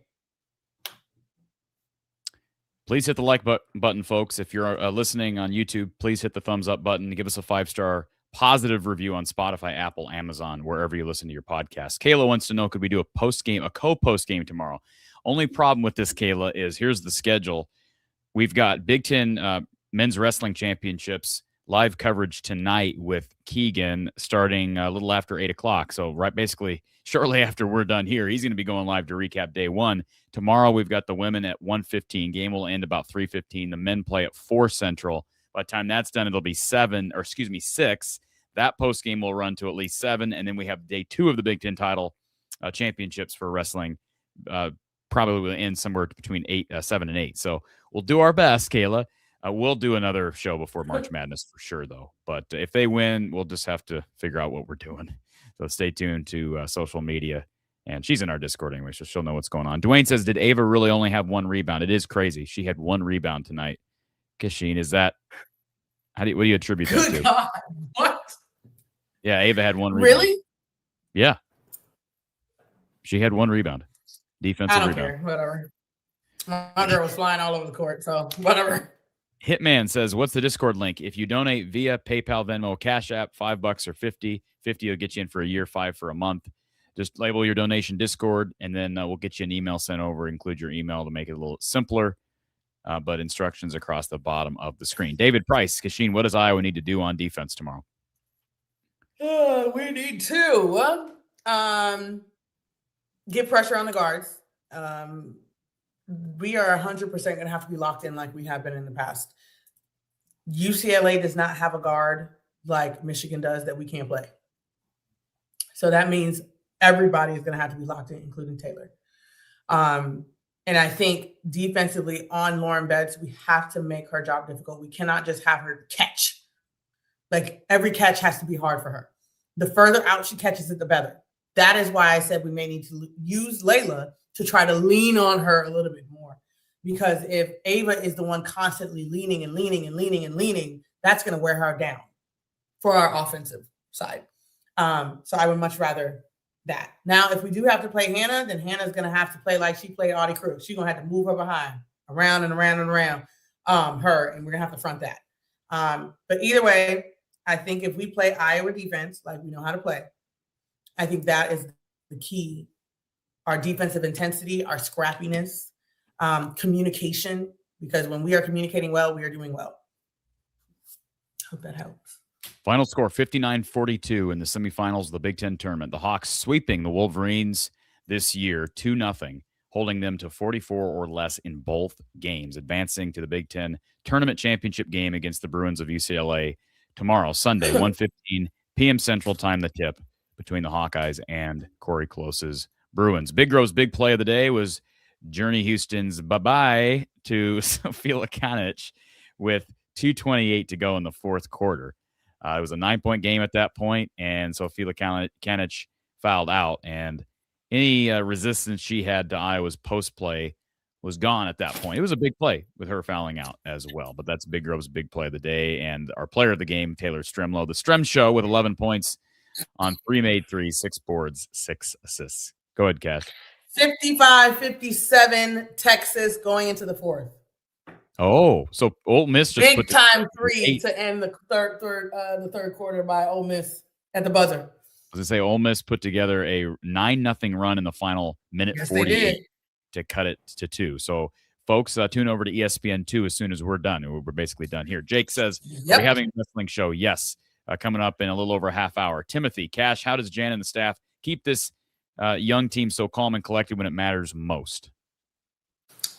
Please hit the like button, folks. If you're listening on YouTube, please hit the thumbs up button. Give us a 5-star positive review on Spotify, Apple, Amazon, wherever you listen to your podcast. Kayla wants to know, could we do a co-post game tomorrow? Only problem with this, Kayla, is here's the schedule. We've got Big Ten Men's Wrestling Championships live coverage tonight with Keegan starting a little after 8 o'clock. So basically shortly after we're done here, he's going to be going live to recap day one. Tomorrow we've got the women at 1:15. Game will end about 3:15. The men play at 4 Central. By the time that's done, it'll be 6. That post game will run to at least 7. And then we have day 2 of the Big Ten title championships for wrestling. Probably will end somewhere between 7 and 8. So we'll do our best, Kayla. We'll do another show before March Madness for sure, though. But if they win, we'll just have to figure out what we're doing. So stay tuned to social media. And she's in our Discord anyway, so she'll know what's going on. Dwayne says, did Ava really only have 1 rebound? It is crazy. She had 1 rebound tonight. Kachine, is that what do you attribute that to? Good God. What? Yeah, Ava had 1 rebound. Really? Yeah. She had 1 rebound. Defensive I don't rebound. care. Whatever. My girl was flying all over the court, so whatever. Hitman says, what's the Discord link? If you donate via PayPal, Venmo, Cash App, $5 or 50 will get you in for a year, 5 for a month. Just label your donation Discord, and then we'll get you an email sent over. Include your email to make it a little simpler, but instructions across the bottom of the screen. David Price, Kachine, what does Iowa need to do on defense tomorrow? We need to get pressure on the guards. We are 100% going to have to be locked in like we have been in the past. UCLA does not have a guard like Michigan does that we can't play. So that means everybody is going to have to be locked in, including Taylor. And I think defensively on Lauren Betts, we have to make her job difficult. We cannot just have her catch. Like every catch has to be hard for her. The further out she catches it, the better. That is why I said we may need to use Layla to try to lean on her a little bit more. Because if Ava is the one constantly leaning, that's going to wear her down for our offensive side. So I would much rather that. Now, if we do have to play Hannah, then Hannah's going to have to play like she played Audie Cruz. She's going to have to move her behind, around and around and around her, and we're going to have to front that. But either way, I think if we play Iowa defense like we know how to play, I think that is the key. Our defensive intensity, our scrappiness, communication, because when we are communicating well, we are doing well. Hope that helps. Final score, 59-42 in the semifinals of the Big Ten tournament. The Hawks sweeping the Wolverines this year 2-0, holding them to 44 or less in both games, advancing to the Big Ten tournament championship game against the Bruins of UCLA tomorrow, Sunday, 1:15 p.m. Central Time, the tip between the Hawkeyes and Corey Close's Bruins. Big Grove's big play of the day was Journey Houston's bye-bye to Sophia Lakanich with 2:28 to go in the fourth quarter. It was a 9-point game at that point, and Sophia Lakanich fouled out, and any resistance she had to Iowa's post play was gone at that point. It was a big play with her fouling out as well, but that's Big Grove's big play of the day, and our player of the game, Taylor Stremlow. The Strem Show with 11 points on 3 made threes, 6 boards, 6 assists. Go ahead, Cash. 55-57 Texas going into the fourth. Oh, so Ole Miss just Big time three 8. to end the third quarter by Ole Miss at the buzzer. I was going to say Ole Miss put together a 9-0 run in the final minute 48 to cut it to 2. So, folks, tune over to ESPN2 as soon as we're done. We're basically done here. Jake says, Are we having a wrestling show? Yes, coming up in a little over a half hour. Timothy, Cash, how does Jan and the staff keep this young team so calm and collected when it matters most?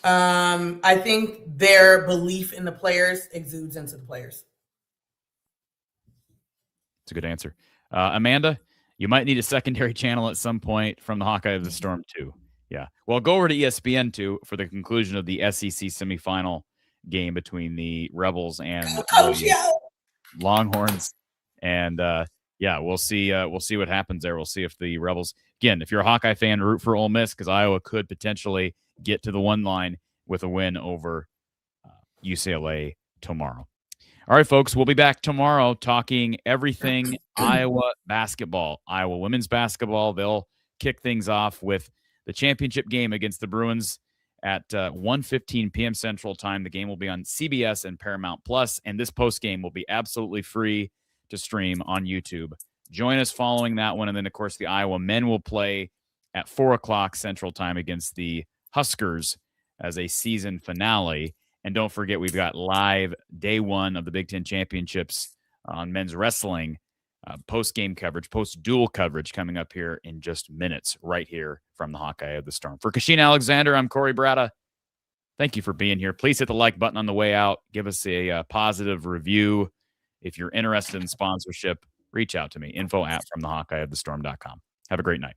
I think their belief in the players exudes into the players. It's a good answer. Amanda, you might need a secondary channel at some point from the Hawkeye of the Storm, too. Yeah. Well, go over to ESPN2 for the conclusion of the SEC semifinal game between the Rebels and the Longhorns. And, we'll see what happens there. We'll see if the Rebels, again, if you're a Hawkeye fan, root for Ole Miss, because Iowa could potentially get to the one line with a win over UCLA tomorrow. All right, folks, we'll be back tomorrow talking everything Iowa basketball, Iowa women's basketball. They'll kick things off with the championship game against the Bruins at 1:15 p.m. Central Time. The game will be on CBS and Paramount Plus, and this postgame will be absolutely free to stream on YouTube. Join us following that one, and then, of course, the Iowa men will play at 4 o'clock Central Time against the Huskers as a season finale. And don't forget, we've got live day one of the Big Ten Championships on men's wrestling, post-game coverage, post-duel coverage coming up here in just minutes right here from the Hawkeye of the Storm. For Kachine Alexander, I'm Corey Bratta. Thank you for being here. Please hit the like button on the way out. Give us a positive review. If you're interested in sponsorship, reach out to me, info@fromthehawkeyeofthestorm.com. Have a great night.